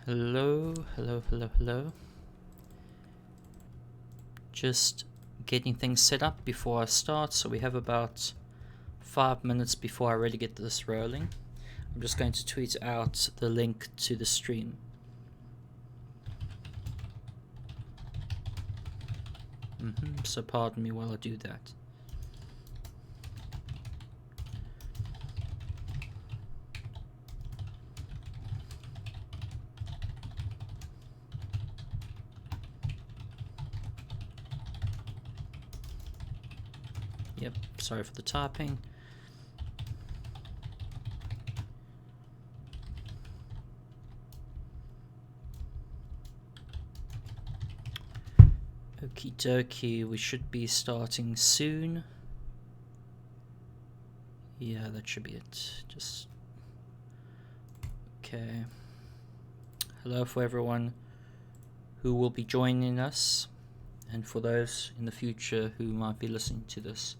Hello. Just getting things set up before I start, so we have about 5 minutes before I really get this rolling. I'm just going to tweet out the link to the stream. So pardon me while I do that. Yep, sorry for the typing. Okie dokie, we should be starting soon. Yeah, that should be it. Just okay. Hello for everyone who will be joining us, and for those in the future who might be listening to this.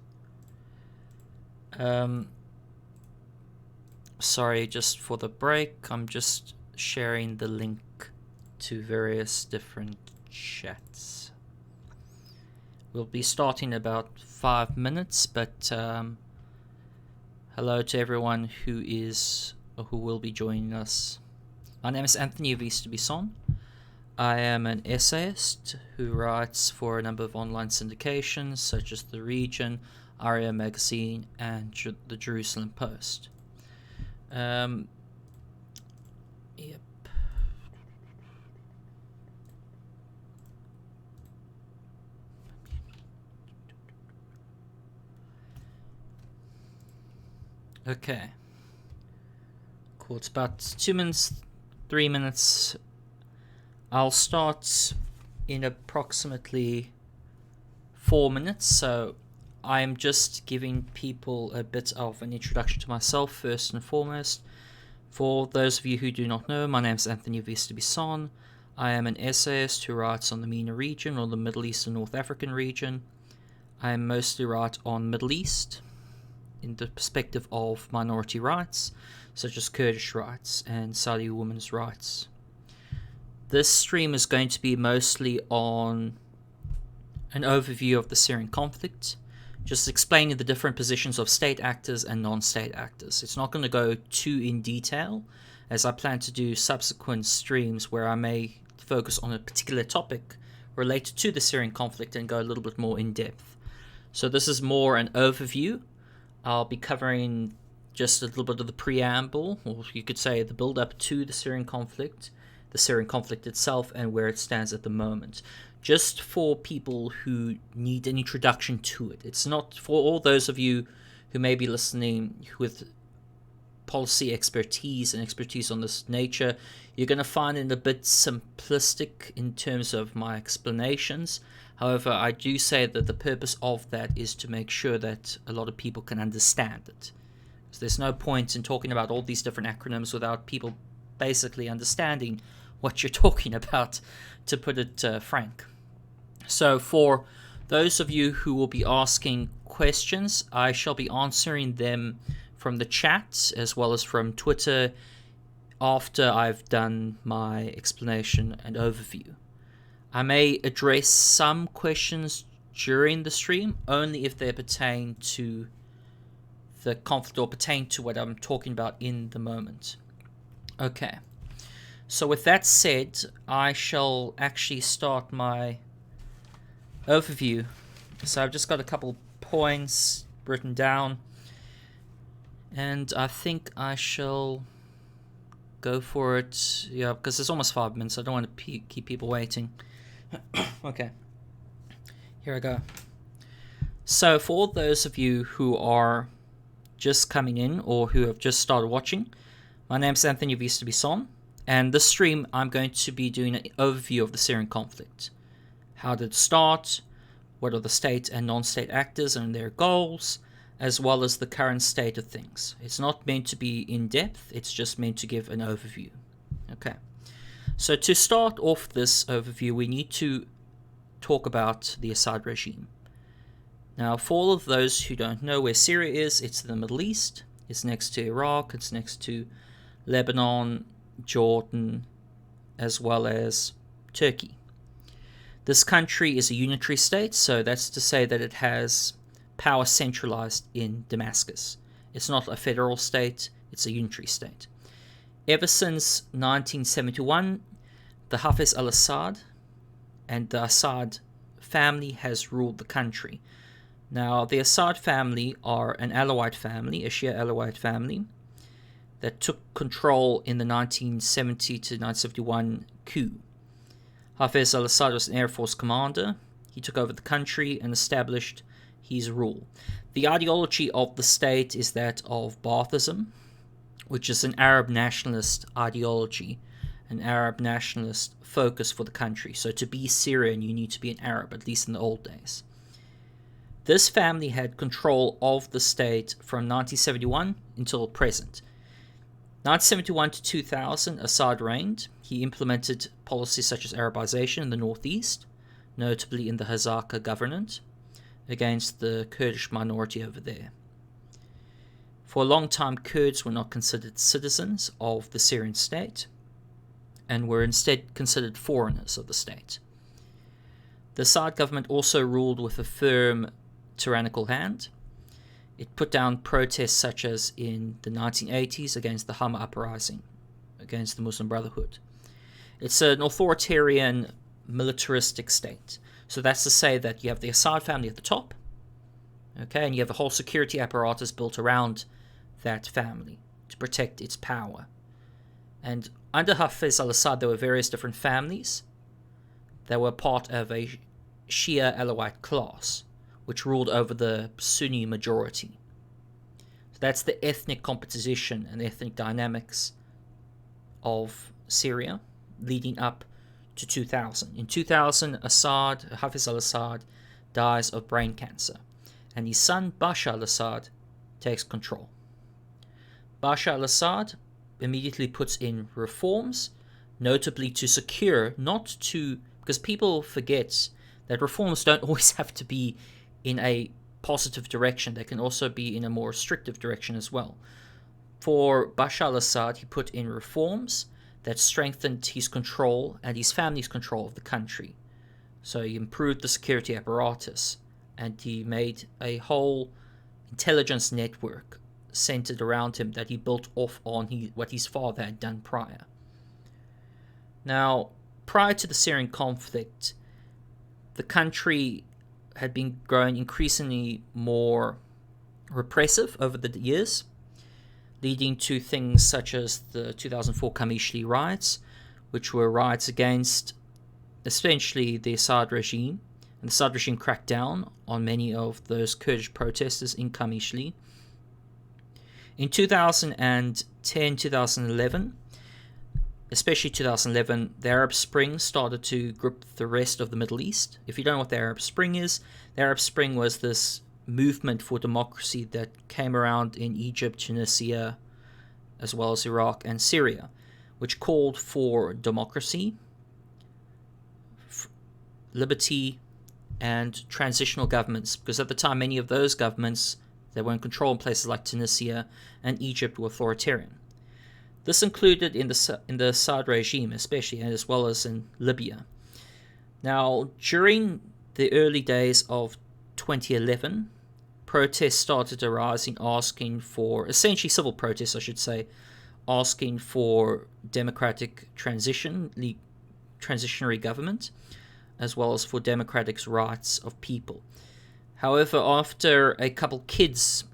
Sorry, just for the break, I'm just sharing the link to various different chats. We'll be starting in about 5 minutes, but hello to everyone who will be joining us. My name is Anthony Avice Du Buisson. I am an essayist who writes for a number of online syndications such as The Region, Areo Magazine, and the Jerusalem Post. Yep. Okay. Cool. It's about 2 minutes, 3 minutes. I'll start in approximately 4 minutes, so I'm just giving people a bit of an introduction to myself first and foremost. For those of you who do not know, my name is Anthony Avice Du Buisson. I am an essayist who writes on the MENA region, or the Middle East and North African region. I mostly write on Middle East in the perspective of minority rights, such as Kurdish rights and Saudi women's rights. This stream is going to be mostly on an overview of the Syrian conflict, just explaining the different positions of state actors and non-state actors. It's not going to go too in detail, as I plan to do subsequent streams where I may focus on a particular topic related to the Syrian conflict and go a little bit more in depth. So this is more an overview. I'll be covering just a little bit of the preamble, or you could say the build-up to the Syrian conflict itself, and where it stands at the moment. Just for people who need an introduction to it. It's not for all those of you who may be listening with policy expertise and expertise on this nature. You're going to find it a bit simplistic in terms of my explanations. However, I do say that the purpose of that is to make sure that a lot of people can understand it. So there's no point in talking about all these different acronyms without people basically understanding what you're talking about, to put it frank. So for those of you who will be asking questions, I shall be answering them from the chat as well as from Twitter after I've done my explanation and overview. I may address some questions during the stream, only if they pertain to the conflict or pertain to what I'm talking about in the moment. Okay. So with that said, I shall actually start my overview. So I've just got a couple points written down, and I think I shall go for it. Yeah, because it's almost 5 minutes. I don't want to keep people waiting. Okay, here I go. So for all those of you who are just coming in or who have just started watching, my name is Anthony Avice Du Buisson. And this stream, I'm going to be doing an overview of the Syrian conflict. How did it start? What are the state and non-state actors and their goals? As well as the current state of things. It's not meant to be in-depth. It's just meant to give an overview. Okay. So to start off this overview, we need to talk about the Assad regime. Now, for all of those who don't know where Syria is, it's in the Middle East. It's next to Iraq. It's next to Lebanon, Jordan, as well as Turkey. This country is a unitary state, so that's to say that it has power centralized in Damascus. It's not a federal state, it's a unitary state. Ever since 1971, the Hafez al-Assad and the Assad family has ruled the country. Now, the Assad family are an Alawite family, a Shia Alawite family, that took control in the 1970 to 1971 coup. Hafez al-Assad was an Air Force commander. He took over the country and established his rule. The ideology of the state is that of Baathism, which is an Arab nationalist ideology, an Arab nationalist focus for the country. So to be Syrian, you need to be an Arab, at least in the old days. This family had control of the state from 1971 until present. 1971 to 2000, Assad reigned. He implemented policies such as Arabization in the northeast, notably in the Hazaka Governorate, against the Kurdish minority over there. For a long time, Kurds were not considered citizens of the Syrian state and were instead considered foreigners of the state. The Assad government also ruled with a firm, tyrannical hand. It put down protests such as in the 1980s against the Hama Uprising, against the Muslim Brotherhood. It's an authoritarian, militaristic state. So that's to say that you have the Assad family at the top, okay, and you have a whole security apparatus built around that family to protect its power. And under Hafez al-Assad, there were various different families that were part of a Shia Alawite class, which ruled over the Sunni majority. So that's the ethnic composition and ethnic dynamics of Syria leading up to 2000. In 2000, Hafez al-Assad dies of brain cancer, and his son Bashar al-Assad takes control. Bashar al-Assad immediately puts in reforms, notably to secure, because people forget that reforms don't always have to be in a positive direction. They can also be in a more restrictive direction as well. For Bashar al-Assad, he put in reforms that strengthened his control and his family's control of the country. So he improved the security apparatus, and he made a whole intelligence network centered around him that he built off on what his father had done prior. Now, prior to the Syrian conflict, the country had been growing increasingly more repressive over the years, leading to things such as the 2004 Qamishli riots, which were riots against essentially the Assad regime. And the Assad regime cracked down on many of those Kurdish protesters in Qamishli. In 2010, 2011, especially 2011, the Arab Spring started to grip the rest of the Middle East. If you don't know what the Arab Spring is, the Arab Spring was this movement for democracy that came around in Egypt, Tunisia, as well as Iraq and Syria, which called for democracy, liberty, and transitional governments, because at the time many of those governments that were in control in places like Tunisia and Egypt were authoritarian. This included in the Assad regime especially, and as well as in Libya. Now, during the early days of 2011, protests started arising asking for, essentially civil protests I should say, asking for democratic transitionary government, as well as for democratic rights of people. However, after a couple kids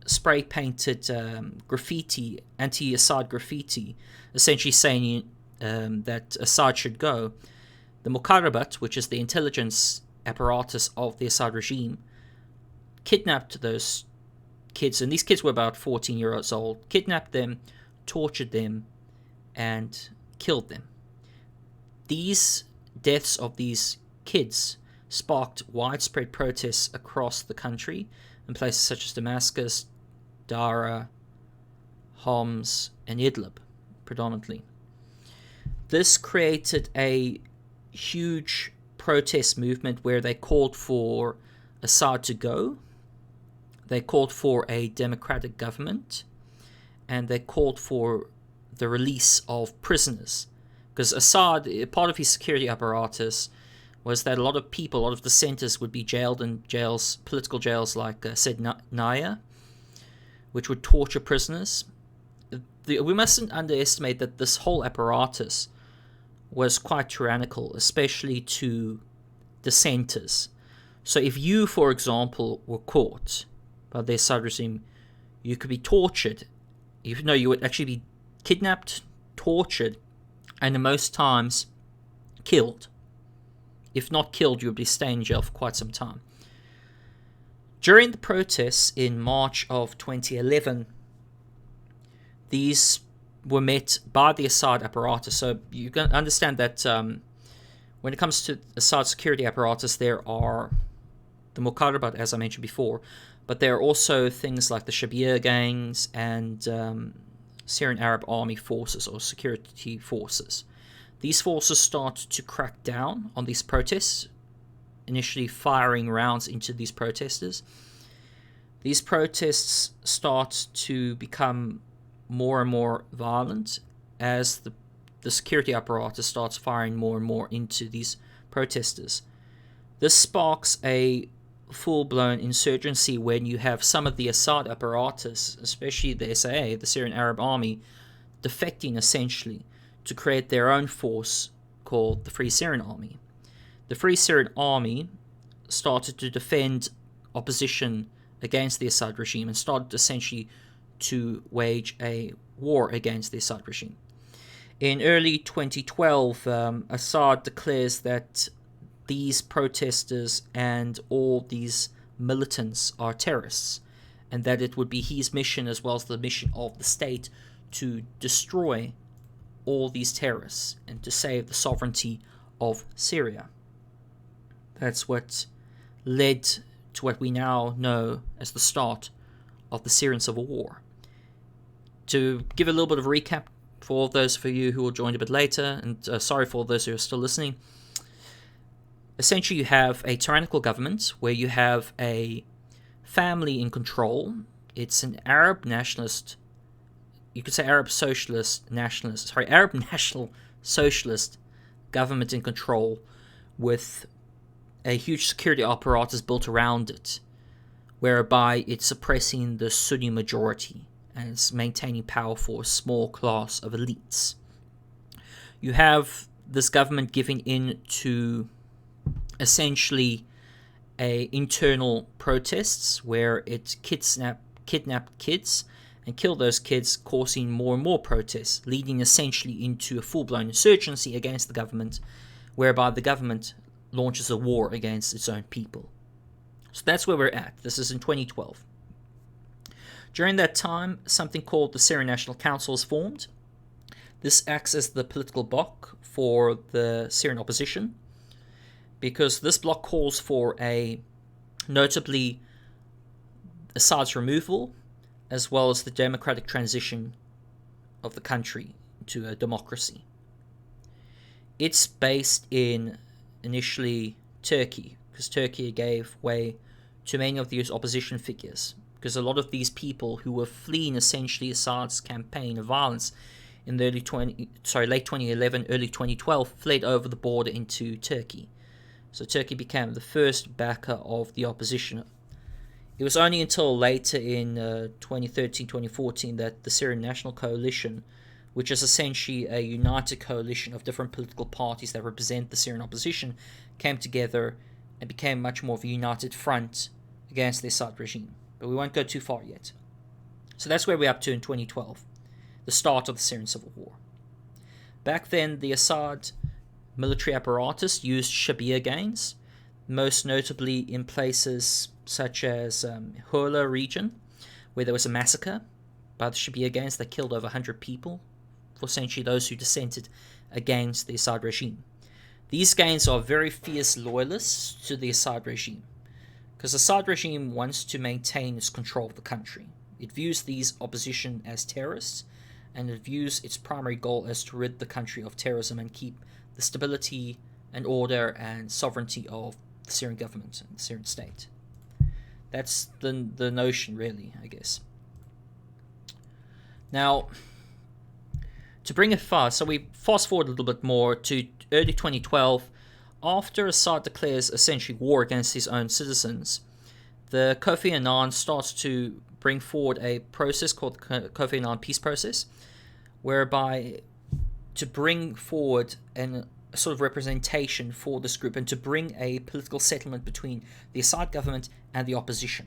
spray-painted graffiti, anti-Assad graffiti, essentially saying that Assad should go, the Muqarrabat, which is the intelligence apparatus of the Assad regime, kidnapped those kids, and these kids were about 14 years old, kidnapped them, tortured them, and killed them. These deaths of these kids sparked widespread protests across the country in places such as Damascus, Dara, Homs, and Idlib, predominantly. This created a huge protest movement where they called for Assad to go, they called for a democratic government, and they called for the release of prisoners, Because Assad, part of his security apparatus was that a lot of people, a lot of dissenters would be jailed in jails, political jails like Sednaya, which would torture prisoners. We mustn't underestimate that this whole apparatus was quite tyrannical, especially to dissenters. So if you, for example, were caught by the Assad regime, you could be tortured. You would actually be kidnapped, tortured, and in most times killed. If not killed, you would be staying in jail for quite some time. During the protests in March of 2011, these were met by the Assad apparatus. So you can understand that when it comes to Assad's security apparatus, there are the Muqarrabat, as I mentioned before, but there are also things like the Shabir gangs and Syrian Arab Army forces or security forces. These forces start to crack down on these protests, initially firing rounds into these protesters. These protests start to become more and more violent as the security apparatus starts firing more and more into these protesters. This sparks a full-blown insurgency when you have some of the Assad apparatus, especially the SAA, the Syrian Arab Army, defecting essentially to create their own force called the Free Syrian Army. The Free Syrian Army started to defend opposition against the Assad regime and started essentially to wage a war against the Assad regime. In early 2012, Assad declares that these protesters and all these militants are terrorists, and that it would be his mission as well as the mission of the state to destroy all these terrorists and to save the sovereignty of Syria. That's what led to what we now know as the start of the Syrian Civil War. To give a little bit of a recap for all those of you who will join a bit later, and sorry for all those who are still listening, essentially you have a tyrannical government where you have a family in control. It's an Arab nationalist, you could say Arab National Socialist government in control with a huge security apparatus built around it, whereby it's suppressing the Sunni majority and it's maintaining power for a small class of elites. You have this government giving in to essentially internal protests where it kidnapped kids and killed those kids, causing more and more protests, leading essentially into a full-blown insurgency against the government, whereby the government launches a war against its own people. So that's where we're at. This is in 2012. During that time, something called the Syrian National Council is formed. This acts as the political bloc for the Syrian opposition, because this bloc calls for notably Assad's removal, as well as the democratic transition of the country to a democracy. It's based in initially Turkey, because Turkey gave way to many of these opposition figures, because a lot of these people who were fleeing essentially Assad's campaign of violence in the late 2011, early 2012, fled over the border into Turkey. So Turkey became the first backer of the opposition. It was only until later in 2013, 2014 that the Syrian National Coalition, which is essentially a united coalition of different political parties that represent the Syrian opposition, came together and became much more of a united front against the Assad regime. But we won't go too far yet. So that's where we're up to in 2012, the start of the Syrian Civil War. Back then, the Assad military apparatus used Shabir gangs, most notably in places such as Hurla region, where there was a massacre by the Shabir gangs that killed over 100 people, for essentially those who dissented against the Assad regime. These gangs are very fierce loyalists to the Assad regime, because the Assad regime wants to maintain its control of the country. It views these opposition as terrorists, and it views its primary goal as to rid the country of terrorism and keep the stability and order and sovereignty of the Syrian government and the Syrian state. That's the notion, really, I guess. Now, to bring it fast, so we fast forward a little bit more to early 2012, after Assad declares essentially war against his own citizens, the Kofi Annan starts to bring forward a process called the Kofi Annan Peace Process, whereby to bring forward a sort of representation for this group and to bring a political settlement between the Assad government and the opposition.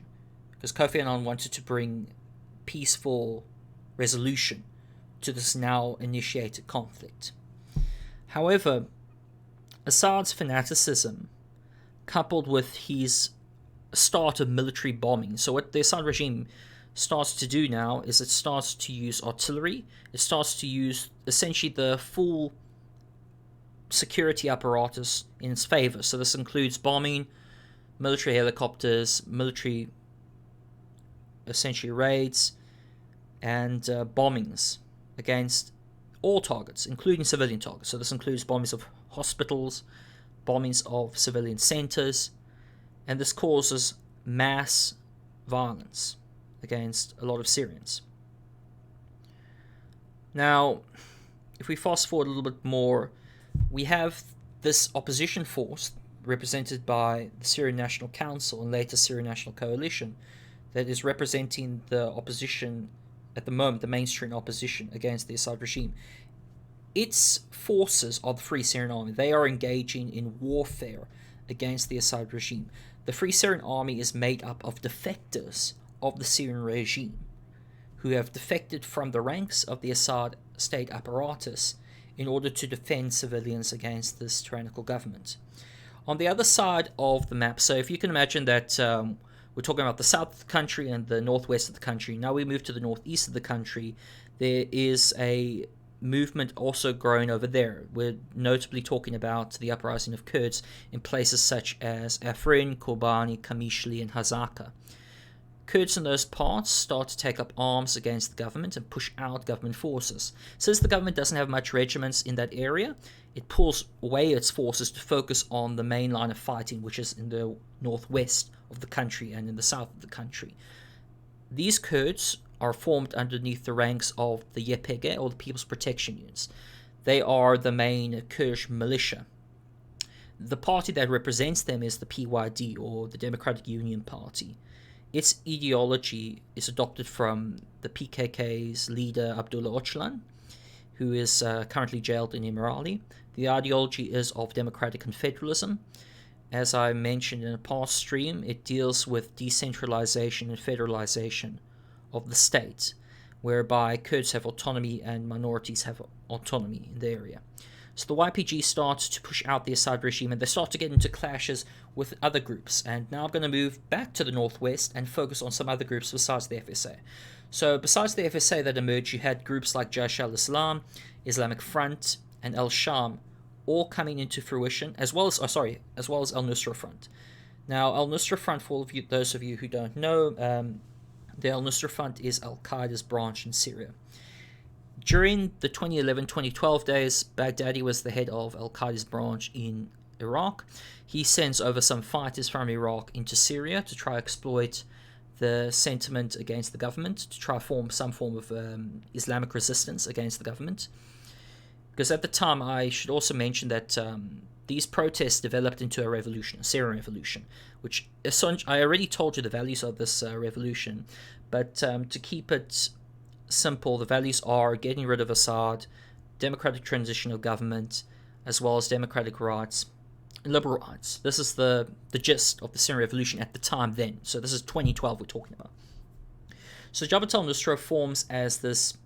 Because Kofi Annan wanted to bring peaceful resolution to this now initiated conflict. However, Assad's fanaticism, coupled with his start of military bombing, so what the Assad regime starts to do now is it starts to use artillery, it starts to use essentially the full security apparatus in its favor. So this includes bombing, military helicopters, military essentially raids, and bombings against all targets, including civilian targets. So this includes bombings of hospitals, bombings of civilian centers, and this causes mass violence against a lot of Syrians. Now, if we fast forward a little bit more, we have this opposition force represented by the Syrian National Council and later Syrian National Coalition that is representing the opposition at the moment, the mainstream opposition against the Assad regime. Its forces are the Free Syrian Army. They are engaging in warfare against the Assad regime. The Free Syrian Army is made up of defectors of the Syrian regime who have defected from the ranks of the Assad state apparatus in order to defend civilians against this tyrannical government. On the other side of the map, so if you can imagine that we're talking about the south of the country and the northwest of the country. Now we move to the northeast of the country. There is a movement also growing over there. We're notably talking about the uprising of Kurds in places such as Afrin, Kobani, Kamishli, and Hazaka. Kurds in those parts start to take up arms against the government and push out government forces. Since the government doesn't have much regiments in that area, it pulls away its forces to focus on the main line of fighting, which is in the northwest of the country and in the south of the country. These Kurds are formed underneath the ranks of the YPG, or the People's Protection Units. They are the main Kurdish militia. The party that represents them is the PYD, or the Democratic Union Party. Its ideology is adopted from the PKK's leader Abdullah Öcalan, who is currently jailed in Emirali. The ideology is of democratic confederalism. As I mentioned in a past stream, it deals with decentralization and federalization of the state, whereby Kurds have autonomy and minorities have autonomy in the area. So the YPG starts to push out the Assad regime, and they start to get into clashes with other groups. And now I'm going to move back to the northwest and focus on some other groups besides the FSA. So besides the FSA that emerged, you had groups like Jaish al-Islam, Islamic Front, and Al-Sham all coming into fruition, as well as Al-Nusra Front. Now, Al-Nusra Front, for all of you, those of you who don't know, the Al-Nusra Front is Al-Qaeda's branch in Syria. During the 2011-2012 days, Baghdadi was the head of Al-Qaeda's branch in Iraq. He sends over some fighters from Iraq into Syria to try exploit the sentiment against the government, to try form some form of Islamic resistance against the government. Because at the time, I should also mention that these protests developed into a revolution, a Syrian revolution, which I already told you the values of this revolution, but to keep it simple, the values are getting rid of Assad, democratic transition of government, as well as democratic rights, liberal rights. This is the gist of the Syrian revolution at the time then. So this is 2012 we're talking about. So Jabhat al-Nusra forms as this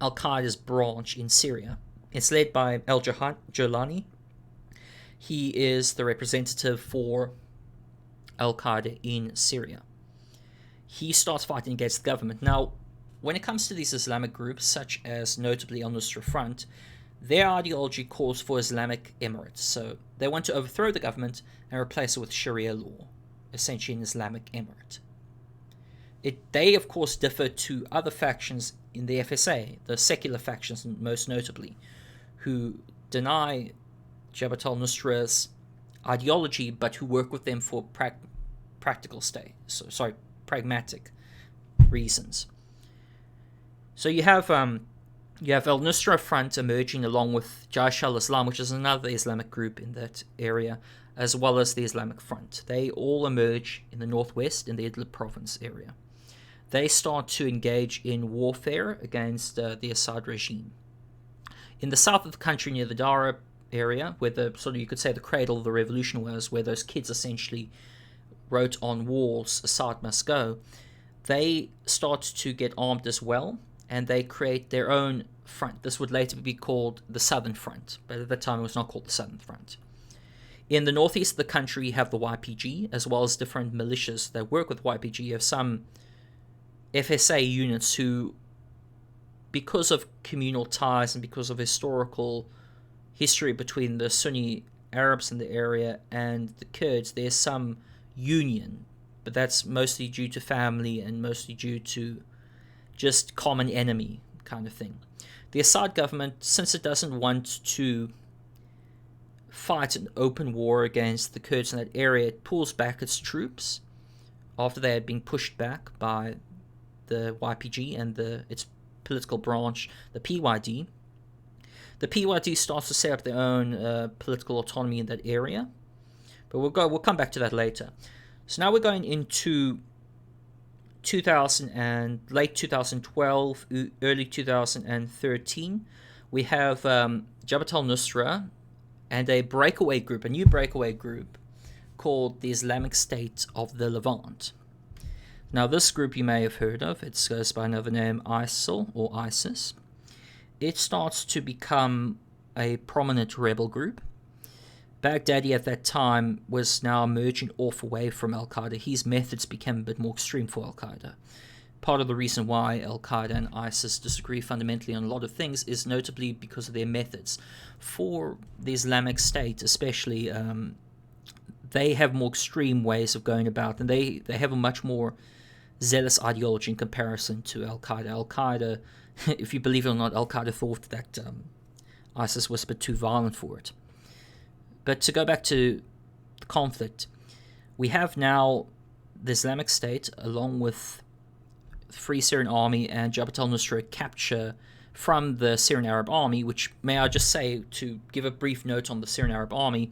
Al-Qaeda's branch in Syria. It's led by al-Jolani. He is the representative for Al-Qaeda in Syria. He starts fighting against the government. Now, when it comes to these Islamic groups, such as notably Al-Nusra Front, their ideology calls for Islamic emirates. So they want to overthrow the government and replace it with Sharia law, essentially an Islamic emirate. They, of course, differ to other factions in the FSA, the secular factions most notably, who deny Jabhat al-Nusra's ideology, but who work with them for pragmatic reasons. So you have You have al-Nusra Front emerging along with Jaish al-Islam, which is another Islamic group in that area, as well as the Islamic Front. They all emerge in the northwest in the Idlib province area. They start to engage in warfare against the Assad regime. In the south of the country, near the Dara area, where the sort of, you could say, the cradle of the revolution was, where those kids essentially wrote on walls, Assad must go, they start to get armed as well, and they create their own front. This would later be called the Southern Front, but at that time it was not called the Southern Front. In the northeast of the country, you have the YPG, as well as different militias that work with YPG. You have some FSA units who, because of communal ties and because of historical history between the Sunni Arabs in the area and the Kurds, there's some union, but that's mostly due to family and mostly due to just common enemy kind of thing. The Assad government, since it doesn't want to fight an open war against the Kurds in that area, it pulls back its troops after they had been pushed back by the YPG and its political branch, the PYD. The PYD starts to set up their own political autonomy in that area, but we'll come back to that later. So now we're going into late 2012, early 2013. We have Jabhat al-Nusra and a new breakaway group called the Islamic State of the Levant. Now, this group you may have heard of. It goes by another name, ISIL or ISIS. It starts to become a prominent rebel group. Baghdadi at that time was now merging off away from Al-Qaeda. His methods became a bit more extreme for Al-Qaeda. Part of the reason why Al-Qaeda and ISIS disagree fundamentally on a lot of things is notably because of their methods. For the Islamic State especially, they have more extreme ways of going about, and they have a much more zealous ideology in comparison to Al-Qaeda. Al-Qaeda, if you believe it or not, Al-Qaeda thought that ISIS was a bit too violent for it. But to go back to the conflict, we have now the Islamic State, along with the Free Syrian Army and Jabhat al-Nusra, capture from the Syrian Arab Army, which, may I just say, to give a brief note on the Syrian Arab Army,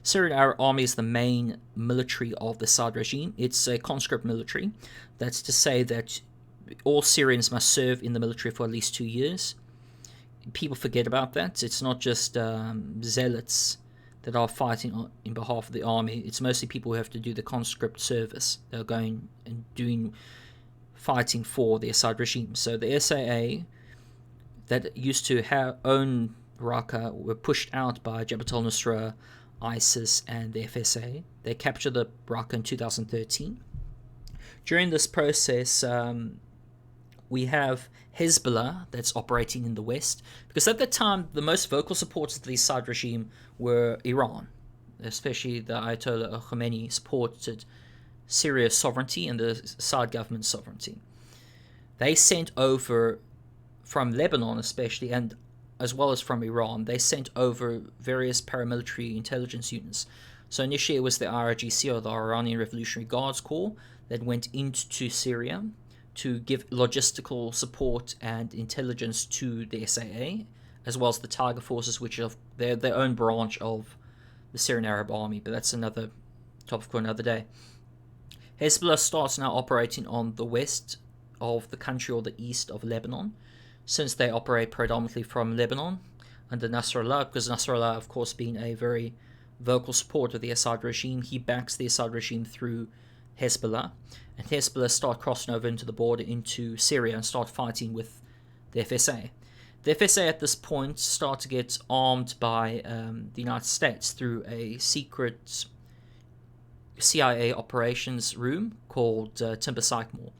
Syrian Arab Army is the main military of the Assad regime. It's a conscript military. That's to say that all Syrians must serve in the military for at least 2 years. People forget about that. It's not just zealots that are fighting in behalf of the army. It's mostly people who have to do the conscript service. They're going and fighting for the Assad regime. So the SAA that used to own Raqqa were pushed out by Jabhat al-Nusra, ISIS, and the FSA. They captured the Raqqa in 2013. During this process, we have Hezbollah that's operating in the west, because at that time the most vocal supporters of the Assad regime were Iran, especially the Ayatollah Khomeini supported Syria's sovereignty and the Assad government's sovereignty. They sent over from Lebanon especially, and as well as from Iran, they sent over various paramilitary intelligence units. So initially it was the IRGC, or the Iranian Revolutionary Guards Corps, that went into Syria to give logistical support and intelligence to the SAA, as well as the Tiger Forces, which are their own branch of the Syrian Arab Army, but that's another topic for another day. Hezbollah starts now operating on the west of the country, or the east of Lebanon, since they operate predominantly from Lebanon under Nasrallah, because Nasrallah, of course, being a very vocal supporter of the Assad regime, he backs the Assad regime through Hezbollah, and Hezbollah start crossing over into the border into Syria and start fighting with the FSA. The FSA at this point start to get armed by the United States through a secret CIA operations room called Timber Sycamore.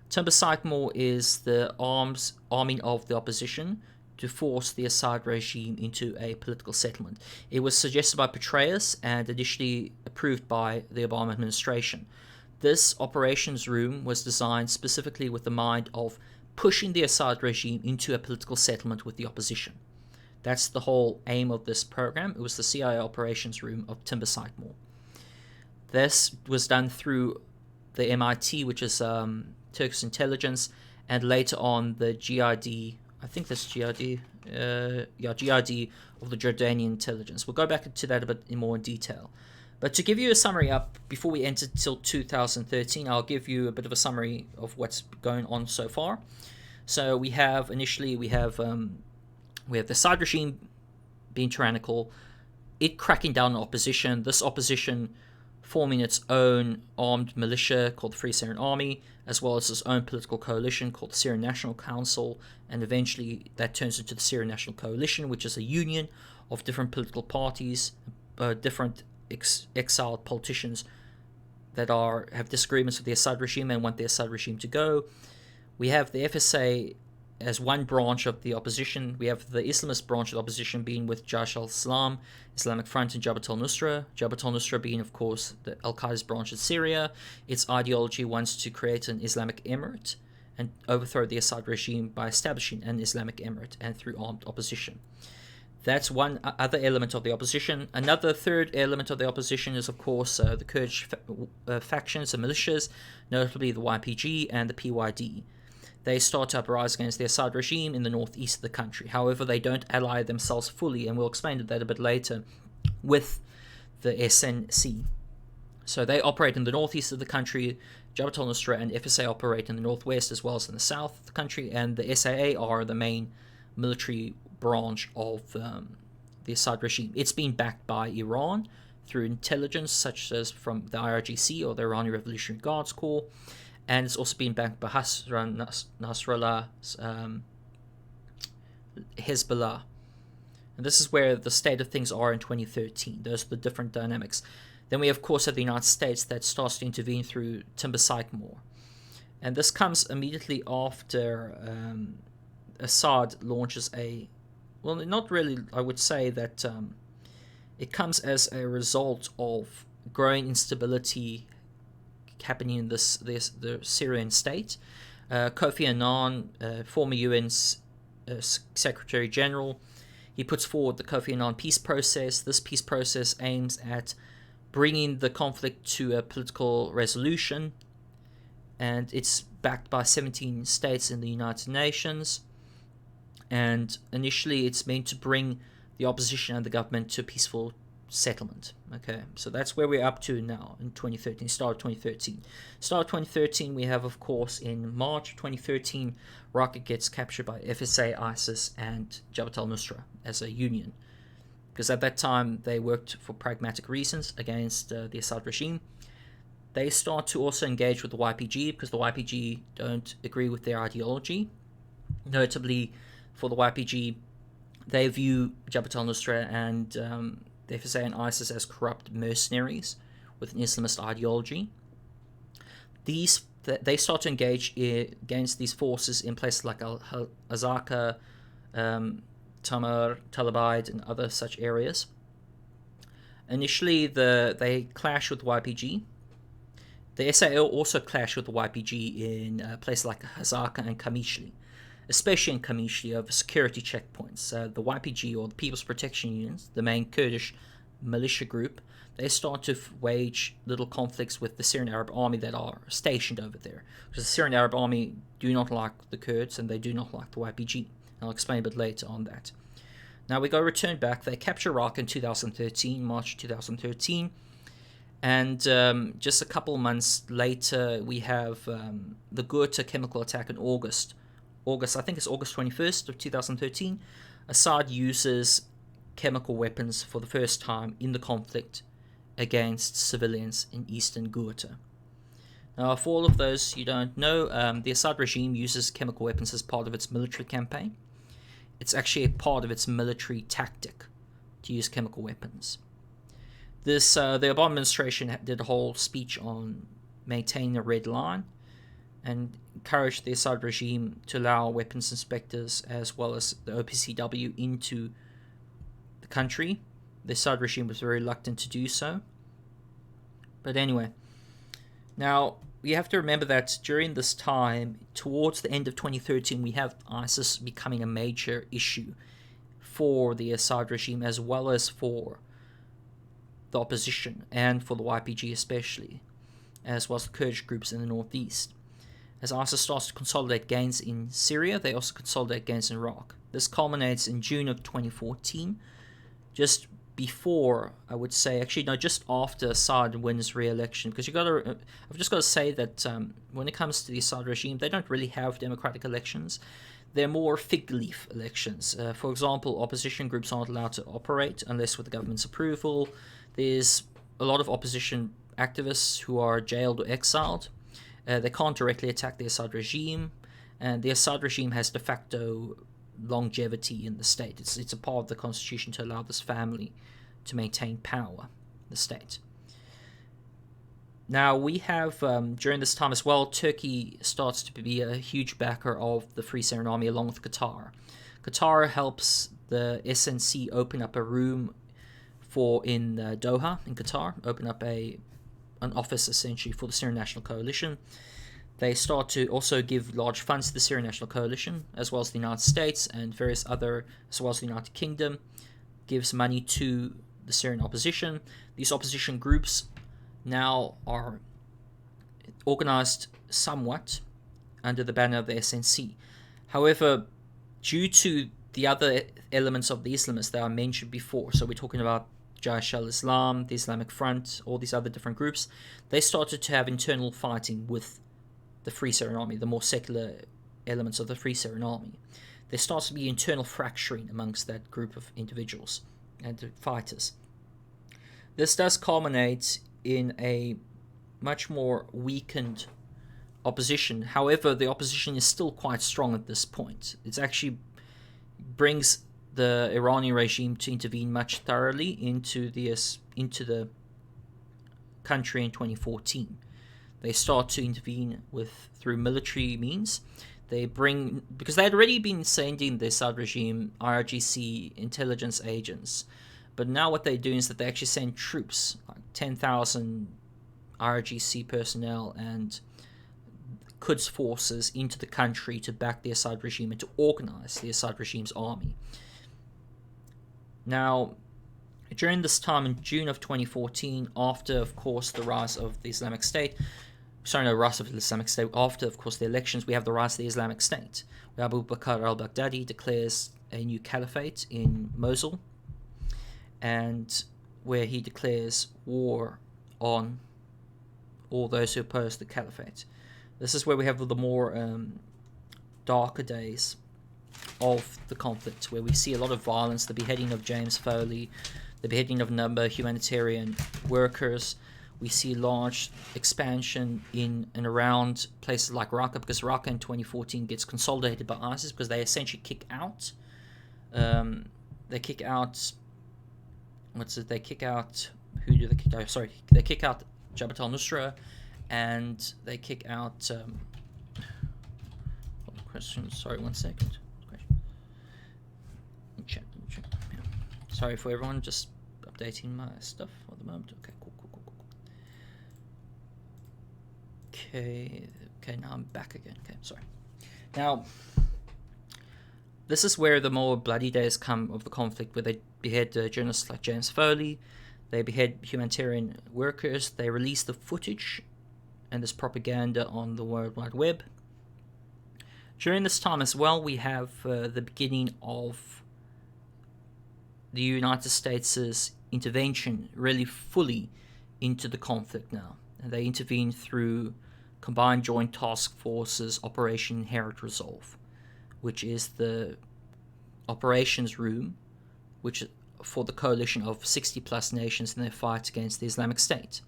Timber Sycamore is the arming of the opposition to force the Assad regime into a political settlement. It was suggested by Petraeus and initially approved by the Obama administration. This operations room was designed specifically with the mind of pushing the Assad regime into a political settlement with the opposition. That's the whole aim of this program. It was the CIA operations room of Timber Sycamore. This was done through the MIT, which is Turkish intelligence, and later on the GID, I think that's GRD. GRD of the Jordanian intelligence. We'll go back to that a bit more in detail. But to give you a summary up, before we enter till 2013, I'll give you a bit of a summary of what's going on so far. So we have the Assad regime being tyrannical, it cracking down on opposition, this opposition forming its own armed militia called the Free Syrian Army, as well as its own political coalition called the Syrian National Council, and eventually that turns into the Syrian National Coalition, which is a union of different political parties, different exiled politicians that have disagreements with the Assad regime and want the Assad regime to go. We have the FSA as one branch of the opposition. We have the Islamist branch of the opposition being with Jaish al-Islam, Islamic Front, and Jabhat al-Nusra. Jabhat al-Nusra being, of course, the Al-Qaeda's branch in Syria. Its ideology wants to create an Islamic emirate and overthrow the Assad regime by establishing an Islamic emirate and through armed opposition. That's one other element of the opposition. Another third element of the opposition is, of course, the Kurdish factions and militias, notably the YPG and the PYD. They start to uprise against the Assad regime in the northeast of the country. However, they don't ally themselves fully, and we'll explain that a bit later, with the SNC. So they operate in the northeast of the country. Jabhat al-Nusra and FSA operate in the northwest as well as in the south of the country, and the SAA are the main military branch of the Assad regime. It's been backed by Iran through intelligence, such as from the IRGC or the Iranian Revolutionary Guards Corps, and it's also been backed by Hassan Nasrallah's Hezbollah. And this is where the state of things are in 2013. Those are the different dynamics. Then we, of course, have the United States that starts to intervene through Timber Sycamore. And this comes immediately after Assad launches not really, I would say that it comes as a result of growing instability happening in the Syrian state. Kofi Annan, former UN Secretary General, he puts forward the Kofi Annan peace process. This peace process aims at bringing the conflict to a political resolution, and it's backed by 17 states in the United Nations. And initially, it's meant to bring the opposition and the government to a peaceful settlement. Okay, so that's where we're up to now in 2013, start of 2013. Start of 2013, we have, of course, in March 2013, Raqqa gets captured by FSA, ISIS, and Jabhat al-Nusra as a union. Because at that time, they worked for pragmatic reasons against the Assad regime. They start to also engage with the YPG because the YPG don't agree with their ideology. Notably, for the YPG, they view Jabhat al-Nusra and the FSA and ISIS as corrupt mercenaries with an Islamist ideology. They start to engage against these forces in places like Azaka, Tamar, Talabide, and other such areas. Initially, they clash with YPG. The SAO also clashed with the YPG in places like Hazaka and Kamishli, especially in Kamishli over security checkpoints. The YPG, or the People's Protection Unions, the main Kurdish militia group, they start to wage little conflicts with the Syrian Arab Army that are stationed over there. Because the Syrian Arab Army do not like the Kurds and they do not like the YPG. I'll explain a bit later on that. Now we go return back. They capture Raqqa in 2013, March 2013. And just a couple months later, we have the Ghouta chemical attack in August. I think it's August 21st of 2013. Assad uses chemical weapons for the first time in the conflict against civilians in eastern Ghouta. Now, for all of those you don't know, the Assad regime uses chemical weapons as part of its military campaign. It's actually a part of its military tactic to use chemical weapons. The Obama administration did a whole speech on maintaining a red line and encouraged the Assad regime to allow weapons inspectors as well as the OPCW into the country. The Assad regime was very reluctant to do so. But anyway, now you have to remember that during this time, towards the end of 2013, we have ISIS becoming a major issue for the Assad regime as well as for the opposition and for the YPG especially, as well as the Kurdish groups in the northeast. As ISIS starts to consolidate gains in Syria, they also consolidate gains in Iraq. This culminates in June of 2014, just before, I would say, actually no, just after Assad wins re-election. Because I've just got to say that when it comes to the Assad regime, they don't really have democratic elections. They're more fig leaf elections. For example, opposition groups aren't allowed to operate unless with the government's approval. There's a lot of opposition activists who are jailed or exiled. They can't directly attack the Assad regime, and the Assad regime has de facto longevity in the state. It's a part of the constitution to allow this family to maintain power in the state. Now we have, during this time as well, Turkey starts to be a huge backer of the Free Syrian Army along with Qatar. Qatar helps the SNC open up a room in Doha, in Qatar, open up an office essentially for the Syrian National Coalition. They start to also give large funds to the Syrian National Coalition, as well as the United States and various other, as well as the United Kingdom, gives money to the Syrian opposition. These opposition groups now are organized somewhat under the banner of the SNC. However, due to the other elements of the Islamists that I mentioned before, so we're talking about Jaish al-Islam, the Islamic Front, all these other different groups, they started to have internal fighting with the Free Syrian Army, the more secular elements of the Free Syrian Army. There starts to be internal fracturing amongst that group of individuals and fighters. This does culminate in a much more weakened opposition. However, the opposition is still quite strong at this point. It actually brings the Iranian regime to intervene much thoroughly into the country in 2014. They start to intervene through military means. Because they had already been sending the Assad regime IRGC intelligence agents, but now what they're doing is that they actually send troops, like 10,000 IRGC personnel and Quds forces into the country to back the Assad regime and to organize the Assad regime's army. Now, during this time in June of 2014, after, of course, the rise of the Islamic State, after, of course, the elections, we have the rise of the Islamic State, where Abu Bakr al-Baghdadi declares a new caliphate in Mosul, and where he declares war on all those who oppose the caliphate. This is where we have the more darker days of the conflict, where we see a lot of violence, the beheading of James Foley, the beheading of a number of humanitarian workers. We see large expansion in and around places like Raqqa, because Raqqa in 2014 gets consolidated by ISIS because they essentially kick out. They kick out. They kick out. Who do they kick out? Sorry, they kick out Jabhat al-Nusra, and they kick out. Question. Sorry, 1 second. Check. Yeah. Sorry for everyone. Just updating my stuff at the moment. Okay, cool. Okay, now I'm back again. Okay, sorry. Now, this is where the more bloody days come of the conflict, where they behead journalists like James Foley, they behead humanitarian workers, they release the footage and this propaganda on the World Wide Web. During this time as well, we have the beginning of the United States' intervention really fully into the conflict now. And they intervene through Combined Joint Task Forces Operation Inherent Resolve, which is the operations room which for the coalition of 60 plus nations in their fight against the Islamic State,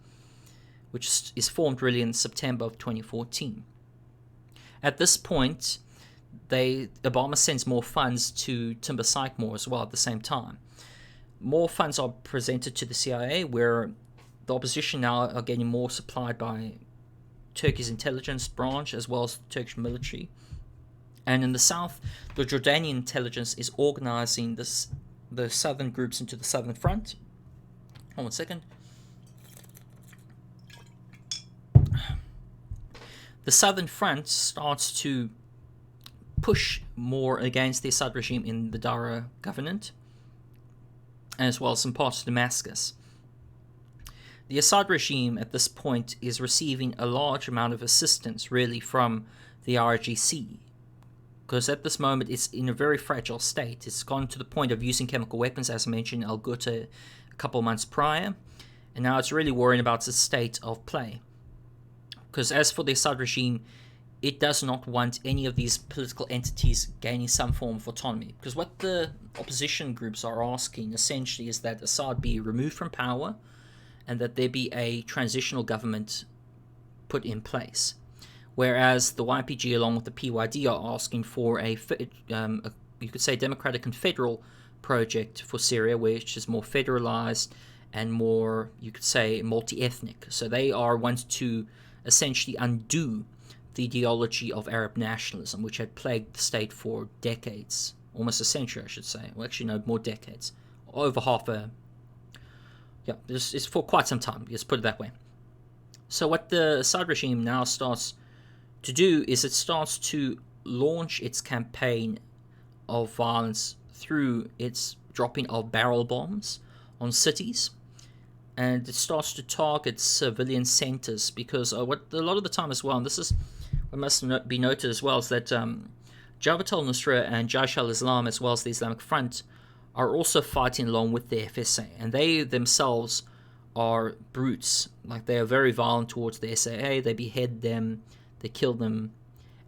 which is formed really in September of 2014. At this point, Obama sends more funds to Timber Sycamore as well at the same time. More funds are presented to the CIA, where the opposition now are getting more supplied by Turkey's intelligence branch as well as the Turkish military. And in the south, the Jordanian intelligence is organizing the southern groups into the southern front. Hold on a second. The southern front starts to push more against the Assad regime in the Dara Governorate, as well as some parts of Damascus. the Assad regime at this point is receiving a large amount of assistance, really, from the IRGC, because at this moment it's in a very fragile state. It's gone to the point of using chemical weapons, as I mentioned, Al Ghouta a couple of months prior, and now it's really worrying about its state of play. Because as for the Assad regime, it does not want any of these political entities gaining some form of autonomy. Because what the opposition groups are asking, essentially, is that Assad be removed from power and that there be a transitional government put in place. Whereas the YPG, along with the PYD, are asking for a you could say, democratic and federal project for Syria, which is more federalized and more, you could say, multi-ethnic. So they are ones to essentially undo the ideology of Arab nationalism, which had plagued the state for decades, almost a century, I should say. Well, actually, no, more decades. Over half a... Yeah, it's for quite some time, let's put it that way. So what the Assad regime now starts to do is it starts to launch its campaign of violence through its dropping of barrel bombs on cities, and it starts to target civilian centers, because what a lot of the time as well, and this is what must be noted as well, is that Jabhat al-Nusra and Jaish al-Islam, as well as the Islamic Front, are also fighting along with the FSA, and they themselves are brutes. Like, they are very violent towards the SAA, they behead them, they kill them,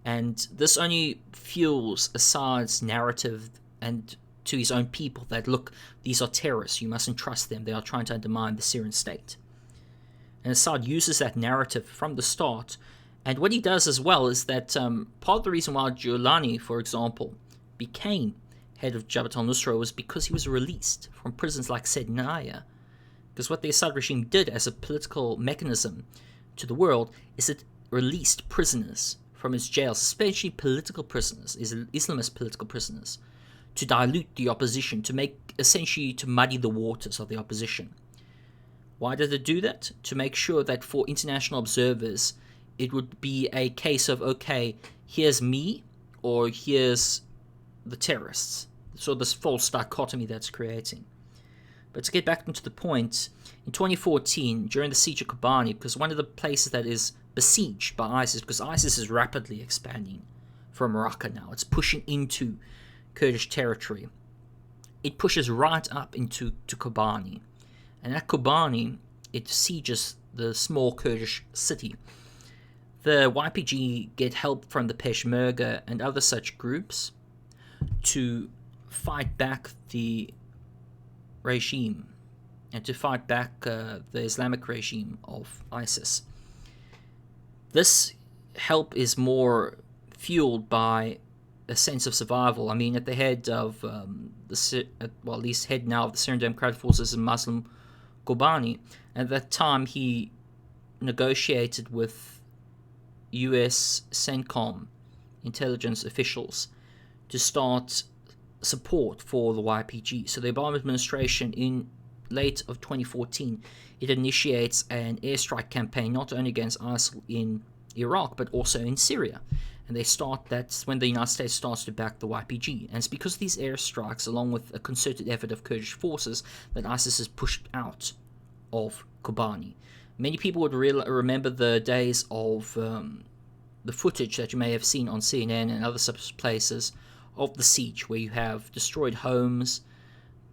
and this only fuels Assad's narrative and to his own people that, look, these are terrorists, you mustn't trust them, they are trying to undermine the Syrian state. And Assad uses that narrative from the start, and what he does as well is that part of the reason why Giuliani, for example, became head of Jabhat al-Nusra was because he was released from prisons like Sednaya. Because what the Assad regime did as a political mechanism to the world is it released prisoners from its jails, especially political prisoners, Islamist political prisoners, to dilute the opposition, to make, essentially, to muddy the waters of the opposition. Why did it do that? To make sure that for international observers, it would be a case of, okay, here's me, or here's the terrorists. So this false dichotomy that's creating. But to get back into the point, in 2014, during the siege of Kobani, because one of the places that is besieged by ISIS, because ISIS is rapidly expanding from Raqqa now, it's pushing into Kurdish territory. It pushes right up into Kobani. And at Kobani, it sieges the small Kurdish city. The YPG get help from the Peshmerga and other such groups to fight back the regime and to fight back the Islamic regime of ISIS. This help is more fueled by a sense of survival. I mean, at the head of at least head now of the Syrian Democratic Forces is Muslim Kobani. At that time, he negotiated with US CENTCOM intelligence officials to start support for the YPG. So the Obama administration, in late of 2014, it initiates an airstrike campaign not only against ISIL in Iraq but also in Syria. And that's when the United States starts to back the YPG. And it's because of these airstrikes, along with a concerted effort of Kurdish forces, that ISIS is pushed out of Kobani. Many people would remember the days of the footage that you may have seen on CNN and other such places of the siege, where you have destroyed homes,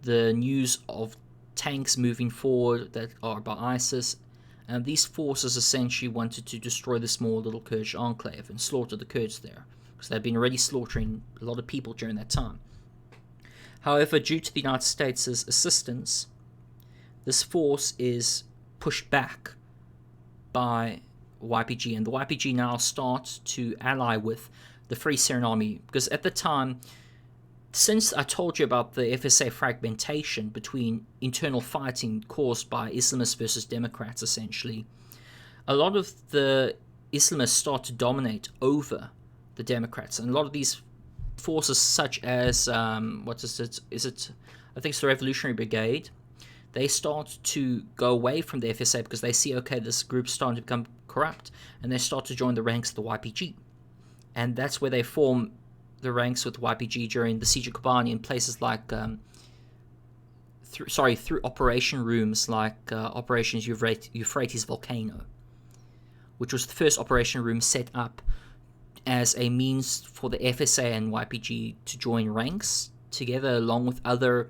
the news of tanks moving forward that are by ISIS, and these forces essentially wanted to destroy the small little Kurdish enclave and slaughter the Kurds there, because they've been already slaughtering a lot of people during that time. However, due to the United States' assistance, this force is pushed back by YPG, and the YPG now starts to ally with the Free Syrian Army, because at the time, since I told you about the FSA fragmentation between internal fighting caused by Islamists versus Democrats, essentially, a lot of the Islamists start to dominate over the Democrats, and a lot of these forces, such as I think it's the Revolutionary Brigade, they start to go away from the FSA because they see, okay, this group's starting to become corrupt, and they start to join the ranks of the YPG. And that's where they form the ranks with YPG during the siege of Kobani in places like through operation rooms like Operations Euphrates Volcano, which was the first operation room set up as a means for the FSA and YPG to join ranks together along with other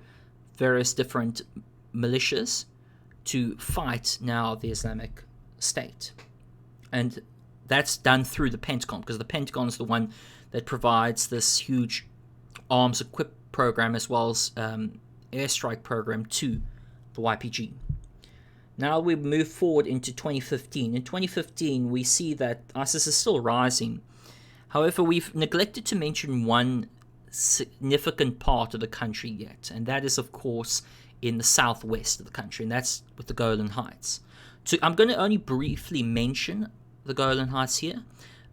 various different militias to fight now the Islamic State. And that's done through the Pentagon, because the Pentagon is the one that provides this huge arms equip program as well as airstrike program to the YPG. Now we move forward into 2015. In 2015, we see that ISIS is still rising. However, we've neglected to mention one significant part of the country yet, and that is, of course, in the southwest of the country, and that's with the Golan Heights. So I'm going to only briefly mention the Golan Heights here,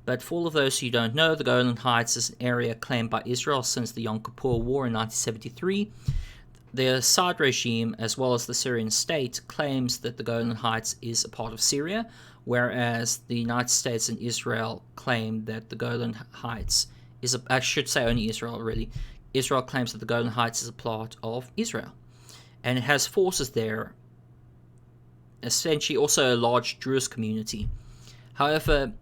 but for all of those who don't know, the Golan Heights is an area claimed by Israel since the Yom Kippur War in 1973. The Assad regime, as well as the Syrian state, claims that the Golan Heights is a part of Syria, whereas the United States and Israel claim that the Golan Heights is I should say only Israel, really. Israel claims that the Golan Heights is a part of Israel, and it has forces there, essentially also a large Druze community. However,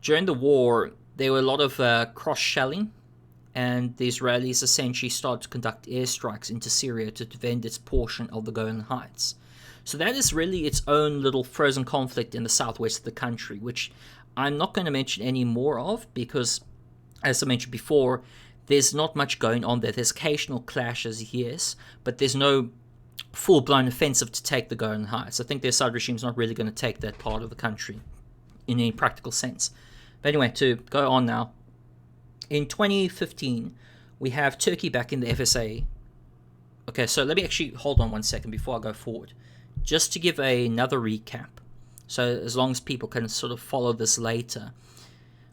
during the war, there were a lot of cross-shelling, and the Israelis essentially started to conduct airstrikes into Syria to defend its portion of the Golan Heights. So that is really its own little frozen conflict in the southwest of the country, which I'm not going to mention any more of because, as I mentioned before, there's not much going on there. There's occasional clashes, yes, but there's no full-blown offensive to take the Golan Heights. I think the Assad regime's not really going to take that part of the country in any practical sense. But anyway, to go on now. In 2015, we have Turkey back in the FSA. Okay, so let me actually hold on one second before I go forward. Just to give another recap, so as long as people can sort of follow this later,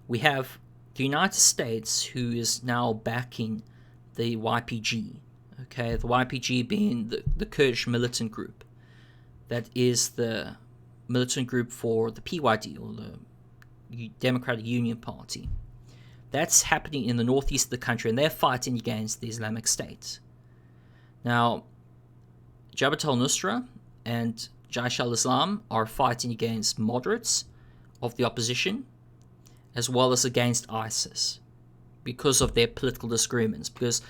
we have the United States, who is now backing the YPG. Okay, the YPG being the Kurdish militant group. That is the militant group for the PYD, or the Democratic Union Party. That's happening in the northeast of the country, and they're fighting against the Islamic State. Now, Jabhat al-Nusra and Jaish al-Islam are fighting against moderates of the opposition, as well as against ISIS, because of their political disagreements. Because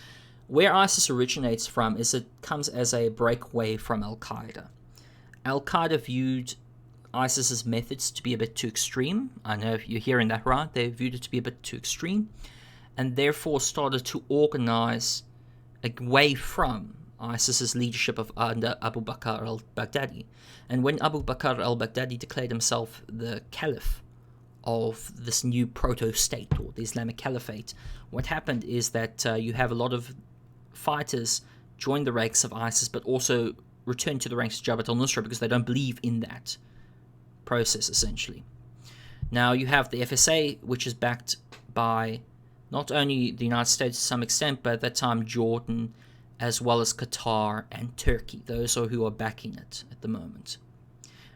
where ISIS originates from is it comes as a breakaway from Al-Qaeda. Al-Qaeda viewed ISIS's methods to be a bit too extreme. I know if you're hearing that right, they viewed it to be a bit too extreme, and therefore started to organize away from ISIS's leadership under Abu Bakr al-Baghdadi. And when Abu Bakr al-Baghdadi declared himself the caliph of this new proto-state, or the Islamic Caliphate, what happened is that you have a lot of fighters join the ranks of ISIS, but also return to the ranks of Jabhat al-Nusra because they don't believe in that process, essentially. Now you have the FSA, which is backed by not only the United States to some extent, but at that time Jordan, as well as Qatar and Turkey. Those are who are backing it at the moment.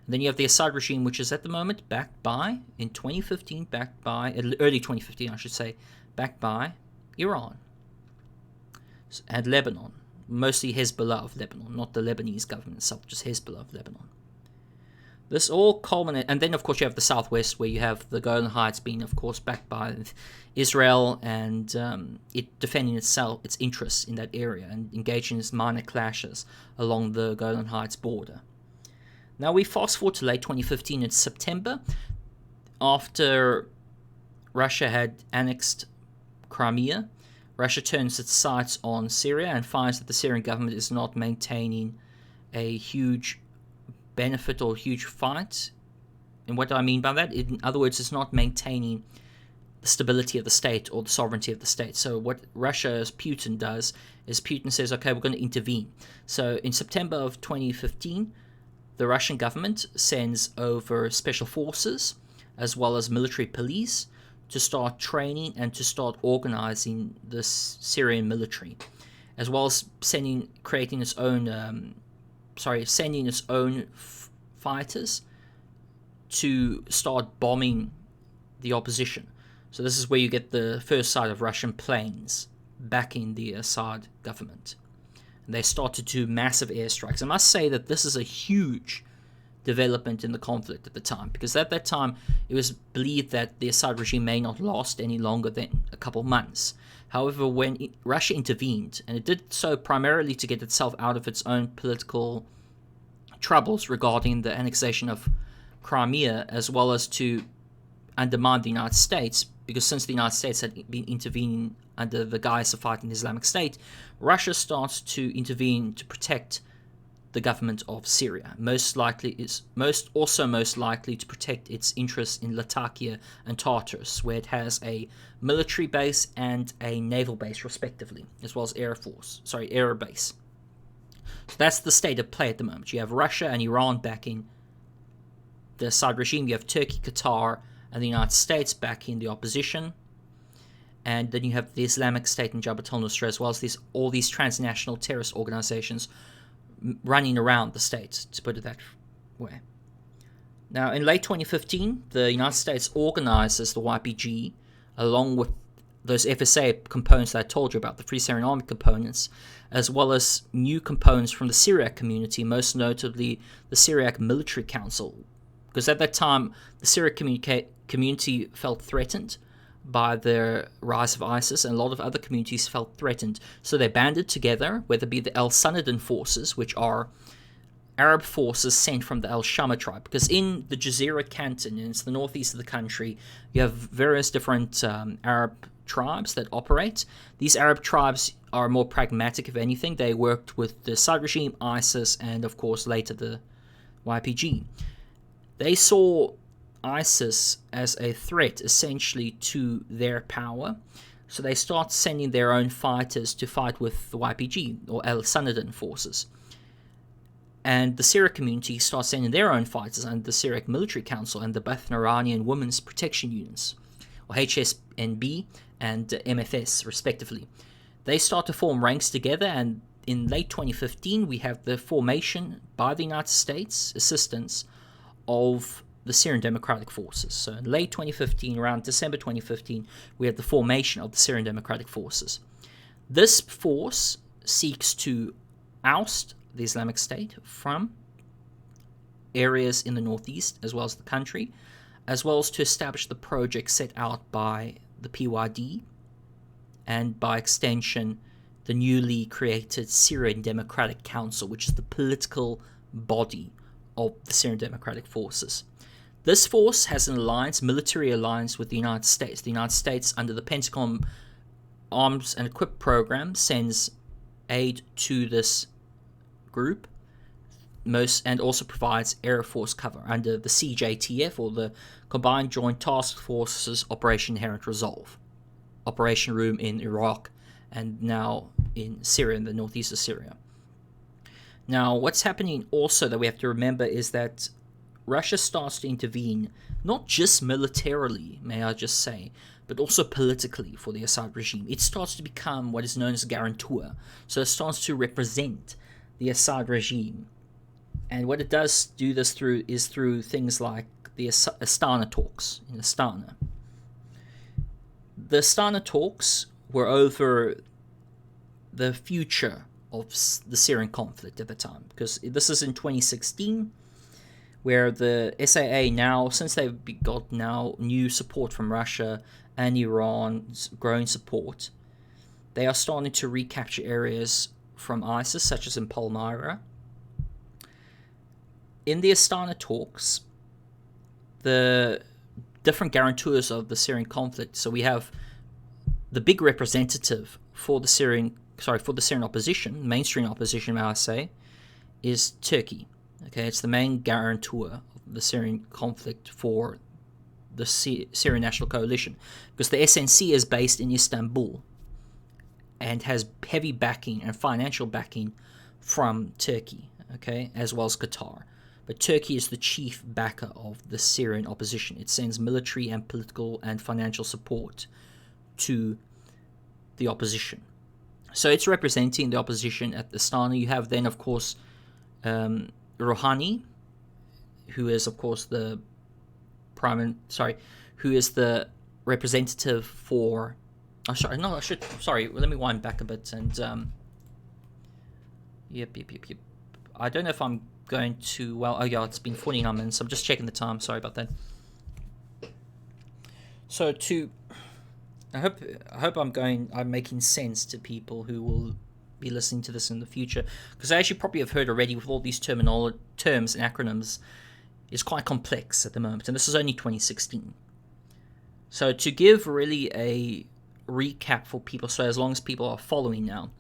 And then you have the Assad regime, which is at the moment backed by, in 2015, early 2015 I should say, backed by Iran and Lebanon. Mostly Hezbollah of Lebanon, not the Lebanese government itself, just Hezbollah of Lebanon. This all culminates, and then of course you have the southwest, where you have the Golan Heights being, of course, backed by Israel, and it defending its interests in that area and engaging in minor clashes along the Golan Heights border. Now we fast forward to late 2015 in September, after Russia had annexed Crimea. Russia turns its sights on Syria and finds that the Syrian government is not maintaining a huge benefit or huge fight. And what do I mean by that? In other words, it's not maintaining the stability of the state or the sovereignty of the state. So what Russia's Putin does is Putin says, okay, we're going to intervene. So in September of 2015, the Russian government sends over special forces as well as military police to start training and to start organizing the Syrian military, as well as sending its own fighters to start bombing the opposition. So this is where you get the first sight of Russian planes backing the Assad government. and they start to do massive airstrikes. I must say that this is a huge development in the conflict at the time, because at that time it was believed that the Assad regime may not last any longer than a couple months. However, when Russia intervened, and it did so primarily to get itself out of its own political troubles regarding the annexation of Crimea, as well as to undermine the United States, because since the United States had been intervening under the guise of fighting the Islamic State, Russia starts to intervene to protect the government of Syria. Most likely to protect its interests in Latakia and Tartus, where it has a military base and a naval base respectively, as well as air base. So that's the state of play at the moment. You have Russia and Iran backing the Assad regime. You have Turkey, Qatar, and the United States backing the opposition. And then you have the Islamic State and Jabhat al-Nusra, as well as all these transnational terrorist organizations running around the states, to put it that way. Now, in late 2015, the United States organizes the YPG, along with those FSA components that I told you about, the Free Syrian Army components, as well as new components from the Syriac community, most notably the Syriac Military Council, because at that time, the Syriac community felt threatened by the rise of ISIS, and a lot of other communities felt threatened. So they banded together, whether it be the Al-Sanadin forces, which are Arab forces sent from the Al-Shama tribe, because in the Jazeera Canton, and it's the northeast of the country, you have various different Arab tribes that operate. These Arab tribes are more pragmatic, if anything. They worked with the Assad regime, ISIS, and of course later the YPG. They saw ISIS as a threat essentially to their power, so they start sending their own fighters to fight with the YPG or Al-Sanadin forces, and the Syriac community starts sending their own fighters under the Syriac Military Council and the Ba'ath Iranian Women's Protection Units, or HSNB and MFS respectively. They start to form ranks together, and in late 2015 we have the formation by the United States assistance of the Syrian Democratic Forces. So in late 2015, around December 2015, we have the formation of the Syrian Democratic Forces. This force seeks to oust the Islamic State from areas in the northeast, as well as the country, as well as to establish the project set out by the PYD, and by extension, the newly created Syrian Democratic Council, which is the political body of the Syrian Democratic Forces. This force has an alliance, military alliance with the United States. The United States, under the Pentagon Arms and Equip Program, sends aid to this group, and also provides Air Force cover under the CJTF, or the Combined Joint Task Forces Operation Inherent Resolve, Operation Room in Iraq, and now in Syria, in the northeast of Syria. Now, what's happening also that we have to remember is that Russia starts to intervene, not just militarily, may I just say, but also politically for the Assad regime. It starts to become what is known as a guarantor. So it starts to represent the Assad regime. And what it does do this through is through things like the Astana Talks in Astana. The Astana Talks were over the future of the Syrian conflict at the time, because this is in 2016, where the SAA now, since they've got now new support from Russia and Iran's growing support, they are starting to recapture areas from ISIS, such as in Palmyra. In the Astana Talks, the different guarantors of the Syrian conflict, so we have the big representative for the Syrian opposition, mainstream opposition, may I say, is Turkey. Okay, it's the main guarantor of the Syrian conflict for the Syrian National Coalition, because the SNC is based in Istanbul and has heavy backing and financial backing from Turkey, okay, as well as Qatar. But Turkey is the chief backer of the Syrian opposition. It sends military and political and financial support to the opposition. So it's representing the opposition at the Astana. You have then, of course, Rouhani, who is, of course, the representative for. Let me wind back a bit and Yep. I don't know if I'm going too well. Oh yeah, it's been 49 minutes. I'm just checking the time. Sorry about that. So I hope I'm making sense to people who will be listening to this in the future, because as you probably have heard already, with all these terms and acronyms, it's quite complex at the moment, and this is only 2016. So to give really a recap for people, so as long as people are following now,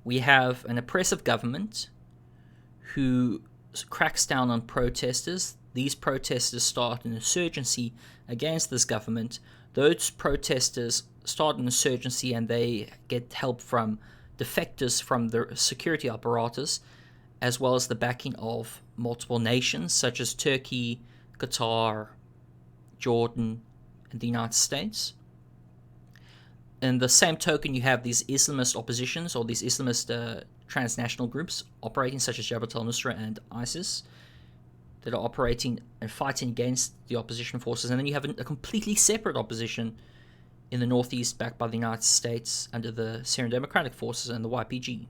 we have an oppressive government who cracks down on protesters. These protesters start an insurgency against this government. Those protesters start an insurgency and they get help from defectors from the security apparatus, as well as the backing of multiple nations such as Turkey, Qatar, Jordan, and the United States. In the same token, you have these Islamist oppositions, or these Islamist transnational groups operating, such as Jabhat al-Nusra and ISIS, that are operating and fighting against the opposition forces. And then you have a completely separate opposition in the northeast, backed by the United States under the Syrian Democratic Forces and the YPG.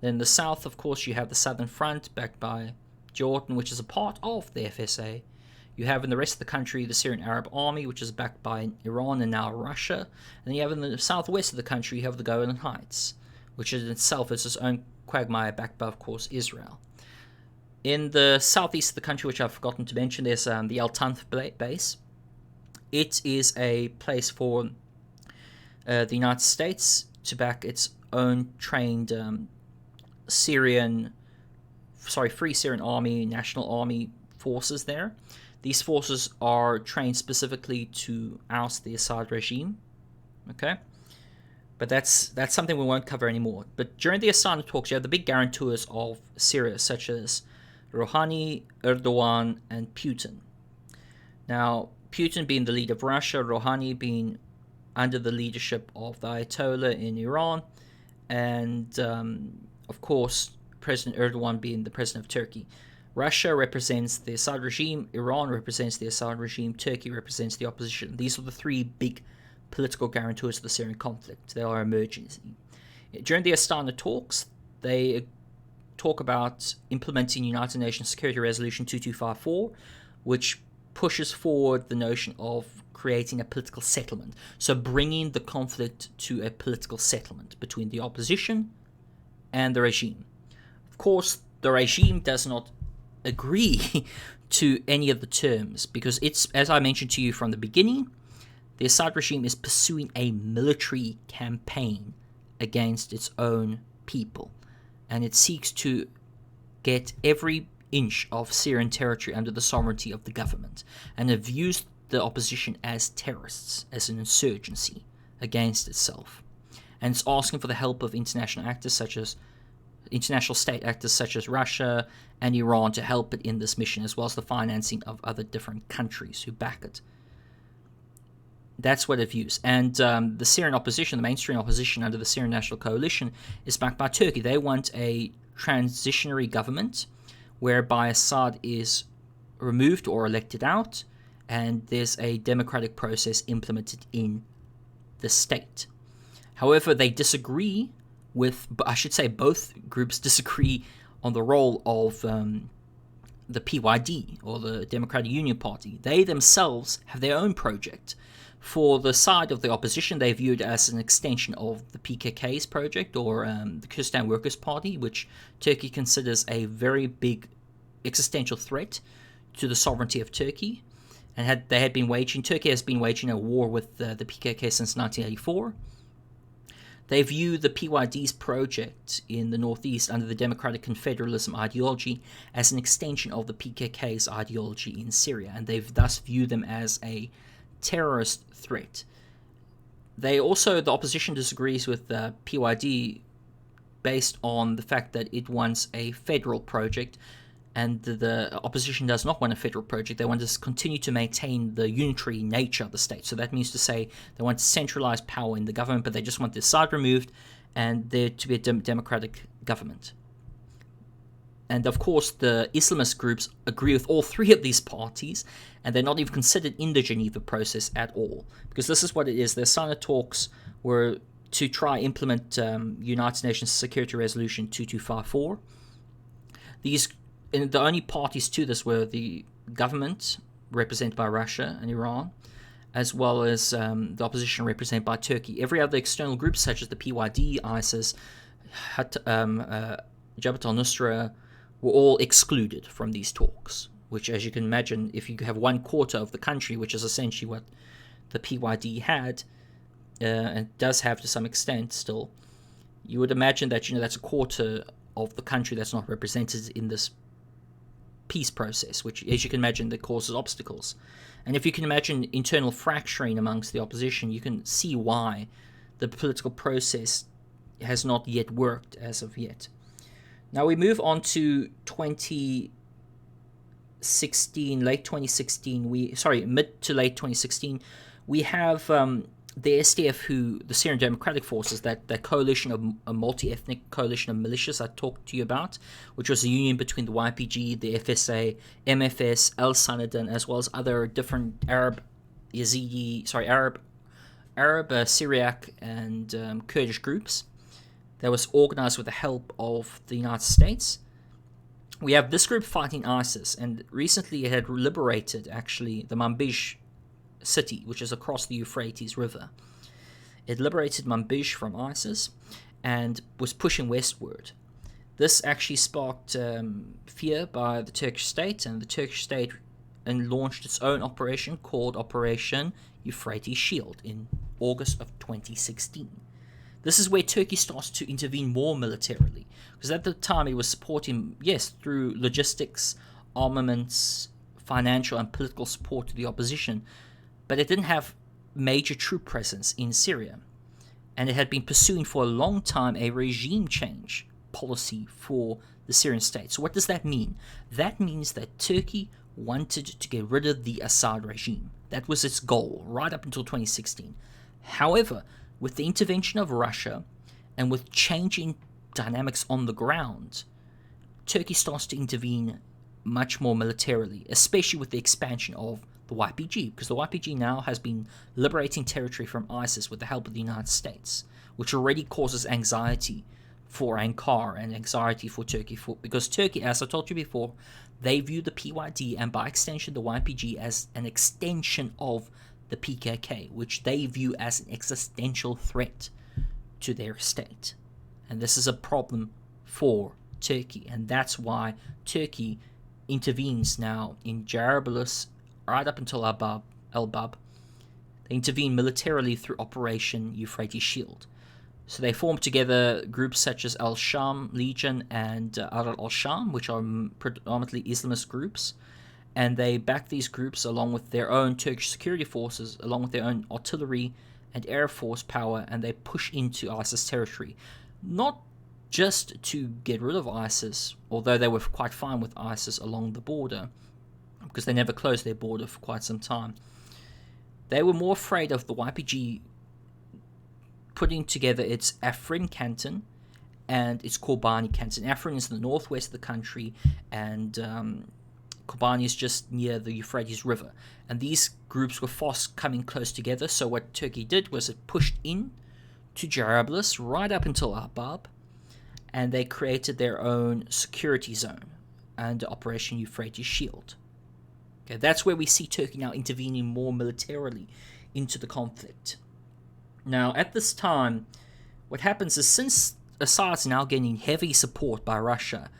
Then in the south, of course, you have the Southern Front, backed by Jordan, which is a part of the FSA. You have in the rest of the country the Syrian Arab Army, which is backed by Iran and now Russia. And then you have in the southwest of the country, you have the Golan Heights, which in itself is its own quagmire, backed by, of course, Israel. In the southeast of the country, which I've forgotten to mention, there's the Al Tanf base. It is a place for the United States to back its own trained Free Syrian Army, National Army forces there. These forces are trained specifically to oust the Assad regime. Okay? But that's something we won't cover anymore. But during the Astana Talks, you have the big guarantors of Syria, such as Rouhani, Erdogan, and Putin. Now, Putin being the leader of Russia, Rouhani being under the leadership of the Ayatollah in Iran, and, of course, President Erdogan being the president of Turkey. Russia represents the Assad regime, Iran represents the Assad regime, Turkey represents the opposition. These are the three big political guarantors of the Syrian conflict. They are emerging. During the Astana Talks, they talk about implementing United Nations Security Resolution 2254, which pushes forward the notion of creating a political settlement. So bringing the conflict to a political settlement between the opposition and the regime. Of course, the regime does not agree to any of the terms, because it's, as I mentioned to you from the beginning, the Assad regime is pursuing a military campaign against its own people, and it seeks to get every inch of Syrian territory under the sovereignty of the government, and it views the opposition as terrorists, as an insurgency against itself, and it's asking for the help of international state actors such as Russia and Iran to help it in this mission, as well as the financing of other different countries who back it. That's what it views. And the Syrian opposition, the mainstream opposition under the Syrian National Coalition, is backed by Turkey. They want a transitionary government whereby Assad is removed or elected out, and there's a democratic process implemented in the state. However, they disagree with, I should say both groups disagree on the role of the PYD, or the Democratic Union Party. They themselves have their own project. For the side of the opposition, they view it as an extension of the PKK's project, or the Kurdistan Workers' Party, which Turkey considers a very big existential threat to the sovereignty of Turkey. And Turkey has been waging a war with the PKK since 1984. They view the PYD's project in the northeast under the democratic confederalism ideology as an extension of the PKK's ideology in Syria, and they thus view them as a terrorist threat. The opposition disagrees with the PYD based on the fact that it wants a federal project, and the opposition does not want a federal project. They want to continue to maintain the unitary nature of the state. So that means to say they want centralized power in the government, but they just want the Assad removed and there to be a democratic government. And of course, the Islamist groups agree with all three of these parties, and they're not even considered in the Geneva process at all. Because this is what it is. The Astana Talks were to try implement United Nations Security Resolution 2254. The only parties to this were the government, represented by Russia and Iran, as well as the opposition represented by Turkey. Every other external group, such as the PYD, ISIS, Jabhat al-Nusra, were all excluded from these talks, which, as you can imagine, if you have 1/4 of the country, which is essentially what the PYD had, and does have to some extent still, you would imagine that, that's a quarter of the country that's not represented in this peace process, which, as you can imagine, that causes obstacles. And if you can imagine internal fracturing amongst the opposition, you can see why the political process has not yet worked as of yet. Now we move on to 2016, mid to late 2016. We have the SDF, the Syrian Democratic Forces, that coalition, a multi-ethnic coalition of militias I talked to you about, which was a union between the YPG, the FSA, MFS, Al Sanadan, as well as other different Arab, Syriac, and Kurdish groups that was organized with the help of the United States. We have this group fighting ISIS, and recently it had liberated, actually, the Manbij city, which is across the Euphrates River. It liberated Manbij from ISIS and was pushing westward. This actually sparked fear by the Turkish state, and the Turkish state launched its own operation called Operation Euphrates Shield in August of 2016. This is where Turkey starts to intervene more militarily, because at the time it was supporting, yes, through logistics, armaments, financial and political support to the opposition, but it didn't have major troop presence in Syria. And it had been pursuing for a long time a regime change policy for the Syrian state. So what does that mean? That means that Turkey wanted to get rid of the Assad regime. That was its goal right up until 2016. However, with the intervention of Russia and with changing dynamics on the ground, Turkey starts to intervene much more militarily, especially with the expansion of the YPG, because the YPG now has been liberating territory from ISIS with the help of the United States, which already causes anxiety for Ankara and anxiety for Turkey, because Turkey, as I told you before, they view the PYD and by extension the YPG as an extension of the PKK, which they view as an existential threat to their state. And this is a problem for Turkey, and that's why Turkey intervenes now in Jarablus right up until Elbab. They intervene militarily through Operation Euphrates Shield. So they form together groups such as Al-Sham Legion and Arad al-Sham, which are predominantly Islamist groups, and they back these groups along with their own Turkish security forces, along with their own artillery and air force power, and they push into ISIS territory. Not just to get rid of ISIS, although they were quite fine with ISIS along the border, because they never closed their border for quite some time. They were more afraid of the YPG putting together its Afrin canton and its Kobani canton. Afrin is in the northwest of the country, and Kobani is just near the Euphrates River. And these groups were fast coming close together, so what Turkey did was it pushed in to Jarablus right up until Arbab, and they created their own security zone under Operation Euphrates Shield. Okay, that's where we see Turkey now intervening more militarily into the conflict. Now, at this time, what happens is, since Assad's now gaining heavy support by Russia,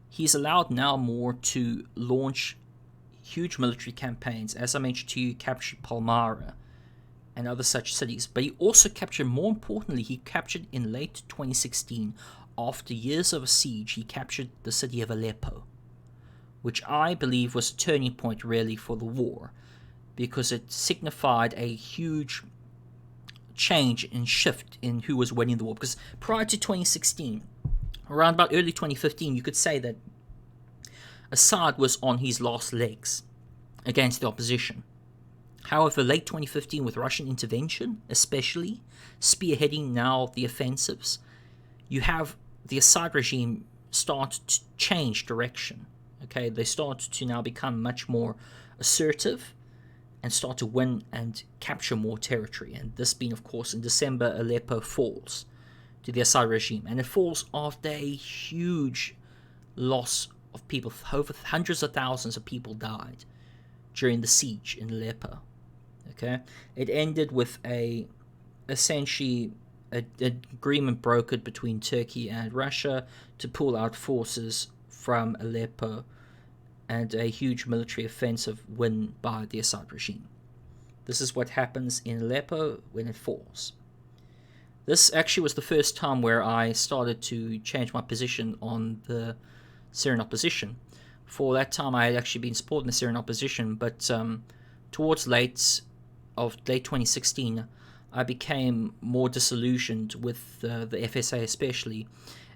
he's allowed now more to launch huge military campaigns. As I mentioned to you, he captured Palmyra and other such cities. But he also captured, more importantly, he captured in late 2016, after years of a siege, he captured the city of Aleppo, which I believe was a turning point really for the war, because it signified a huge change and shift in who was winning the war. Because prior to 2016, around about early 2015, you could say that Assad was on his last legs against the opposition. However, late 2015, with Russian intervention, especially spearheading now the offensives, you have the Assad regime start to change direction. Okay, they start to now become much more assertive, and start to win and capture more territory. And this being, of course, in December, Aleppo falls to the Assad regime. And it falls after a huge loss of people. Over hundreds of thousands of people died during the siege in Aleppo. Okay, it ended with essentially an agreement brokered between Turkey and Russia to pull out forces from Aleppo, and a huge military offensive win by the Assad regime. This is what happens in Aleppo when it falls. This actually was the first time where I started to change my position on the Syrian opposition. For that time, I had actually been supporting the Syrian opposition, but towards late 2016, I became more disillusioned with the FSA especially.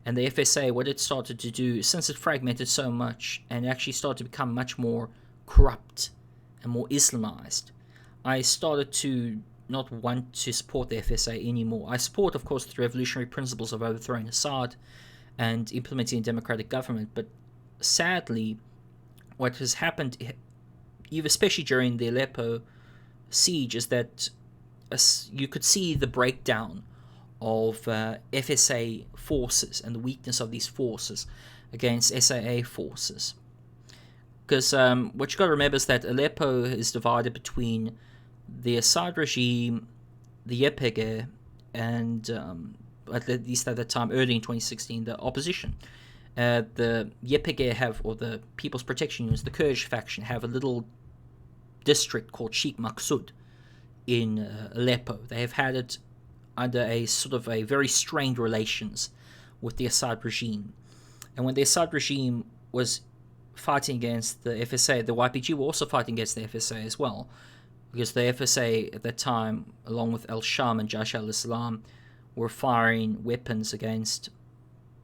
And the FSA, what it started to do, since it fragmented so much and actually started to become much more corrupt and more Islamized, I started to not want to support the FSA anymore. I support, of course, the revolutionary principles of overthrowing Assad and implementing a democratic government, but sadly, what has happened, especially during the Aleppo siege, is that you could see the breakdown of FSA forces and the weakness of these forces against SAA forces. Because what you got to remember is that Aleppo is divided between the Assad regime, the YPG, and at least at that time, early in 2016, the opposition. The YPG or the People's Protection Units, the Kurdish faction, have a little district called Sheikh Maksud in Aleppo. They have had it under a sort of a very strained relations with the Assad regime. And when the Assad regime was fighting against the FSA, the YPG were also fighting against the FSA as well, because the FSA at that time, along with al-Sham and Jaish al-Islam, were firing weapons against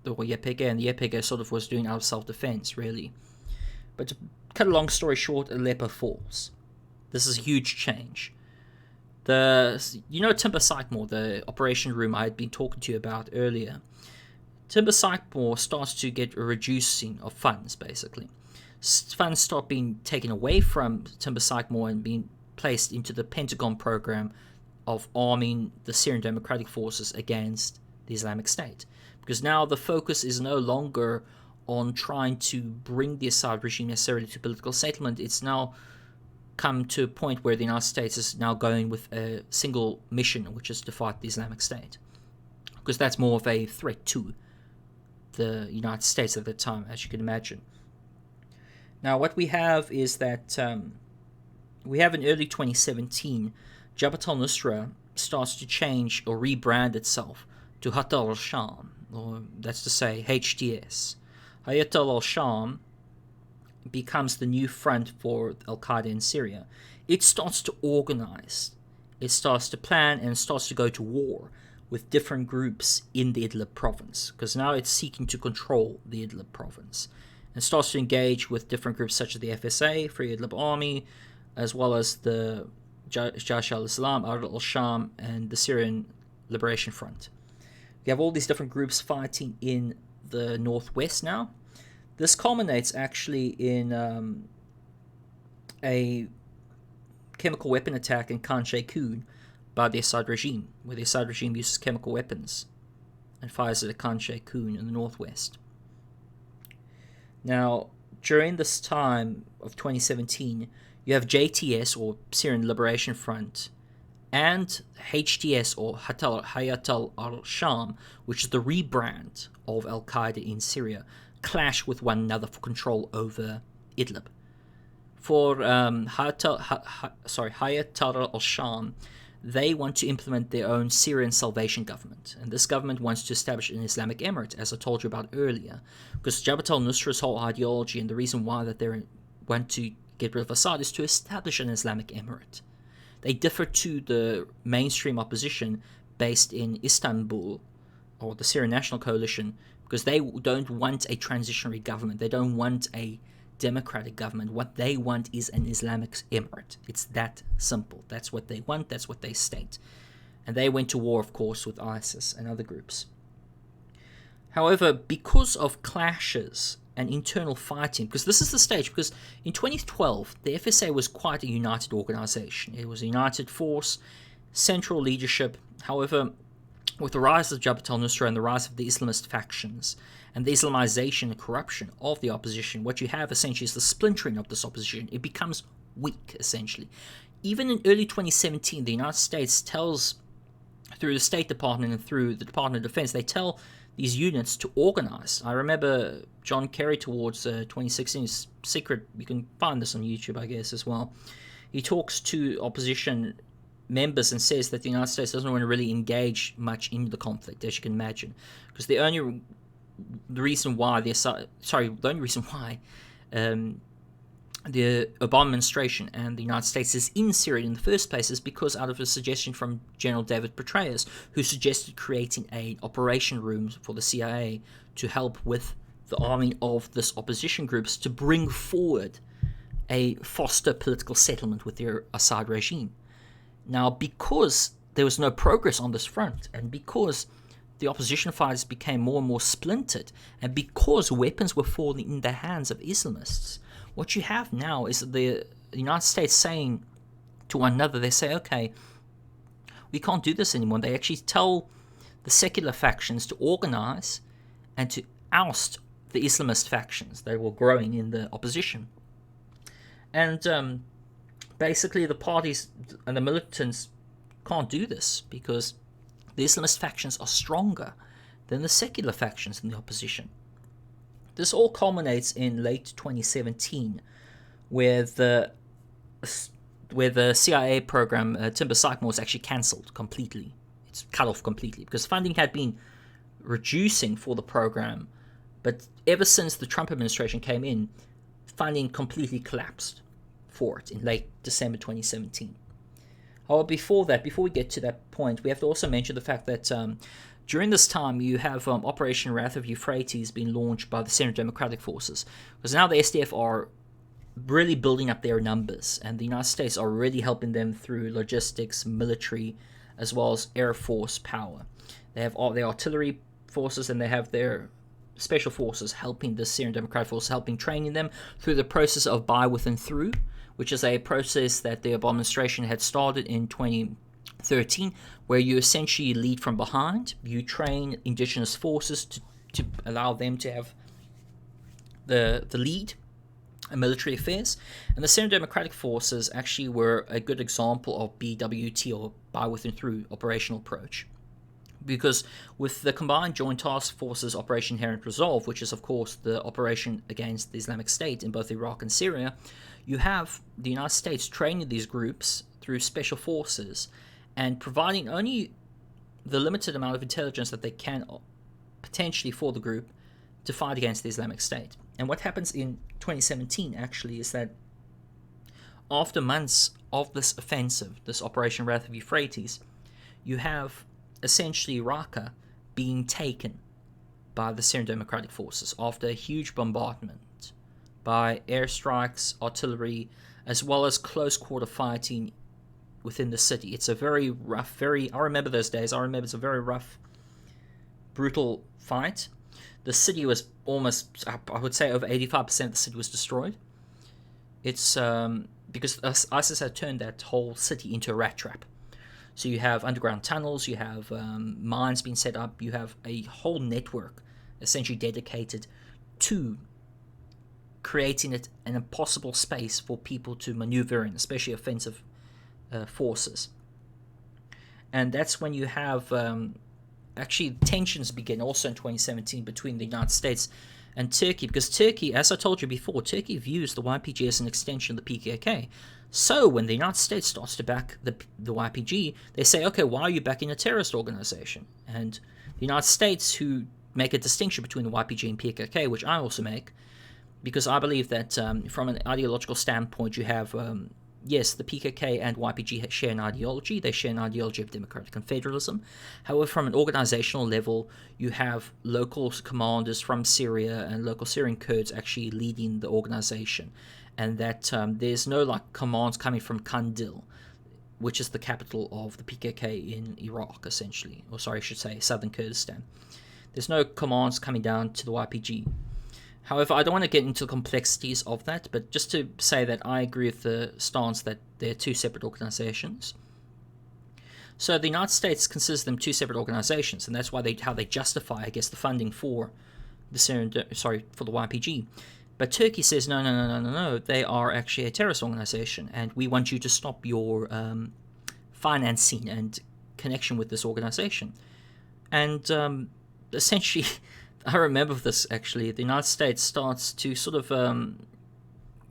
the YPG, and the YPG sort of was doing out of self-defense, really. But to cut a long story short, Aleppo falls. This is a huge change. Timber Sycamore, the operation room I had been talking to you about earlier, Timber Sycamore starts to get a reducing of funds, basically. Funds start being taken away from Timber Sycamore and being placed into the Pentagon program of arming the Syrian Democratic Forces against the Islamic State. Because now the focus is no longer on trying to bring the Assad regime necessarily to political settlement. It's now come to a point where the United States is now going with a single mission, which is to fight the Islamic State. Because that's more of a threat to the United States at the time, as you can imagine. Now, what we have is that we have in early 2017, Jabhat al-Nusra starts to change or rebrand itself to Hayat al-Sham, or that's to say HTS. Hayat al-Sham becomes the new front for Al-Qaeda in Syria. It starts to organize, it starts to plan, and starts to go to war with different groups in the Idlib province, because now it's seeking to control the Idlib province, and starts to engage with different groups such as the FSA, Free Idlib Army, as well as the Jaish al-Islam, al-Sham, and the Syrian Liberation Front. You have all these different groups fighting in the northwest now. This culminates actually in a chemical weapon attack in Khan Sheikhoun by the Assad regime, where the Assad regime uses chemical weapons and fires at Khan Sheikhoun in the northwest. Now, during this time of 2017, you have JTS, or Syrian Liberation Front, and HTS, or Hayat al-Sham, which is the rebrand of Al-Qaeda in Syria, clash with one another for control over Idlib. For Hayat al-Sham, they want to implement their own Syrian Salvation government, and this government wants to establish an Islamic emirate, as I told you about earlier, because Jabhat al-Nusra's whole ideology and the reason why that they want to get rid of Assad is to establish an Islamic emirate. They differ to the mainstream opposition based in Istanbul, or the Syrian National Coalition, because they don't want a transitionary government. They don't want a democratic government. What they want is an Islamic emirate. It's that simple. That's what they want. That's what they state. And they went to war, of course, with ISIS and other groups. However, because of clashes and internal fighting, because this is the stage, because in 2012, the FSA was quite a united organization. It was a united force, central leadership. However, with the rise of Jabhat al-Nusra and the rise of the Islamist factions and the Islamization and corruption of the opposition, what you have essentially is the splintering of this opposition. It becomes weak, essentially. Even in early 2017, the United States tells, through the State Department and through the Department of Defense, they tell these units to organize. I remember John Kerry towards 2016, secret, you can find this on YouTube, I guess, as well. He talks to opposition members and says that the United States doesn't want to really engage much in the conflict, as you can imagine, because the only reason why the Obama administration and the United States is in Syria in the first place is because out of a suggestion from General David Petraeus, who suggested creating an operation room for the CIA to help with the arming of this opposition groups to bring forward a foster political settlement with the Assad regime. Now, because there was no progress on this front, and because the opposition fighters became more and more splintered, and because weapons were falling in the hands of Islamists, what you have now is the United States saying to one another, they say, okay, we can't do this anymore. They actually tell the secular factions to organize and to oust the Islamist factions that were growing in the opposition. And basically the parties and the militants can't do this because the Islamist factions are stronger than the secular factions in the opposition. This all culminates in late 2017, where the CIA program, Timber Sycamore, was actually cancelled completely. It's cut off completely because funding had been reducing for the program, but ever since the Trump administration came in, funding completely collapsed for it in late December 2017. However, before we get to that point, we have to also mention the fact that during this time, you have Operation Wrath of Euphrates being launched by the Syrian Democratic Forces, because now the SDF are really building up their numbers, and the United States are really helping them through logistics, military, as well as air force power. They have all their artillery forces, and they have their special forces helping the Syrian Democratic Forces, helping training them through the process of by, within, through, which is a process that the Obama administration had started in 2013, where you essentially lead from behind. You train indigenous forces to allow them to have the lead in military affairs. And the Syrian Democratic Forces actually were a good example of BWT, or by, within, through operational approach. Because with the Combined Joint Task Forces Operation Inherent Resolve, which is of course the operation against the Islamic State in both Iraq and Syria, you have the United States training these groups through special forces and providing only the limited amount of intelligence that they can potentially for the group to fight against the Islamic State. And what happens in 2017 actually is that after months of this offensive, this Operation Wrath of Euphrates, you have essentially Raqqa being taken by the Syrian Democratic Forces after a huge bombardment by airstrikes, artillery, as well as close quarter fighting within the city. It's a very rough, I remember those days. I remember it's a very rough, brutal fight. The city was almost, I would say over 85% of the city was destroyed. It's because ISIS had turned that whole city into a rat trap. So you have underground tunnels, you have mines being set up, you have a whole network essentially dedicated to creating it an impossible space for people to maneuver in, especially offensive forces. And that's when you have actually tensions begin also in 2017 between the United States and Turkey, because Turkey, as I told you before, Turkey views the YPG as an extension of the PKK. So when the United States starts to back the YPG, they say, okay, why are you backing a terrorist organization? And the United States, who make a distinction between the YPG and PKK, which I also make, because I believe that from an ideological standpoint, you have, yes, the PKK and YPG share an ideology. They share an ideology of democratic confederalism. However, from an organizational level, you have local commanders from Syria and local Syrian Kurds actually leading the organization. And that there's no commands coming from Kandil, which is the capital of the PKK in Iraq, essentially. Or sorry, I should say southern Kurdistan. There's no commands coming down to the YPG. However, I don't want to get into the complexities of that, but just to say that I agree with the stance that they're two separate organizations. So the United States considers them two separate organizations, and that's why how they justify, I guess, the funding for the for the YPG. But Turkey says no, they are actually a terrorist organization, and we want you to stop your financing and connection with this organization. And essentially, I remember this actually. The United States starts to sort of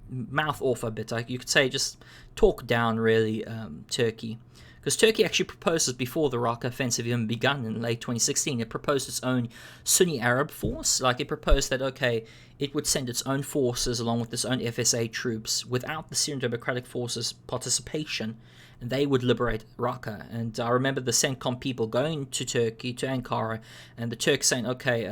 mouth off a bit. You could say just talk down, really, Turkey. Because Turkey actually proposes, before the Raqqa offensive even begun in late 2016, it proposed its own Sunni Arab force. Like, it proposed that, okay, it would send its own forces along with its own FSA troops without the Syrian Democratic Forces' participation, and they would liberate Raqqa. And I remember the CENTCOM people going to Turkey, to Ankara, and the Turks saying, okay,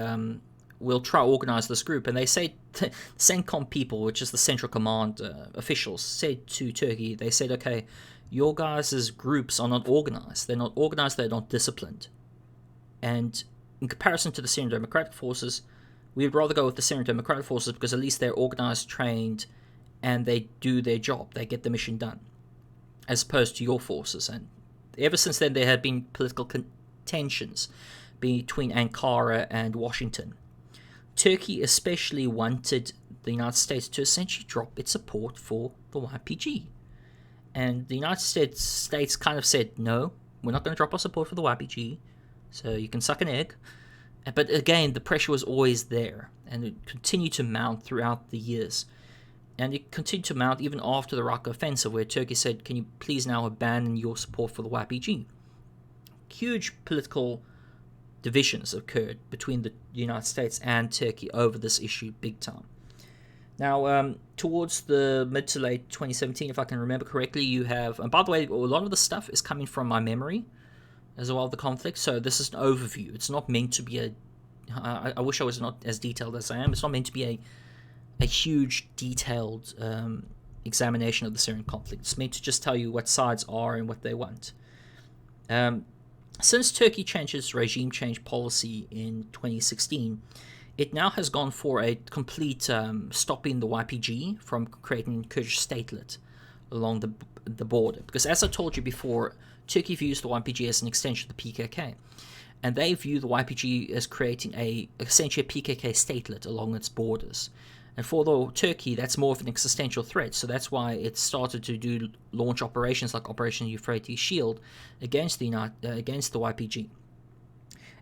we'll try to organize this group. And they say, the CENTCOM people, which is the Central Command officials, said to Turkey, they said, okay, your guys' groups are not organized. They're not organized, they're not disciplined. And in comparison to the Syrian Democratic Forces, we would rather go with the Syrian Democratic Forces because at least they're organized, trained, and they do their job. They get the mission done, as opposed to your forces. And ever since then, there had been political tensions between Ankara and Washington. Turkey especially wanted the United States to essentially drop its support for the YPG. And the United States kind of said, no, we're not going to drop our support for the YPG, so you can suck an egg. But again, the pressure was always there, and it continued to mount throughout the years. And it continued to mount even after the Raqqa offensive, where Turkey said, can you please now abandon your support for the YPG? Huge political divisions occurred between the United States and Turkey over this issue, big time. Now, towards the mid to late 2017, if I can remember correctly, you have... And by the way, a lot of the stuff is coming from my memory as well, the conflict. So this is an overview. It's not meant to be a... I wish I was not as detailed as I am. It's not meant to be a huge, detailed examination of the Syrian conflict. It's meant to just tell you what sides are and what they want. Since Turkey changed its regime change policy in 2016... it now has gone for a complete stopping the YPG from creating Kurdish statelet along the border. Because as I told you before, Turkey views the YPG as an extension of the PKK. And they view the YPG as creating essentially a PKK statelet along its borders. And for Turkey, that's more of an existential threat. So that's why it started to launch operations like Operation Euphrates Shield against the YPG.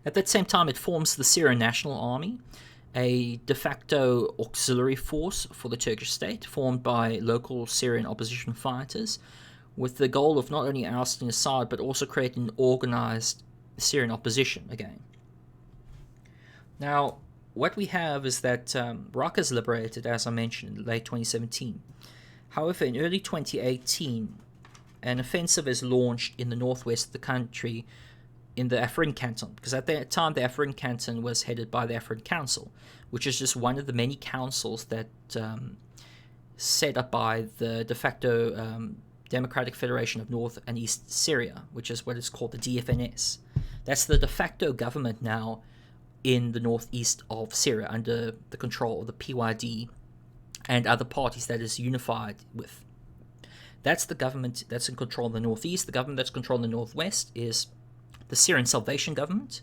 At that same time, it forms the Syrian National Army, a de facto auxiliary force for the Turkish state, formed by local Syrian opposition fighters, with the goal of not only ousting Assad, but also creating an organized Syrian opposition again. Now, what we have is that Raqqa is liberated, as I mentioned, in late 2017. However, in early 2018, an offensive is launched in the northwest of the country, in the Afrin Canton, because at that time the Afrin Canton was headed by the Afrin Council, which is just one of the many councils that set up by the de facto Democratic Federation of North and East Syria, which is what is called the DFNS. That's the de facto government now in the northeast of Syria, under the control of the PYD and other parties that is unified with. That's the government that's in control in the northeast. The government that's controlling the northwest is the Syrian Salvation Government,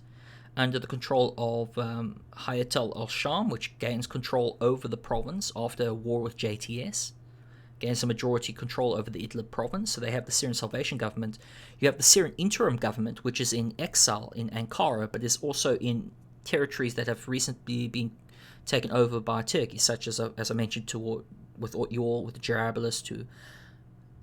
under the control of Hayat al-Sham, which gains control over the province after a war with JTS, gains a majority control over the Idlib province. So they have the Syrian Salvation Government. You have the Syrian Interim Government, which is in exile in Ankara, but is also in territories that have recently been taken over by Turkey, such as I mentioned, with the Jarablus to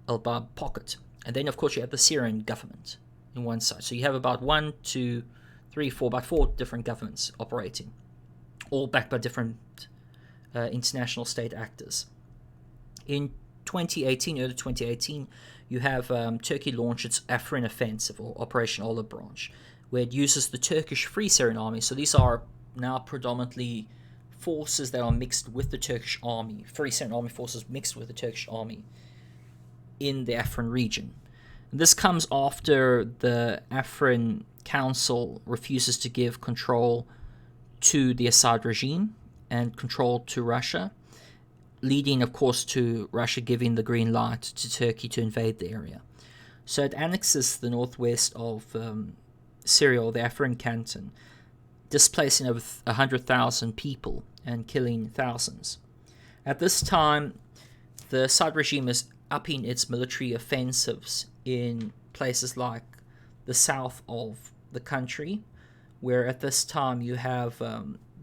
Elbab Pocket. And then, of course, you have the Syrian government in one side. So you have about about 4 different governments operating, all backed by different international state actors. In early 2018, you have Turkey launch its Afrin Offensive, or Operation Olive Branch, where it uses the Turkish Free Syrian Army. So these are now predominantly forces that are mixed with the Turkish army, Free Syrian Army forces mixed with the Turkish army in the Afrin region. This comes after the Afrin Council refuses to give control to the Assad regime, and controlled to Russia, leading, of course, to Russia giving the green light to Turkey to invade the area. So it annexes the northwest of Syria, or the Afrin canton, displacing over 100,000 people and killing thousands. At this time, the Assad regime is upping its military offensives in places like the south of the country, where at this time you have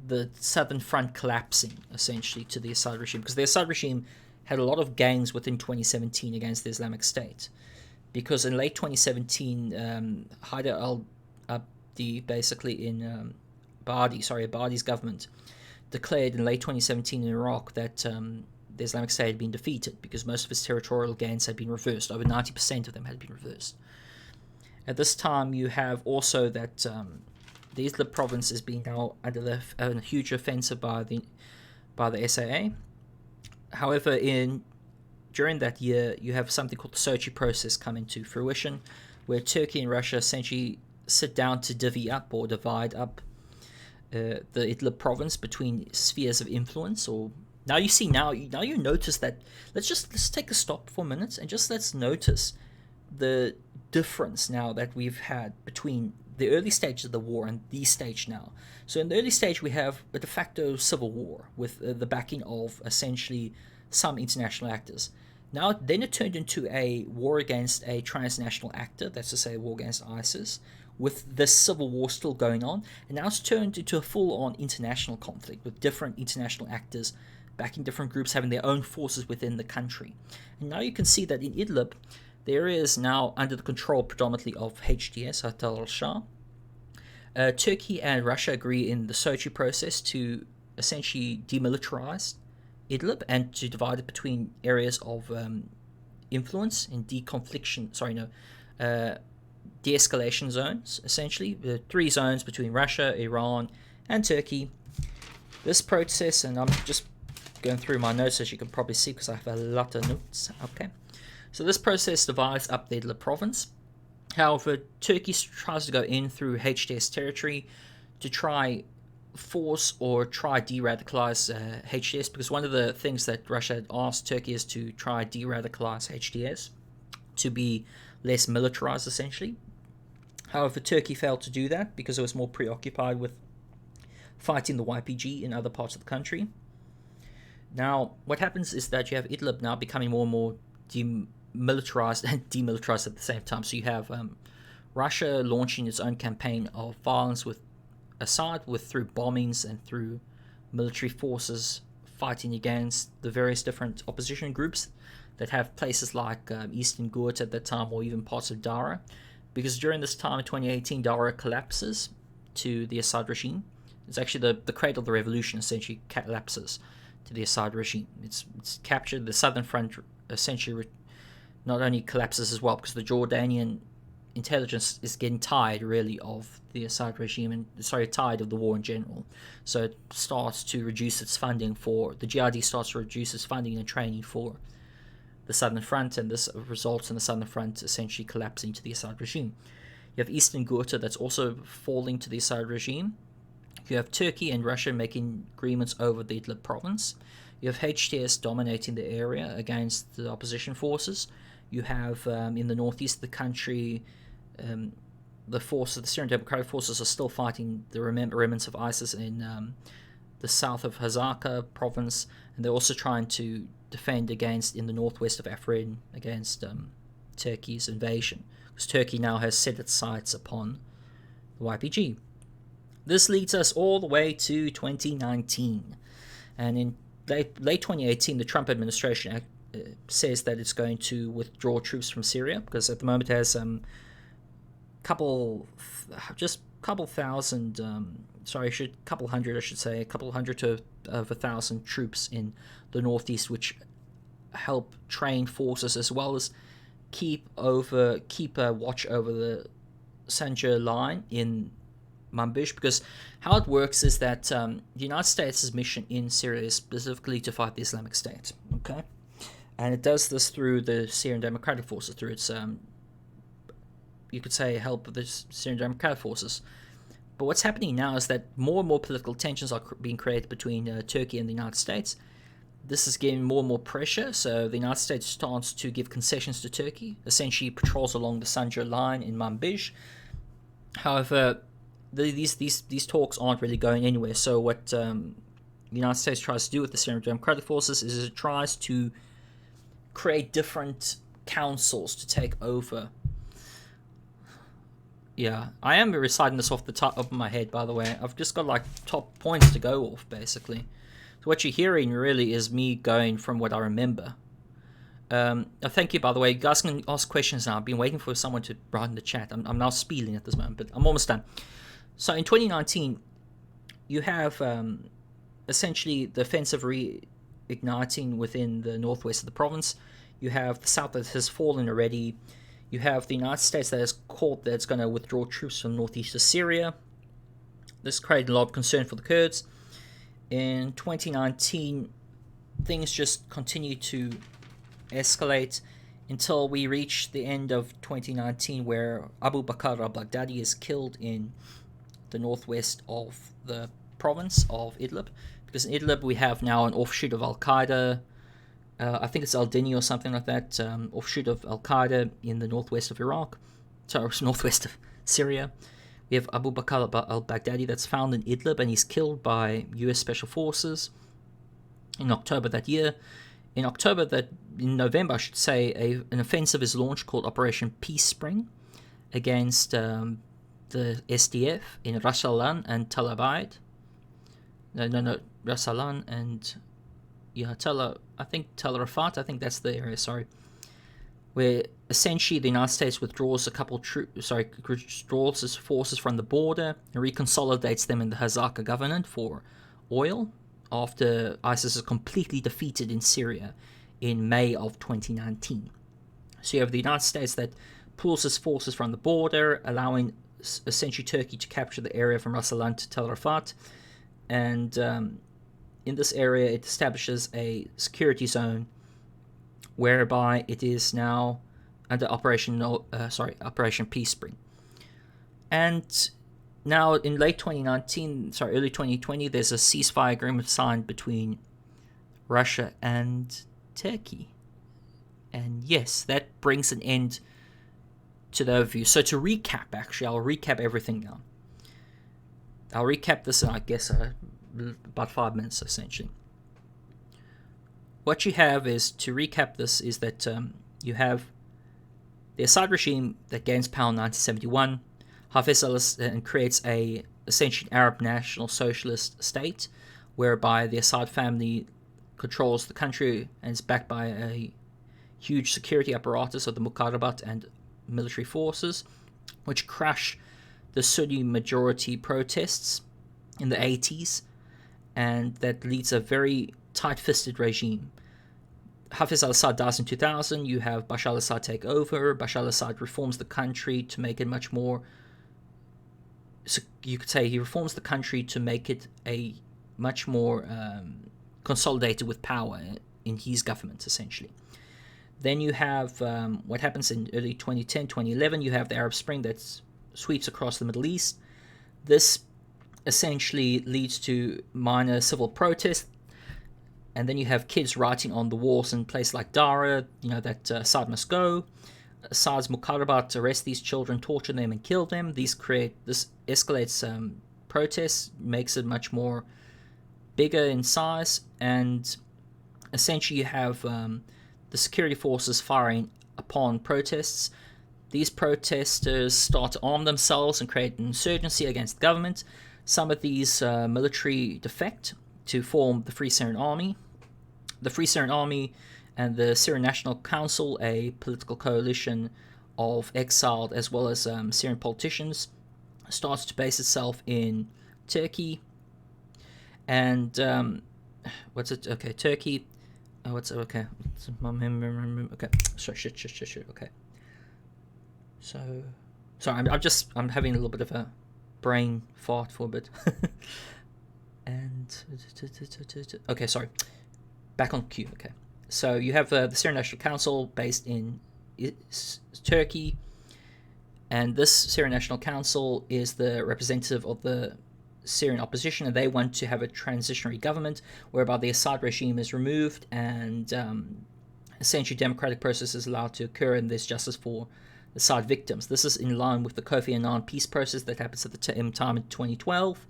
the southern front collapsing, essentially, to the Assad regime, because the Assad regime had a lot of gains within 2017 against the Islamic State, because in late 2017, Haider al-Abadi, basically in Abadi's government, declared in late 2017 in Iraq that the Islamic State had been defeated because most of its territorial gains had been reversed. Over 90% of them had been reversed. At this time, you have also that the Idlib province is being now under a huge offensive by the SAA. However, during that year, you have something called the Sochi process come into fruition, where Turkey and Russia essentially sit down to divide up the Idlib province between spheres of influence. Or now you notice that. Let's take a stop for a minute and let's notice the difference now that we've had between the early stages of the war and the stage now. So in the early stage, we have a de facto civil war with the backing of essentially some international actors. Now, then it turned into a war against a transnational actor, that's to say a war against ISIS, with this civil war still going on, and now it's turned into a full-on international conflict with different international actors backing different groups, having their own forces within the country. And now you can see that in Idlib, the area is now under the control predominantly of HTS, Hayat al-Shah. Turkey and Russia agree in the Sochi process to essentially demilitarize Idlib and to divide it between areas of influence and de-escalation zones, essentially. The 3 zones between Russia, Iran, and Turkey. This process, and I'm just going through my notes as you can probably see because I have a lot of notes. Okay. So this process divides up the Idlib province. However, Turkey tries to go in through HTS territory to try force or try de-radicalize HTS, because one of the things that Russia had asked Turkey is to try de-radicalize HTS to be less militarized, essentially. However, Turkey failed to do that because it was more preoccupied with fighting the YPG in other parts of the country. Now, what happens is that you have Idlib now becoming more and more militarized and demilitarized at the same time. So you have Russia launching its own campaign of violence with Assad, through bombings and through military forces fighting against the various different opposition groups that have places like Eastern Ghouta at that time, or even parts of Dara, because during this time in 2018, Dara collapses to the Assad regime. It's actually the cradle of the revolution essentially collapses to the Assad regime. It's captured. The southern front essentially not only collapses as well, because the Jordanian intelligence is getting tired, really, of the Assad regime, and tired of the war in general. So it starts to reduce its funding for the Jihadists, starts to reduce its funding and training for the southern front, and this results in the southern front essentially collapsing to the Assad regime. You have Eastern Ghouta that's also falling to the Assad regime. You have Turkey and Russia making agreements over the Idlib province. You have HTS dominating the area against the opposition forces. You have in the northeast of the country, the Syrian Democratic Forces are still fighting the remnants of ISIS in the south of Hazaka province, and they're also trying to defend against, in the northwest of Afrin, against Turkey's invasion, because Turkey now has set its sights upon the YPG. This leads us all the way to 2019, and in late 2018, the Trump administration says that it's going to withdraw troops from Syria, because at the moment it has couple hundred to over 1,000 troops in the northeast, which help train forces as well as keep a watch over the Sanjar line in Manbij, because how it works is that the United States' mission in Syria is specifically to fight the Islamic State, okay? And it does this through the Syrian Democratic Forces, through its, you could say, help of the Syrian Democratic Forces. But what's happening now is that more and more political tensions are being created between Turkey and the United States. This is giving more and more pressure, so the United States starts to give concessions to Turkey, essentially patrols along the Sanjar line in Manbij. However, these talks aren't really going anywhere, so what the United States tries to do with the Syrian Democratic Forces is it tries to create different councils to take over. Yeah, I am reciting this off the top of my head, by the way. I've just got like top points to go off, basically. So what you're hearing really is me going from what I remember. Thank you, by the way. You guys can ask questions now. I've been waiting for someone to write in the chat. I'm now speeding at this moment, but I'm almost done. So in 2019, you have essentially the offensive reigniting within the northwest of the province. You have the south that has fallen already. You have the United States that has called that it's going to withdraw troops from northeast of Syria. This created a lot of concern for the Kurds. In 2019, things just continue to escalate until we reach the end of 2019, where Abu Bakr al-Baghdadi is killed in the northwest of the province of Idlib. Because in Idlib we have now an offshoot of Al-Qaeda. I think it's Al-Dini or something like that, offshoot of Al-Qaeda in the northwest of Iraq. Sorry, northwest of Syria. We have Abu Bakr al-Baghdadi that's found in Idlib, and he's killed by US Special Forces in October that year. In November, I should say, an offensive is launched called Operation Peace Spring against the SDF in Ras Alan and Tel Abyad. No, Ras Alan and Tel Rafat, I think that's the area, sorry. Where essentially the United States withdraws withdraws its forces from the border and reconsolidates them in the Hazaka government for oil after ISIS is completely defeated in Syria in May of 2019. So you have the United States that pulls its forces from the border, allowing essentially Turkey to capture the area from Ras Alan to Tel Rafat, and in this area it establishes a security zone whereby it is now under Operation Peace Spring. And now in early 2020, there's a ceasefire agreement signed between Russia and Turkey. And yes, that brings an end to the overview. So to recap, actually, I'll recap everything now. I'll recap this in, I guess, about 5 minutes, essentially. What you have is, to recap this, is that you have the Assad regime that gains power in 1971. Hafez al-Assad creates a essentially Arab national socialist state, whereby the Assad family controls the country and is backed by a huge security apparatus of the Muqarrabat and military forces, which crush the Sunni majority protests in the 80s, and that leads a very tight-fisted regime. Hafez al-Assad dies in 2000. You have Bashar al-Assad take over. Bashar al-Assad reforms the country to make it much more... So you could say he reforms the country to make it a much more consolidated with power in his government, essentially. Then you have what happens in early 2010, 2011. You have the Arab Spring that sweeps across the Middle East. This essentially leads to minor civil protests, and then you have kids writing on the walls in places like Dara, that Assad must go. Assad's Muqarrabat arrest these children, torture them, and kill them. This escalates protests, makes it much more bigger in size, and essentially you have the security forces firing upon protests. These protesters start to arm themselves and create an insurgency against the government. Some of these military defect to form the Free Syrian Army. The Free Syrian Army and the Syrian National Council, a political coalition of exiled as well as Syrian politicians, starts to base itself in Turkey. And Turkey. Okay. Shit. Okay. So, sorry, I'm having a little bit of a brain fart for a bit. And okay, sorry. Back on cue. Okay. So you have the Syrian National Council based in Turkey. And this Syrian National Council is the representative of the Syrian opposition, and they want to have a transitionary government whereby the Assad regime is removed and essentially democratic process is allowed to occur and there's justice for the Assad victims. This is in line with the Kofi Annan peace process that happens at the time in 2012.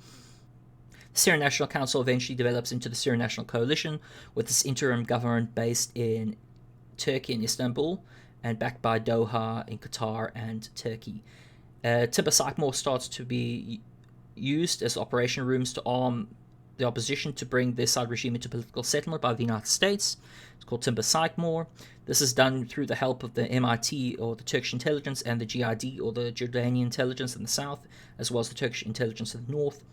The Syrian National Council eventually develops into the Syrian National Coalition, with this interim government based in Turkey and Istanbul, and backed by Doha in Qatar and Turkey. Timber Sycamore starts to be used as operation rooms to arm the opposition to bring the Assad regime into political settlement by the United States. It's called Timber Sycamore. This is done through the help of the MIT, or the Turkish intelligence, and the GID, or the Jordanian intelligence in the south, as well as the Turkish intelligence in the north.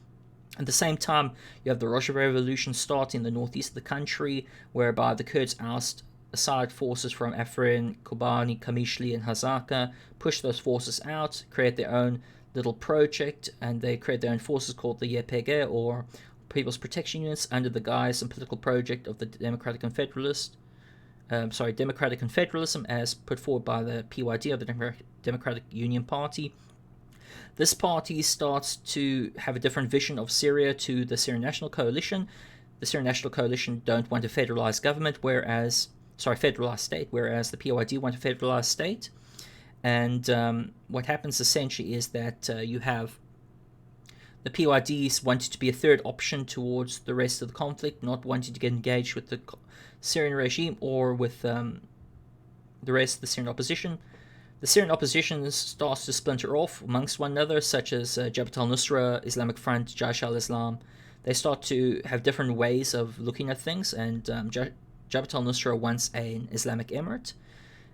At the same time, you have the Rojava Revolution starting in the northeast of the country, whereby the Kurds oust Assad forces from Afrin, Kobani, Kamishli, and Hazaka, push those forces out, create their own little project, and they create their own forces called the YPG, or People's Protection Units, under the guise and political project of the Democratic Confederalism, as put forward by the PYD, or the Democratic Union Party. This party starts to have a different vision of Syria to the Syrian National Coalition. The Syrian National Coalition don't want a federalized government, federalized state, whereas the PYD want a federalized state. And what happens essentially is that you have the PYDs wanted to be a third option towards the rest of the conflict, not wanting to get engaged with the Syrian regime or with the rest of the Syrian opposition. The Syrian opposition starts to splinter off amongst one another, such as Jabhat al-Nusra, Islamic Front, Jaish al-Islam. They start to have different ways of looking at things, and Jabhat al-Nusra wants an Islamic emirate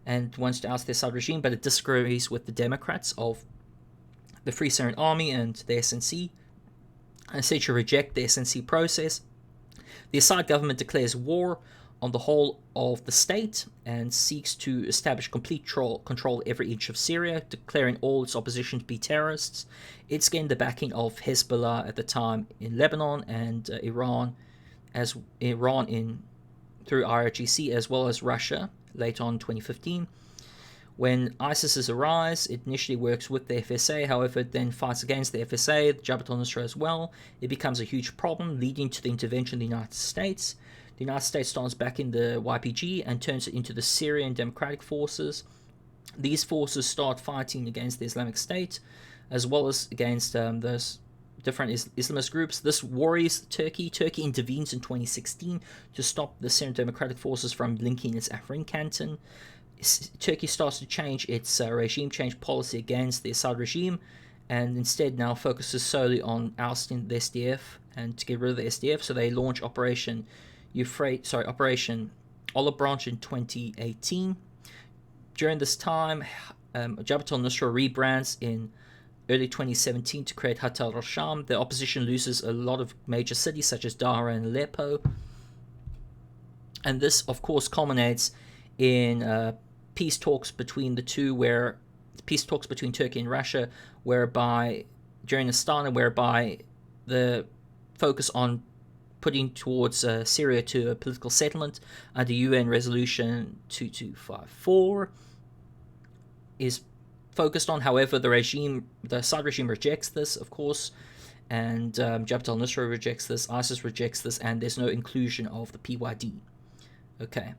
and wants to oust the Assad regime, but it disagrees with the Democrats of the Free Syrian Army and the SNC, and essentially reject the SNC process. The Assad government declares war on the whole of the state and seeks to establish complete control every inch of Syria, declaring all its opposition to be terrorists. It's gained the backing of Hezbollah at the time in Lebanon, and Iran through IRGC, as well as Russia later on in 2015. When ISIS arises, it initially works with the FSA, however it then fights against the FSA, Jabhat al-Nusra as well. It becomes a huge problem, leading to the intervention of the United States. The United States starts backing the YPG and turns it into the Syrian Democratic Forces. These forces start fighting against the Islamic State, as well as against those different Islamist groups. This worries Turkey. Turkey intervenes in 2016 to stop the Syrian Democratic Forces from linking its Afrin canton. Turkey starts to change its regime change policy against the Assad regime, and instead now focuses solely on ousting the SDF and to get rid of the SDF. So they launch Operation Olive Branch in 2018. During this time, Jabhat al-Nusra rebrands in early 2017 to create Hayat al-Sham. The opposition loses a lot of major cities such as Dara and Aleppo. And this, of course, culminates in peace talks between the two, peace talks between Turkey and Russia, during Astana, whereby the focus on putting towards Syria to a political settlement under UN Resolution 2254 is focused on. However, the Assad regime rejects this, of course, and Jabhat al-Nusra rejects this, ISIS rejects this, and there's no inclusion of the PYD. Okay,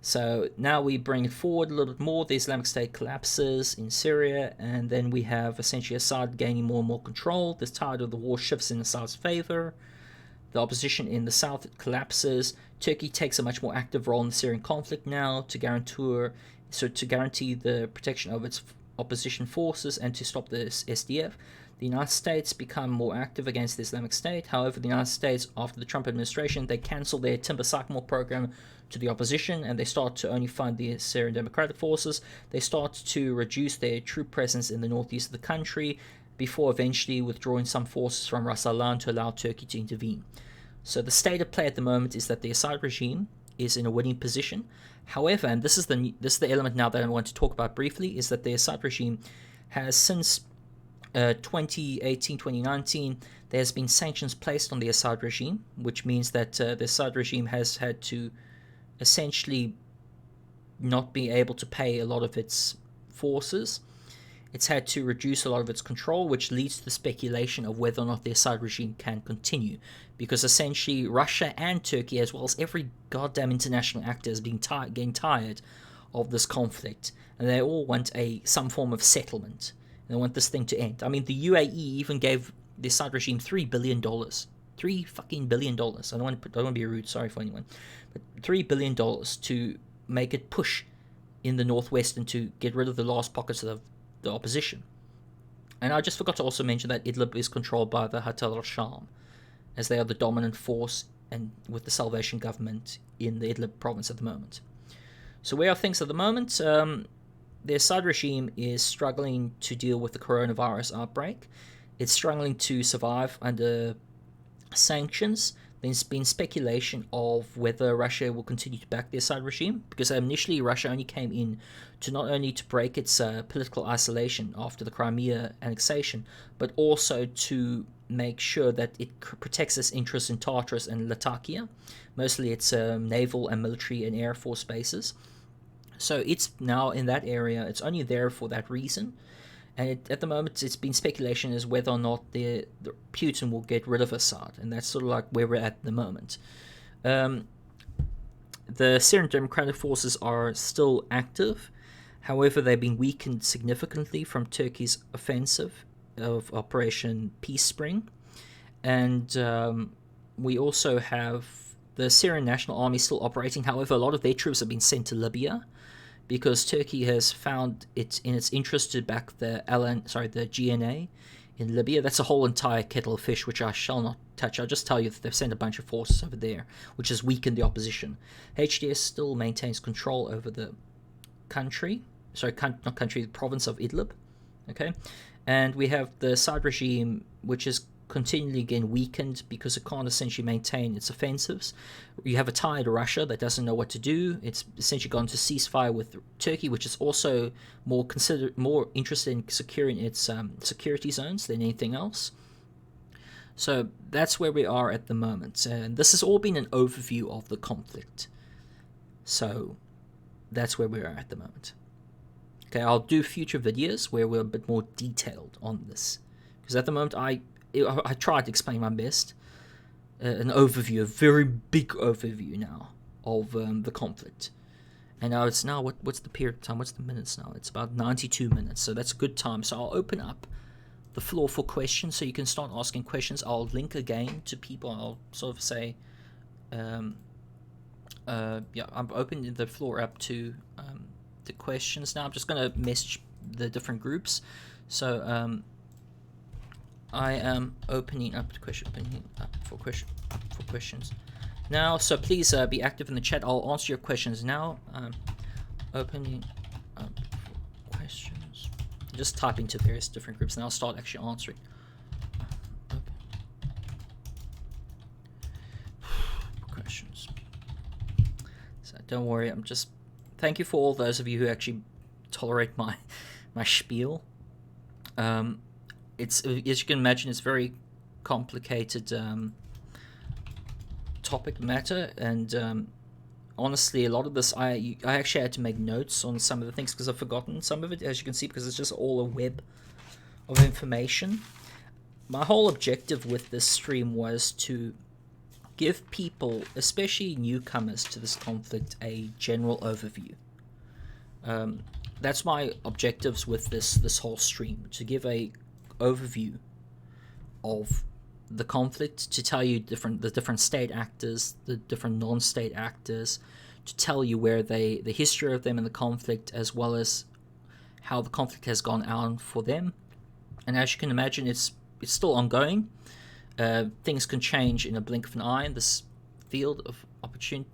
so now we bring it forward a little bit more. The Islamic State collapses in Syria, and then we have essentially Assad gaining more and more control. The tide of the war shifts in Assad's favor. The opposition in the south collapses. Turkey takes a much more active role in the Syrian conflict now to guarantee the protection of its opposition forces and to stop the SDF. The United States become more active against the Islamic State. However, the United States, after the Trump administration, they cancel their Timber Sycamore program to the opposition, and they start to only fund the Syrian Democratic Forces. They start to reduce their troop presence in the northeast of the country, before eventually withdrawing some forces from Ras Al-Ain to allow Turkey to intervene. So the state of play at the moment is that the Assad regime is in a winning position. However, and this is the element now that I want to talk about briefly, is that the Assad regime has since 2018-2019, there has been sanctions placed on the Assad regime, which means that the Assad regime has had to essentially not be able to pay a lot of its forces. it's had to reduce a lot of its control, which leads to the speculation of whether or not the Assad regime can continue. Because essentially Russia and Turkey, as well as every goddamn international actor, is getting tired of this conflict. And they all want some form of settlement. And they want this thing to end. I mean, the UAE even gave the Assad regime $3 billion. $3 fucking billion. I don't want to be rude, sorry for anyone. But $3 billion to make it push in the northwest and to get rid of the last pockets of the opposition. And I just forgot to also mention that Idlib is controlled by the Hatal al-Sham, as they are the dominant force and with the Salvation Government in the Idlib province at the moment. So where are things at the moment? The Assad regime is struggling to deal with the coronavirus outbreak. It's struggling to survive under sanctions. There's been speculation of whether Russia will continue to back the Assad regime, because initially Russia only came in to not only to break its political isolation after the Crimea annexation, but also to make sure that it protects its interests in Tartus and Latakia, mostly its naval and military and air force bases. So it's now in that area. It's only there for that reason. And at the moment, it's been speculation as whether or not the Putin will get rid of Assad. And that's sort of like where we're at the moment. The Syrian Democratic Forces are still active. However, they've been weakened significantly from Turkey's offensive of Operation Peace Spring. And we also have the Syrian National Army still operating. However, a lot of their troops have been sent to Libya, because Turkey has found it in its interest to back the GNA in Libya. That's a whole entire kettle of fish, which I shall not touch. I'll just tell you that they've sent a bunch of forces over there, which has weakened the opposition. HDS still maintains control over the the province of Idlib. Okay, and we have the Assad regime, which is continually again weakened because it can't essentially maintain its offensives. You have a tired Russia that doesn't know what to do. It's essentially gone to ceasefire with Turkey, which is also more interested in securing its security zones than anything else. So that's where we are at the moment, and this has all been an overview of the conflict. So that's where we are at the moment. Okay, I'll do future videos where we're a bit more detailed on this, because at the moment I tried to explain my best, an overview, a very big overview now of the conflict. And now it's what's the period of time? What's the minutes now? It's about 92 minutes, so that's a good time. So I'll open up the floor for questions, so you can start asking questions. I'll link again to people. I'll sort of say, I'm opening the floor up to the questions now. I'm just going to message the different groups. So I am opening up for questions now. So please be active in the chat. I'll answer your questions now. Opening up for questions. Just type into various different groups, and I'll start actually answering. Questions. So don't worry. Thank you for all those of you who actually tolerate my spiel. It's, as you can imagine, it's very complicated topic matter, and honestly, a lot of this I actually had to make notes on some of the things because I've forgotten some of it, as you can see, because it's just all a web of information. My whole objective with this stream was to give people, especially newcomers to this conflict, a general overview. That's my objectives with this whole stream, to give a overview of the conflict, to tell you the different state actors, the different non-state actors, to tell you where the history of them in the conflict, as well as how the conflict has gone on for them. And as you can imagine, it's still ongoing. Things can change in a blink of an eye in this field of opportunity.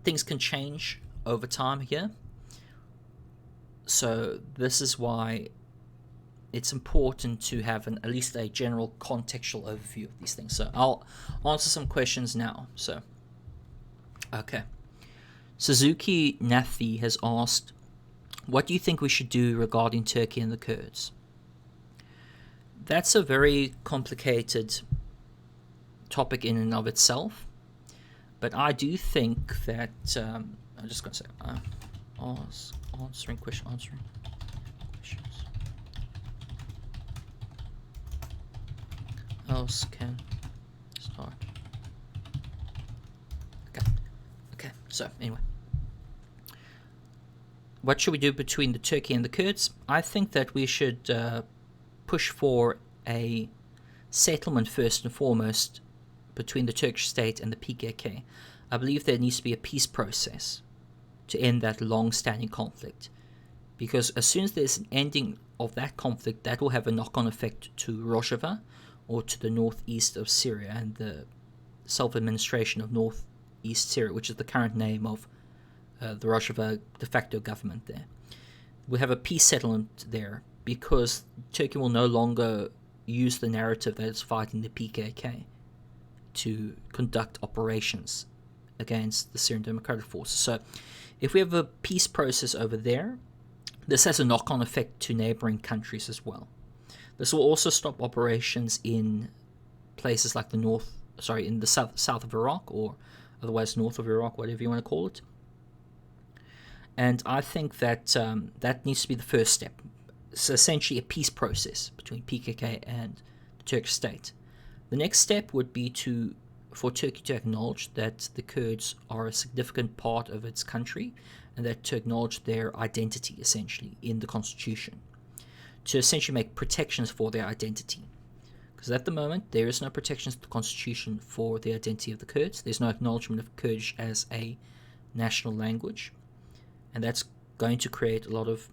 Things can change over time here. So this is why it's important to have at least a general contextual overview of these things. So I'll answer some questions now. So, okay. Suzuki Nefi has asked, what do you think we should do regarding Turkey and the Kurds? That's a very complicated topic in and of itself. But I do think that, I'm just going to say, Answering questions. Else can start. Okay. So anyway, what should we do between the Turkey and the Kurds? I think that we should push for a settlement first and foremost between the Turkish state and the PKK. I believe there needs to be a peace process to end that long-standing conflict, because as soon as there's an ending of that conflict, that will have a knock-on effect to Rojava, or to the northeast of Syria, and the self-administration of northeast Syria, which is the current name of the Rojava de facto government there. We have a peace settlement there, because Turkey will no longer use the narrative that it's fighting the PKK to conduct operations against the Syrian Democratic Forces. So if we have a peace process over there, this has a knock-on effect to neighboring countries as well. This will also stop operations in places like in the south of Iraq, or otherwise north of Iraq, whatever you want to call it. And I think that that needs to be the first step. It's essentially a peace process between PKK and the Turkish state. The next step would be for Turkey to acknowledge that the Kurds are a significant part of its country, and that to acknowledge their identity, essentially, in the constitution. To essentially make protections for their identity. Because at the moment, there is no protections in the constitution for the identity of the Kurds. There's no acknowledgement of Kurdish as a national language. And that's going to create a lot of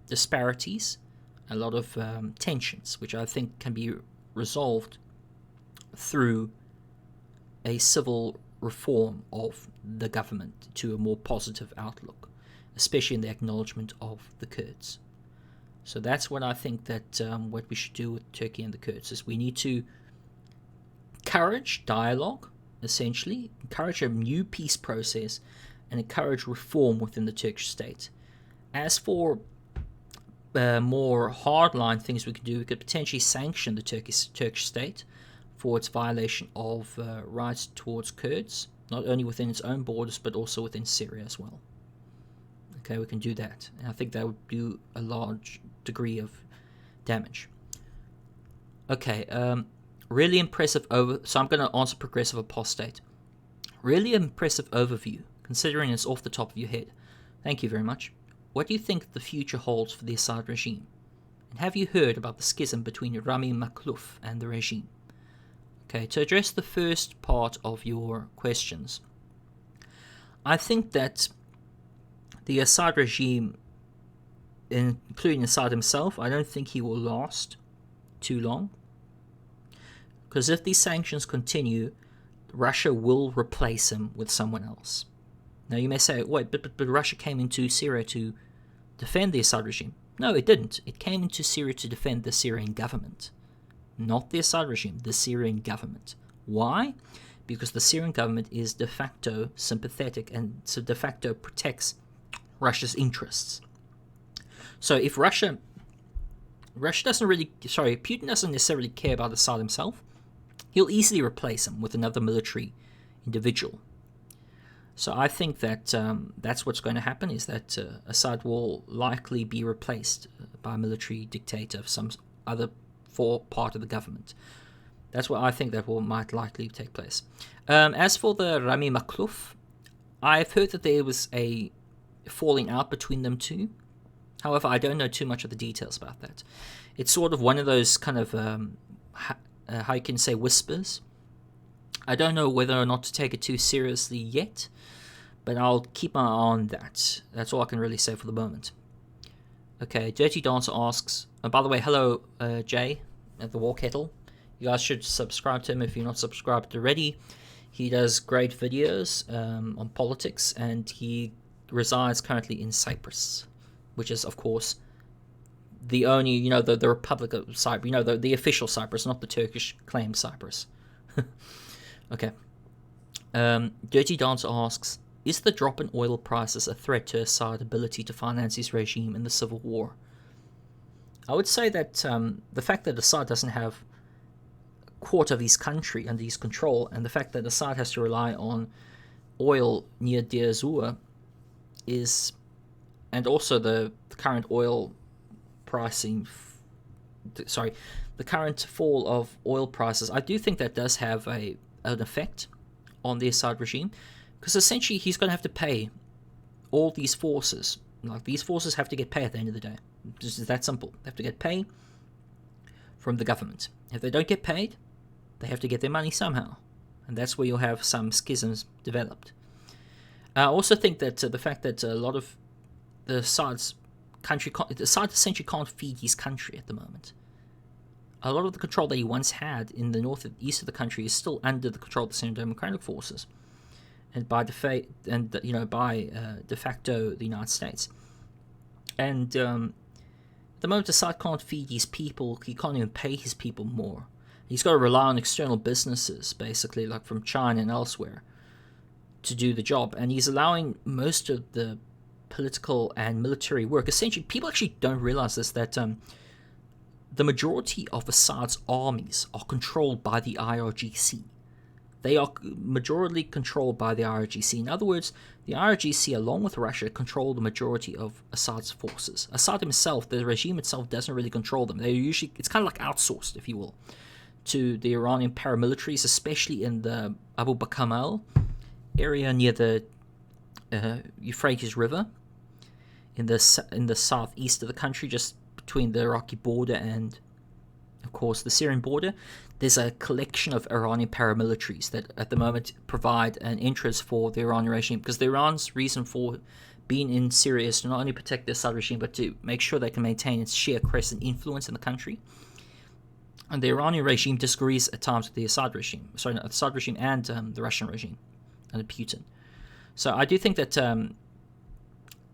disparities, a lot of tensions, which I think can be resolved through a civil reform of the government to a more positive outlook, especially in the acknowledgement of the Kurds. So that's what I think that what we should do with Turkey and the Kurds is we need to encourage dialogue, essentially, encourage a new peace process, and encourage reform within the Turkish state. As for more hardline things we could do, we could potentially sanction the Turkish state for its violation of rights towards Kurds, not only within its own borders, but also within Syria as well. Okay, we can do that. And I think that would do a large degree of damage. Okay, really impressive so I'm going to answer Progressive Apostate. Really impressive overview, considering it's off the top of your head. Thank you very much. What do you think the future holds for the Assad regime? And have you heard about the schism between Rami Makhlouf and the regime? Okay, to address the first part of your questions, I think that the Assad regime, including Assad himself, I don't think he will last too long. Because if these sanctions continue, Russia will replace him with someone else. Now you may say, wait, but Russia came into Syria to defend the Assad regime. No, it didn't. It came into Syria to defend the Syrian government. Not the Assad regime, the Syrian government. Why? Because the Syrian government is de facto sympathetic and so de facto protects Russia's interests. So if Putin doesn't necessarily care about Assad himself, he'll easily replace him with another military individual. So I think that that's what's going to happen, is that Assad will likely be replaced by a military dictator of some other part of the government. That's what I think that might likely take place. As for the Rami Makhlouf, I've heard that there was a falling out between them two. However, I don't know too much of the details about that. It's sort of one of those kind of, how you can say, whispers. I don't know whether or not to take it too seriously yet, but I'll keep my eye on that. That's all I can really say for the moment. Okay, Dirty Dancer asks, by the way, hello, Jay at the War Kettle. You guys should subscribe to him if you're not subscribed already. He does great videos on politics, and he resides currently in Cyprus, which is, of course, the only, the Republic of Cyprus, the official Cyprus, not the Turkish claimed Cyprus. Okay. Dirty Dancer asks, is the drop in oil prices a threat to Assad's ability to finance his regime in the civil war? I would say that the fact that Assad doesn't have a quarter of his country under his control, and the fact that Assad has to rely on oil near Deir ez-Zor is and also the current oil pricing, the current fall of oil prices, I do think that does have an effect on the Assad regime, because essentially he's going to have to pay all these forces. Like, these forces have to get paid at the end of the day. It's just that simple. They have to get paid from the government. If they don't get paid, they have to get their money somehow, and that's where you'll have some schisms developed. I also think that the fact that a lot of the Assad's country, Assad essentially can't feed his country at the moment. A lot of the control that he once had in the north and east of the country is still under the control of the Syrian Democratic Forces, and by de facto the United States. And at the moment, Assad can't feed his people. He can't even pay his people more. He's got to rely on external businesses, basically, like from China and elsewhere, to do the job. And he's allowing most of the political and military work. Essentially, people actually don't realize this, that the majority of Assad's armies are controlled by the IRGC. They are majority controlled by the IRGC. In other words, the IRGC, along with Russia, control the majority of Assad's forces. Assad himself, the regime itself, doesn't really control them. It's kind of like outsourced, if you will, to the Iranian paramilitaries, especially in the Abu Bakr area near the Euphrates River, in the southeast of the country, just between the Iraqi border and, of course, the Syrian border. There's a collection of Iranian paramilitaries that at the moment provide an interest for the Iranian regime, because the Iran's reason for being in Syria is to not only protect the Assad regime, but to make sure they can maintain its Shia crescent influence in the country. And the Iranian regime disagrees at times with the Assad regime. The Assad regime and the Russian regime and Putin. So I do think that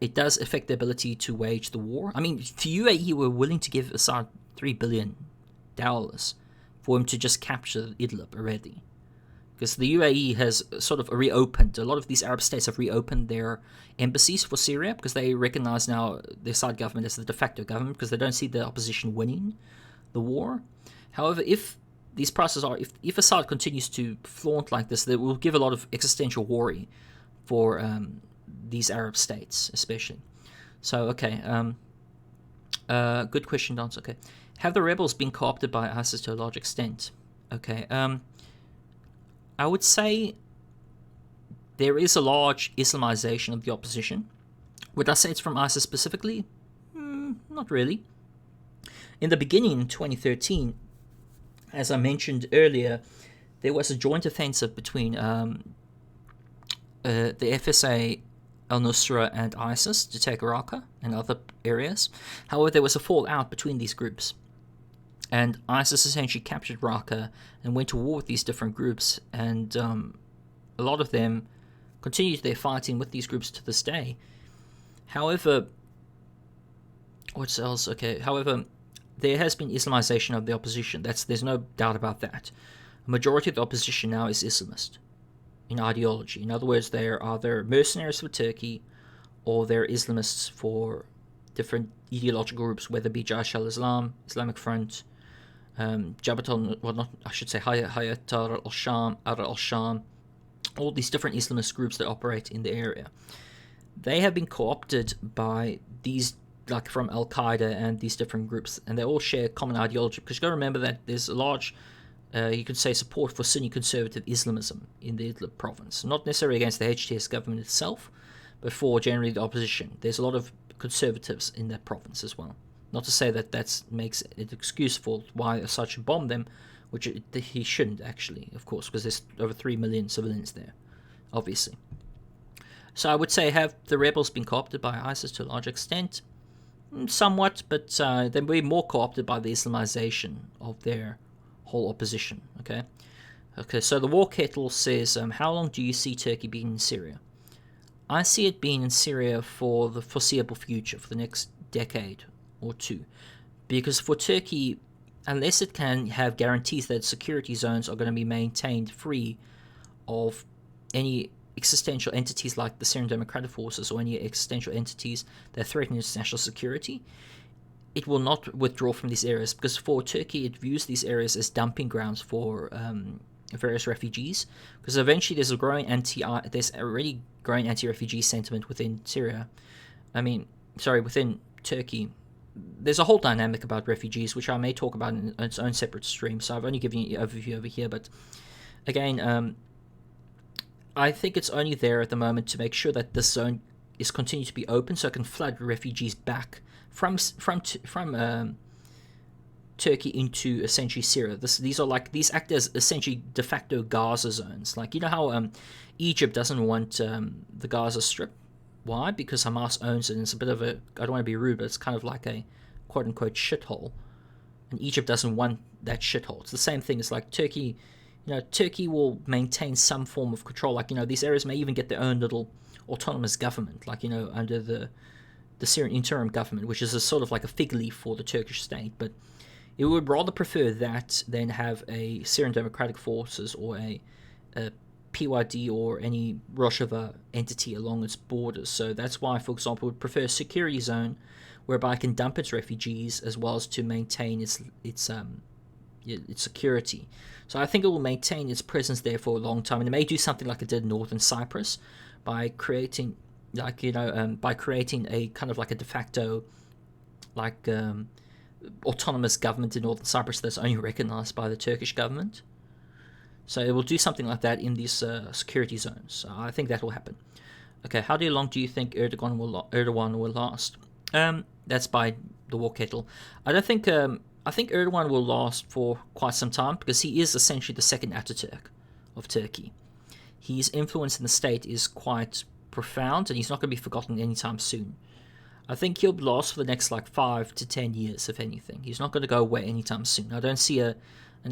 it does affect the ability to wage the war. I mean, the UAE were willing to give Assad $3 billion for him to just capture Idlib already. Because the UAE has sort of reopened, a lot of these Arab states have reopened their embassies for Syria, because they recognize now the Assad government as the de facto government, because they don't see the opposition winning the war. However, if these prices are, if Assad continues to flaunt like this, that will give a lot of existential worry for these Arab states, especially. So, okay, good question, Dance. Okay, have the rebels been co-opted by ISIS to a large extent? Okay, I would say there is a large Islamization of the opposition. Would I say it's from ISIS specifically? Not really. In the beginning, in 2013, as I mentioned earlier, there was a joint offensive between the FSA, al-Nusra, and ISIS to take Raqqa and other areas. However, there was a fallout between these groups, and ISIS essentially captured Raqqa and went to war with these different groups, and a lot of them continued their fighting with these groups to this day. However, what else? Okay, however, there has been Islamization of the opposition. There's no doubt about that. A majority of the opposition now is Islamist in ideology. In other words, they're either mercenaries for Turkey or they're Islamists for different ideological groups, whether it be Jaish al-Islam, Islamic Front, Hayat al-Sham, Ara al-Sham, all these different Islamist groups that operate in the area. They have been co-opted by these, like from Al-Qaeda and these different groups, and they all share common ideology, because you've got to remember that there's a large, you could say, support for Sunni conservative Islamism in the Idlib province. Not necessarily against the HTS government itself, but for generally the opposition. There's a lot of conservatives in that province as well. Not to say that that makes it excuse for why Assad should bomb them, which he shouldn't actually, of course, because there's over 3 million civilians there, obviously. So I would say, have the rebels been co-opted by ISIS to a large extent? Somewhat, but they'll be more co-opted by the Islamization of their whole opposition. Okay, so the War Kettle says, how long do you see Turkey being in Syria? I see it being in Syria for the foreseeable future, for the next decade or two. Because for Turkey, unless it can have guarantees that security zones are going to be maintained free of any existential entities like the Syrian Democratic Forces or any existential entities that threaten international security, it will not withdraw from these areas, because for Turkey it views these areas as dumping grounds for various refugees, because eventually there's already growing anti-refugee sentiment within Syria. I mean, within Turkey, there's a whole dynamic about refugees, which I may talk about in its own separate stream. So I've only given you an overview over here, but again, I think it's only there at the moment to make sure that this zone is continued to be open, so it can flood refugees back from Turkey into essentially Syria. These act as essentially de facto Gaza zones. Like, you know how Egypt doesn't want the Gaza Strip. Why? Because Hamas owns it, and it's a bit of a, I don't want to be rude, but it's kind of like a quote-unquote shithole. And Egypt doesn't want that shithole. It's the same thing as like Turkey. Turkey will maintain some form of control. Like, these areas may even get their own little autonomous government, like, under the Syrian interim government, which is a sort of like a fig leaf for the Turkish state. But it would rather prefer that than have a Syrian Democratic Forces or a PYD or any Rojava entity along its borders. So that's why, for example, it would prefer a security zone whereby it can dump its refugees as well as to maintain its security. So I think it will maintain its presence there for a long time, and it may do something like it did in northern Cyprus by creating, a kind of like a de facto, autonomous government in northern Cyprus that's only recognized by the Turkish government. So it will do something like that in these security zones. So I think that will happen. Okay, how long do you think Erdogan will last? That's by the War Kettle. I think Erdogan will last for quite some time because he is essentially the second Ataturk of Turkey. His influence in the state is quite profound, and he's not going to be forgotten anytime soon. I think he'll last for the next 5 to 10 years, if anything. He's not going to go away anytime soon. I don't see an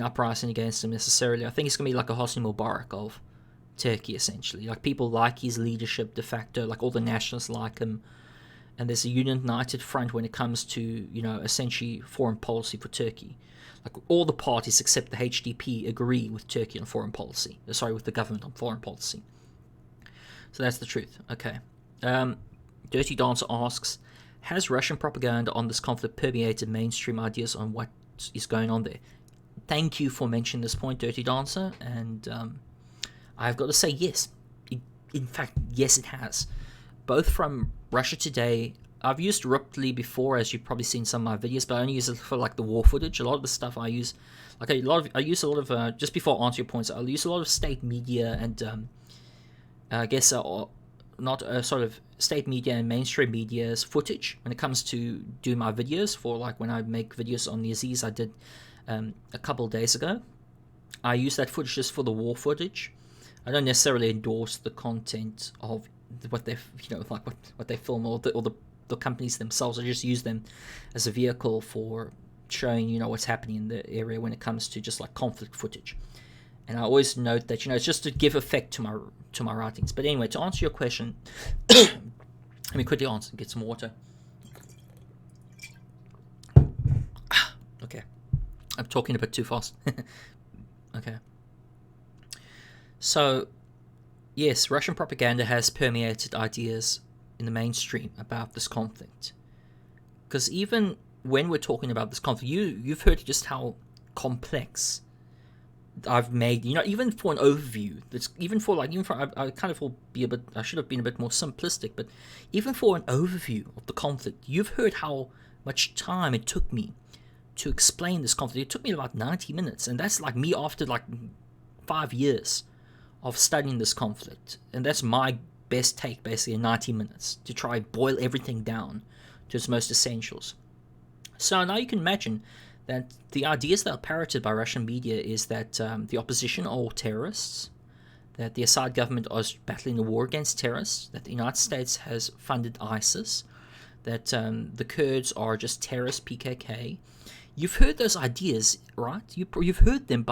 uprising against him necessarily. I think he's going to be like a Hosni Mubarak of Turkey, essentially. Like, people like his leadership de facto, like all the nationalists like him, and there's a united front when it comes to, essentially foreign policy for Turkey. Like, all the parties except the HDP agree with Turkey on foreign policy. With the government on foreign policy. So that's the truth. Okay. Dirty Dancer asks, has Russian propaganda on this conflict permeated mainstream ideas on what is going on there? Thank you for mentioning this point, Dirty Dancer, and I've got to say yes. In fact, yes, it has. Both from Russia Today. I've used Ripley before, as you've probably seen some of my videos, but I only use it for the war footage. A lot of the stuff I use, just before I answer your points, I'll use a lot of state media and I guess sort of state media and mainstream media's footage when it comes to doing my videos. For when I make videos on the Aziz I did a couple of days ago, I use that footage just for the war footage. I don't necessarily endorse the content of what they what they film or the companies themselves. I just use them as a vehicle for showing what's happening in the area when it comes to just conflict footage. And I always note that it's just to give effect to my writings. But anyway, to answer your question, let me quickly get some water. Okay, I'm talking a bit too fast. Okay. So, yes, Russian propaganda has permeated ideas in the mainstream about this conflict. Because even when we're talking about this conflict, you've heard just how complex I've made, even for an overview. I should have been a bit more simplistic, but even for an overview of the conflict, you've heard how much time it took me to explain this conflict. It took me about 90 minutes, and that's me after 5 years of studying this conflict. And that's my best take, basically, in 90 minutes, to try and boil everything down to its most essentials. So now you can imagine that the ideas that are parroted by Russian media is that the opposition are all terrorists, that the Assad government is battling a war against terrorists, that the United States has funded ISIS, that the Kurds are just terrorist PKK. You've heard those ideas, right? You've heard them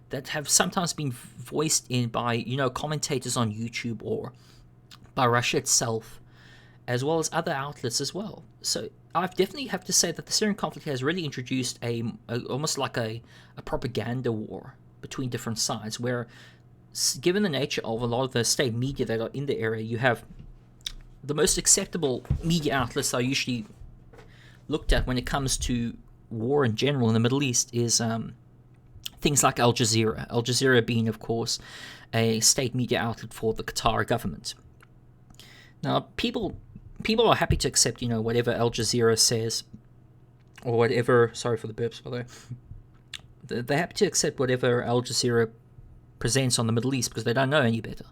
that have sometimes been voiced in by commentators on YouTube or by Russia itself, as well as other outlets as well. So I definitely have to say that the Syrian conflict has really introduced almost like a propaganda war between different sides, where, given the nature of a lot of the state media that are in the area, you have the most acceptable media outlets that are usually looked at when it comes to war in general in the Middle East is things like Al Jazeera. Al Jazeera being, of course, a state media outlet for the Qatar government. Now, people people are happy to accept, whatever Al Jazeera says, or whatever. Sorry for the burps, by the way. They're happy to accept whatever Al Jazeera presents on the Middle East because they don't know any better.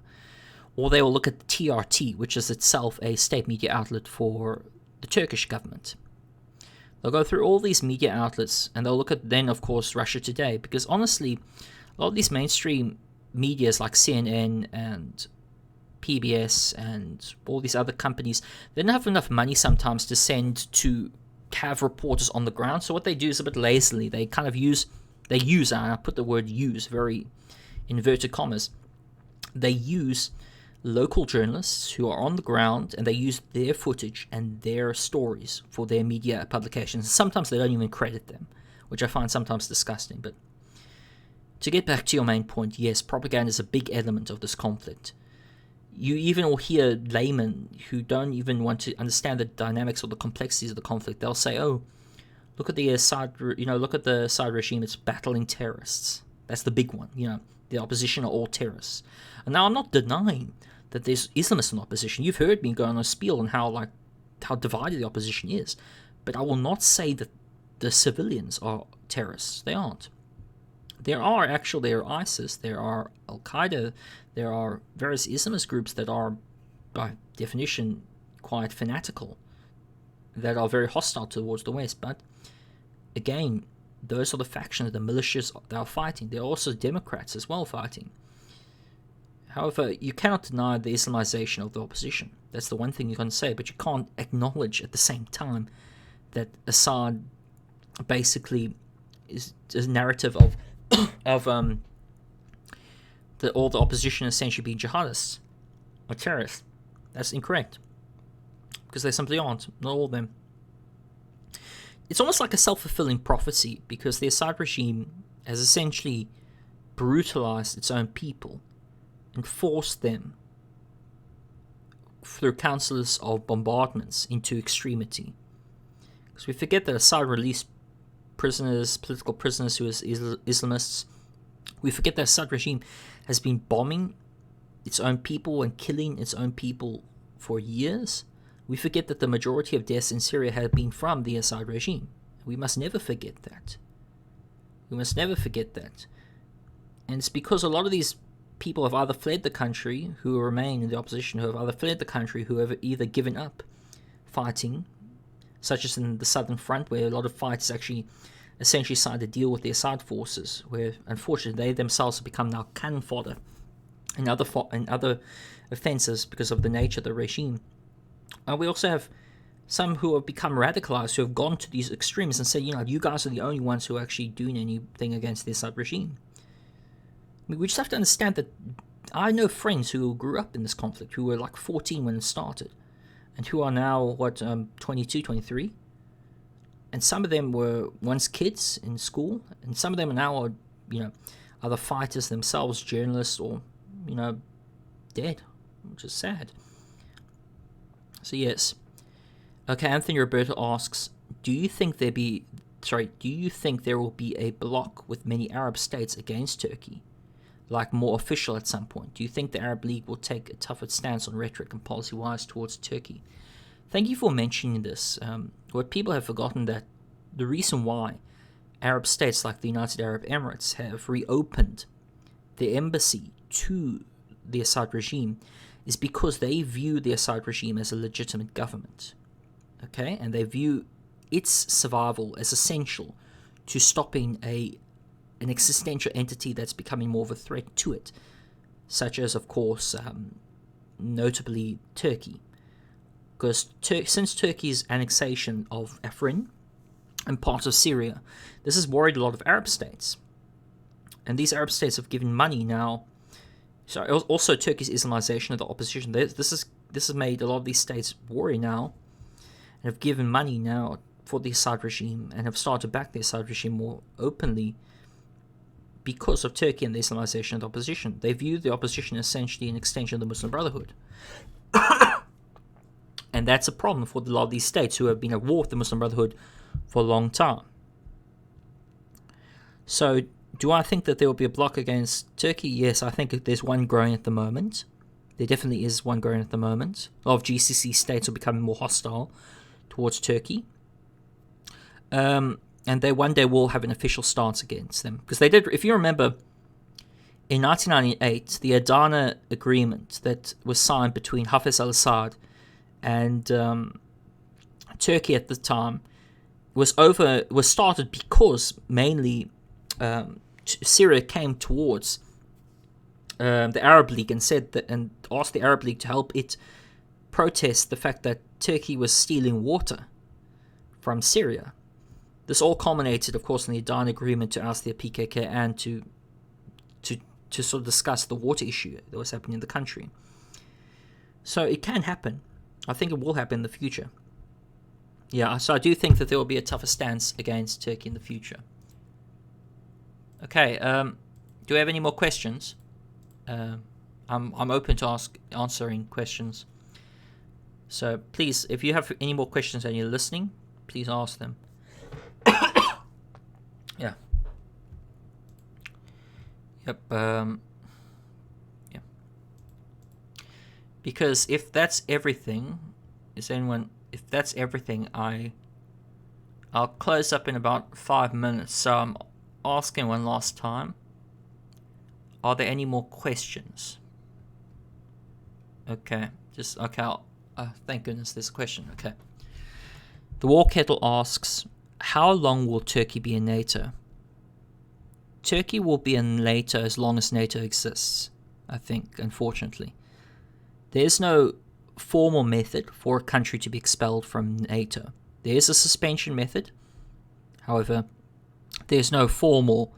Or they will look at the TRT, which is itself a state media outlet for the Turkish government. They'll go through all these media outlets, and they'll look at, then, of course, Russia Today, because honestly, a lot of these mainstream medias like CNN and PBS and all these other companies, they don't have enough money sometimes to send to have reporters on the ground. So what they do is a bit lazily. They kind of use, and I put the word use very inverted commas, they use local journalists who are on the ground, and they use their footage and their stories for their media publications. Sometimes they don't even credit them, which I find sometimes disgusting. But to get back to your main point, yes, propaganda is a big element of this conflict. You even will hear laymen who don't even want to understand the dynamics or the complexities of the conflict. They'll say, "Oh, look at the Assad, look at the Assad regime. It's battling terrorists. That's the big one. The opposition are all terrorists." And now I'm not denying that there's Islamists in opposition. You've heard me go on a spiel on how divided the opposition is, but I will not say that the civilians are terrorists. They aren't. There are ISIS, there are Al Qaeda, there are various Islamist groups that are, by definition, quite fanatical, that are very hostile towards the West. But again, those are the factions, the militias that are fighting. There are also Democrats as well fighting. However, you cannot deny the Islamization of the opposition. That's the one thing you can say, but you can't acknowledge at the same time that Assad basically is a narrative of all the opposition essentially being jihadists or terrorists. That's incorrect, because they simply aren't. Not all of them. It's almost like a self-fulfilling prophecy, because the Assad regime has essentially brutalized its own people and forced them through councils of bombardments into extremity. Because we forget that Assad released prisoners, political prisoners who are Islamists. We forget that Assad regime has been bombing its own people and killing its own people for years. We forget that the majority of deaths in Syria have been from the Assad regime. We must never forget that. We must never forget that. And it's because a lot of these people have either fled the country, who remain in the opposition, who have either fled the country, who have either given up fighting, such as in the Southern Front, where a lot of fighters actually essentially signed a deal with the Assad forces, where unfortunately they themselves have become now cannon fodder in other offences because of the nature of the regime. We also have some who have become radicalized, who have gone to these extremes and said, you guys are the only ones who are actually doing anything against the Assad regime. We just have to understand that I know friends who grew up in this conflict, who were like 14 when it started, and who are now, 22, 23? And some of them were once kids in school, and some of them are now either fighters themselves, journalists, or, dead, which is sad. So yes. Okay, Anthony Roberto asks, do you think there will be a bloc with many Arab states against Turkey, like more official at some point? Do you think the Arab League will take a tougher stance on rhetoric and policy-wise towards Turkey? Thank you for mentioning this. What people have forgotten, that the reason why Arab states like the United Arab Emirates have reopened their embassy to the Assad regime is because they view the Assad regime as a legitimate government. Okay? And they view its survival as essential to stopping an existential entity that's becoming more of a threat to it, such as, of course, notably Turkey. Because since Turkey's annexation of Afrin and parts of Syria, this has worried a lot of Arab states. And these Arab states have given money now. So also Turkey's Islamization of the opposition. This has made a lot of these states worry now, and have given money now for the Assad regime, and have started to back the Assad regime more openly because of Turkey and the Islamization of the opposition. They view the opposition as essentially an extension of the Muslim Brotherhood. And that's a problem for a lot of these states who have been at war with the Muslim Brotherhood for a long time. So, do I think that there will be a bloc against Turkey? Yes, I think there's one growing at the moment. There definitely is one going at the moment. A lot of GCC states are becoming more hostile towards Turkey. And they one day will have an official stance against them. Because they did, if you remember, in 1998, the Adana agreement that was signed between Hafez al-Assad and Turkey at the time was started because mainly Syria came towards the Arab League and asked the Arab League to help it protest the fact that Turkey was stealing water from Syria. This all culminated, of course, in the Adana agreement to ask the PKK and to sort of discuss the water issue that was happening in the country. So it can happen. I think it will happen in the future. Yeah, so I do think that there will be a tougher stance against Turkey in the future. Okay, do we have any more questions? I'm open to answering questions. So please, if you have any more questions and you're listening, please ask them. Yeah. Yep. Yeah. Because if that's everything, if that's everything, I'll close up in about 5 minutes. So I'm asking one last time. Are there any more questions? Okay. Thank goodness there's a question. Okay. The War Kettle asks, how long will Turkey be in NATO? Turkey will be in NATO as long as NATO exists, I think, unfortunately. There is no formal method for a country to be expelled from NATO. There is a suspension method. However, there's no formal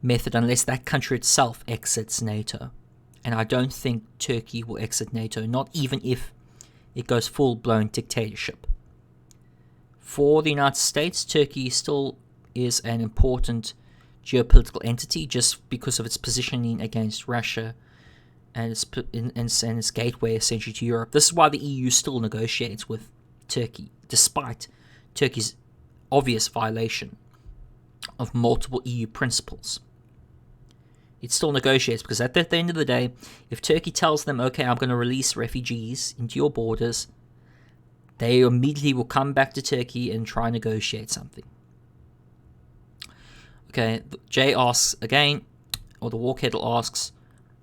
method unless that country itself exits NATO. And I don't think Turkey will exit NATO, not even if it goes full-blown dictatorship. For the United States, Turkey still is an important geopolitical entity just because of its positioning against Russia and its gateway essentially to Europe. This is why the EU still negotiates with Turkey, despite Turkey's obvious violation of multiple EU principles. It still negotiates because at the end of the day, if Turkey tells them, okay, I'm going to release refugees into your borders, they immediately will come back to Turkey and try and negotiate something. Okay, Jay asks again, or the War Kettle asks,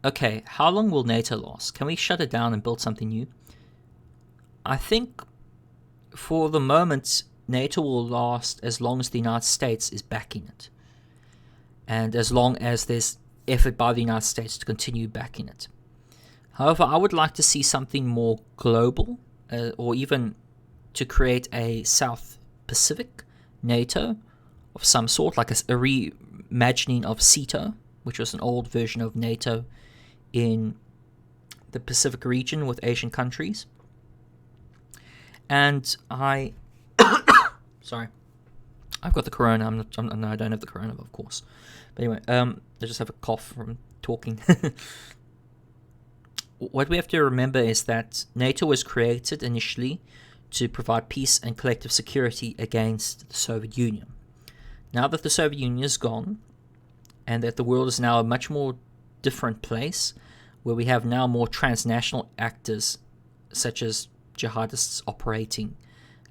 okay, how long will NATO last? Can we shut it down and build something new? I think for the moment, NATO will last as long as the United States is backing it. And as long as there's effort by the United States to continue backing it. However, I would like to see something more global, or even to create a South Pacific NATO of some sort, like a reimagining of CETO, which was an old version of NATO in the Pacific region with Asian countries. And sorry, I've got the corona. No, I don't have the corona, of course. But anyway, I just have a cough from talking. What we have to remember is that NATO was created initially to provide peace and collective security against the Soviet Union. Now that the Soviet Union is gone, and that the world is now a much more different place, where we have now more transnational actors, such as jihadists operating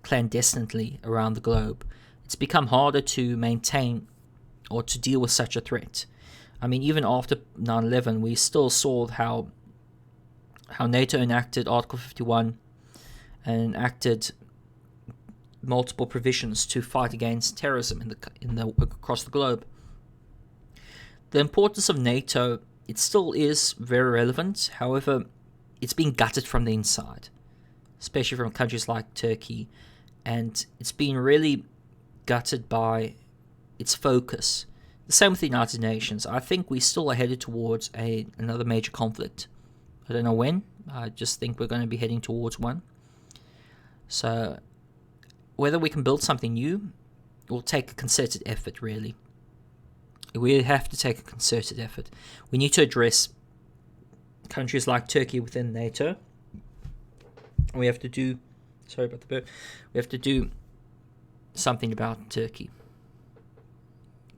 clandestinely around the globe, it's become harder to maintain or to deal with such a threat. I mean, even after 9/11, we still saw how NATO enacted Article 51 and enacted multiple provisions to fight against terrorism across the globe. The importance of NATO, it still is very relevant. However, it's been gutted from the inside, especially from countries like Turkey, and it's been really gutted by its focus. The same with the United Nations. I think we still are headed towards another major conflict. I don't know when. I just think we're going to be heading towards one. So whether we can build something new will take a concerted effort, really. We have to take a concerted effort. We need to address countries like Turkey within NATO. We have to do... Sorry about the burp. We have to do something about Turkey.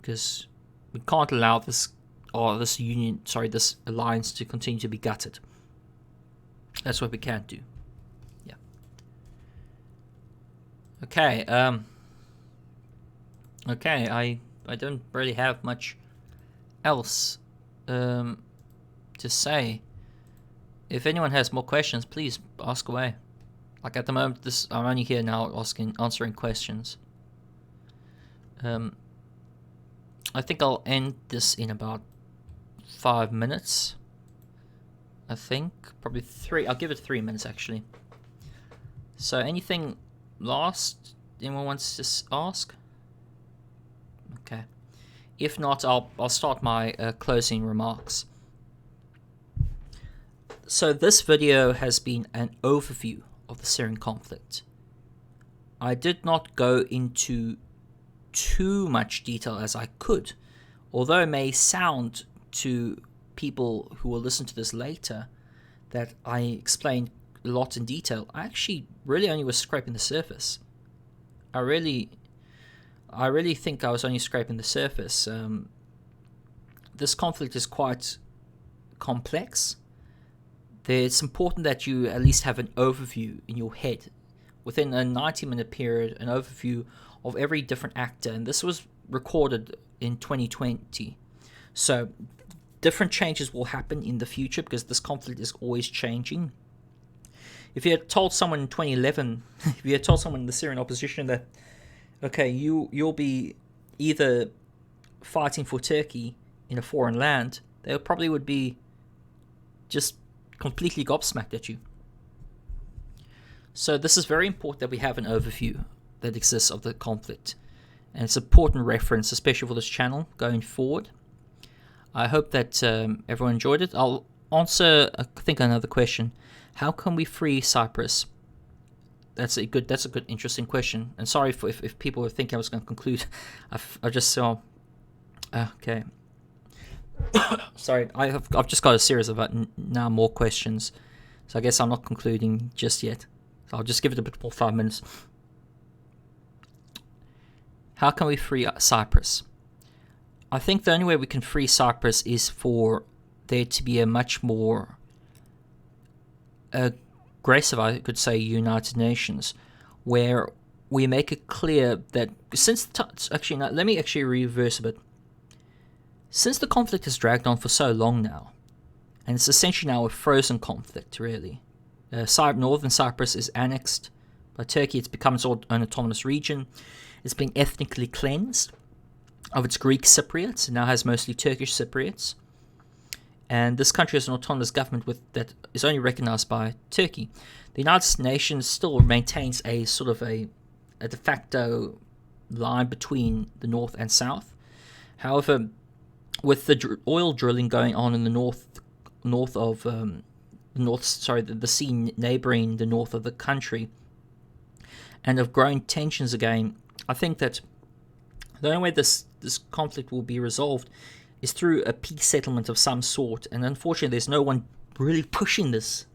Because we can't allow this alliance to continue to be gutted. That's what we can do. Yeah. Okay. Okay. I don't really have much else to say. If anyone has more questions, please ask away. Like at the moment, I'm only here now answering questions. I think I'll end this in about 5 minutes. I think probably 3. I'll give it 3 minutes actually. So anything last anyone wants to ask? Okay. If not, I'll start my closing remarks. So this video has been an overview of the Syrian conflict. I did not go into too much detail as I could, although it may sound to people who will listen to this later that I explained a lot in detail. I actually really only was scraping the surface. I really think I was only scraping the surface. This conflict is quite complex. It's important that you at least have an overview in your head within a 90-minute period, an overview of every different actor. And this was recorded in 2020. So different changes will happen in the future because this conflict is always changing. If you had told someone in 2011, if you had told someone in the Syrian opposition that, okay, you'll be either fighting for Turkey in a foreign land, they probably would be just completely gobsmacked at you. So this is very important that we have an overview that exists of the conflict. And it's an important reference, especially for this channel going forward. I hope that everyone enjoyed it. I'll answer, I think, another question. How can we free Cyprus? That's a good, interesting question. And sorry if people were thinking I was going to conclude. I just saw. Okay. Sorry, I've just got a series of now more questions, so I guess I'm not concluding just yet. So I'll just give it a bit more 5 minutes. How can we free Cyprus? I think the only way we can free Cyprus is for there to be a much more aggressive, I could say, United Nations, where we make it clear that let me reverse a bit. Since the conflict has dragged on for so long now, and it's essentially now a frozen conflict, really. Northern Cyprus is annexed by Turkey. It's become its own autonomous region. It's been ethnically cleansed of its Greek Cypriots. It now has mostly Turkish Cypriots. And this country has an autonomous government that is only recognized by Turkey. The United Nations still maintains a sort of a de facto line between the north and south. However, with the oil drilling going on in the the sea neighboring the north of the country, and of growing tensions again, I think that the only way this conflict will be resolved is through a peace settlement of some sort. And unfortunately, there's no one really pushing this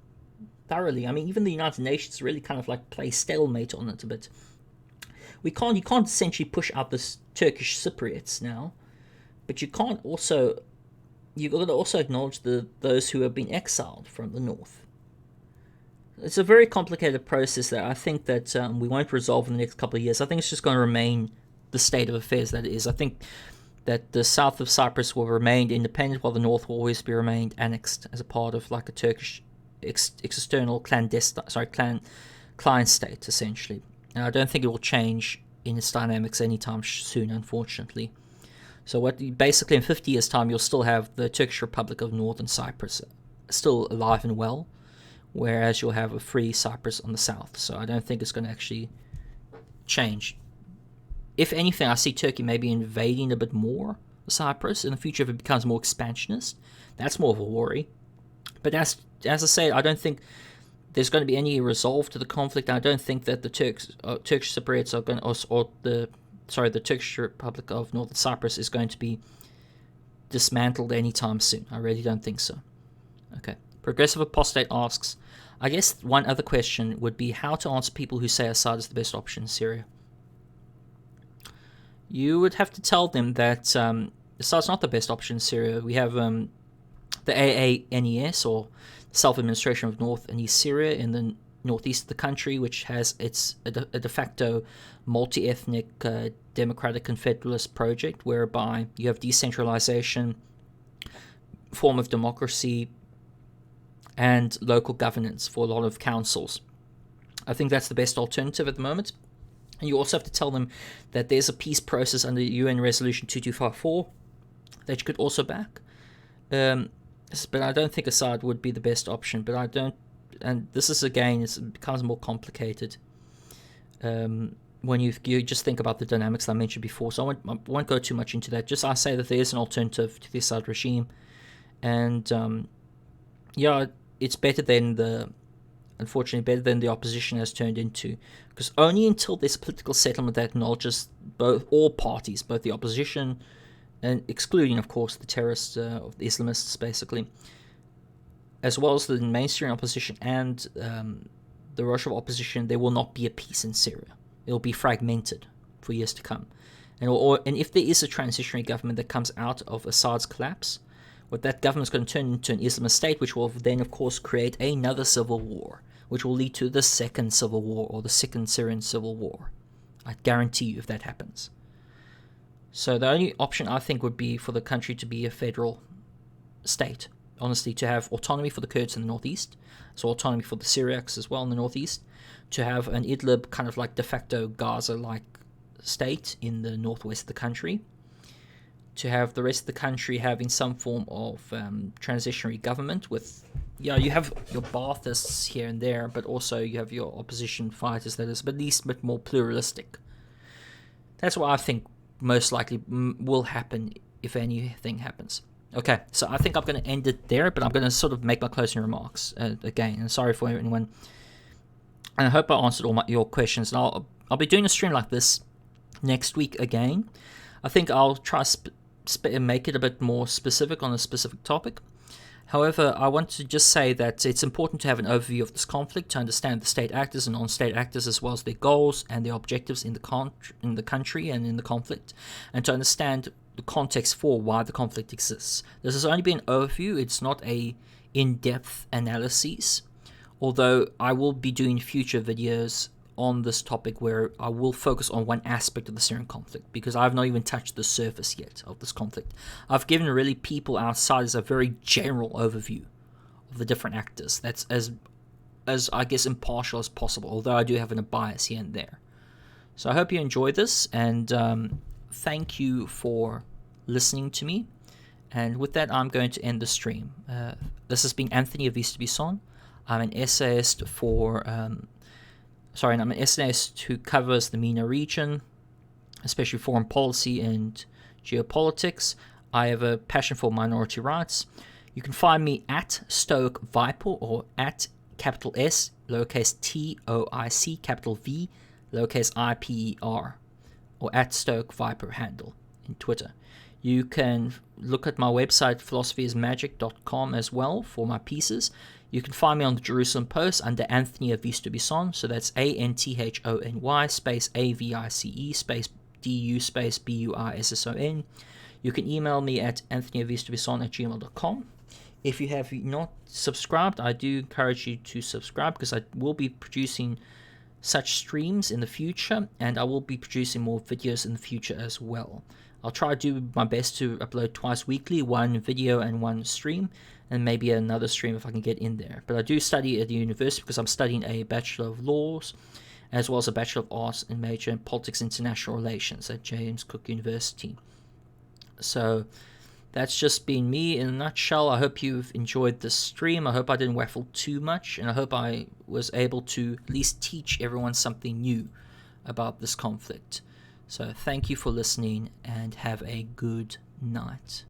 thoroughly. I mean, even the United Nations really kind of like play stalemate on it a bit. You can't essentially push out this Turkish Cypriots now, but you've got to also acknowledge those who have been exiled from the north. It's a very complicated process that I think that we won't resolve in the next couple of years. I think it's just going to remain the state of affairs that it is. I think that the south of Cyprus will remain independent, while the north will always be remained annexed as a part of like a Turkish external client state, essentially. And I don't think it will change in its dynamics anytime soon, unfortunately. So basically in 50 years' time, you'll still have the Turkish Republic of Northern Cyprus still alive and well, whereas you'll have a free Cyprus on the south. So I don't think it's going to actually change. If anything, I see Turkey maybe invading a bit more Cyprus in the future if it becomes more expansionist. That's more of a worry. But as I say, I don't think there's going to be any resolve to the conflict. I don't think that the Turkish Cypriots are going to, the Turkish Republic of Northern Cyprus is going to be dismantled anytime soon. I really don't think so. Okay. Progressive Apostate asks, I guess one other question would be how to answer people who say Assad is the best option in Syria. You would have to tell them that Assad's not the best option in Syria. We have the AANES, or Self-Administration of North and East Syria, in the northeast of the country, which has a de facto multi-ethnic democratic and federalist project, whereby you have decentralization, form of democracy, and local governance for a lot of councils. I think that's the best alternative at the moment. And you also have to tell them that there's a peace process under UN Resolution 2254 that you could also back. But I don't think Assad would be the best option. But I don't, and this is again, it becomes more complicated when you just think about the dynamics I mentioned before. So I won't go too much into that. Just I say that there is an alternative to the Assad regime, and it's better than unfortunately better than the opposition has turned into, because only until there's a political settlement that acknowledges all parties, both the opposition and excluding, of course, the terrorists, the Islamists, basically, as well as the mainstream opposition and the Russian opposition, there will not be a peace in Syria. It will be fragmented for years to come. And if there is a transitionary government that comes out of Assad's collapse, what that government is going to turn into an Islamist state, which will then, of course, create another civil war, which will lead to the second civil war, or the second Syrian civil war. I guarantee you if that happens. So the only option I think would be for the country to be a federal state. Honestly, to have autonomy for the Kurds in the northeast, so autonomy for the Syriacs as well in the northeast, to have an Idlib kind of like de facto Gaza-like state in the northwest of the country, to have the rest of the country having some form of transitionary government with, you have your Baathists here and there, but also you have your opposition fighters that is at least a bit more pluralistic. That's what I think most likely will happen if anything happens. Okay, so I think I'm going to end it there, but I'm going to sort of make my closing remarks again, and sorry for anyone. And I hope I answered all your questions, and I'll be doing a stream like this next week again. I think I'll try make it a bit more specific on a specific topic. However, I want to just say that it's important to have an overview of this conflict, to understand the state actors and non-state actors, as well as their goals and their objectives in the country and in the conflict, and to understand the context for why the conflict exists. This has only been an overview. It's not a in-depth analysis, although I will be doing future videos on this topic where I will focus on one aspect of the Syrian conflict, because I have not even touched the surface yet of this conflict. I've given really people outsiders a very general overview of the different actors. That's as I guess impartial as possible, although I do have a bias here and there. So I hope you enjoy this, and thank you for listening to me. And with that, I'm going to end the stream. This has been Anthony Avice Du Buisson. I'm an essayist I'm an essayist who covers the MENA region, especially foreign policy and geopolitics. I have a passion for minority rights. You can find me at Stoic Viper, or at capital S, lowercase TOIC, capital V, lowercase IPER, or at Stoic Viper handle in Twitter. You can look at my website, philosophyismagic.com, as well for my pieces. You can find me on the Jerusalem Post under Anthony Avice Du Buisson, so that's ANTHONY space AVICE space DU space BUISSON. You can email me at anthonyavicedubuisson@gmail.com. If you have not subscribed, I do encourage you to subscribe, because I will be producing such streams in the future, and I will be producing more videos in the future as well. I'll try to do my best to upload twice weekly, one video and one stream, and maybe another stream if I can get in there. But I do study at the university, because I'm studying a Bachelor of Laws, as well as a Bachelor of Arts and major in Politics and International Relations at James Cook University. So that's just been me in a nutshell. I hope you've enjoyed this stream. I hope I didn't waffle too much, and I hope I was able to at least teach everyone something new about this conflict. So thank you for listening, and have a good night.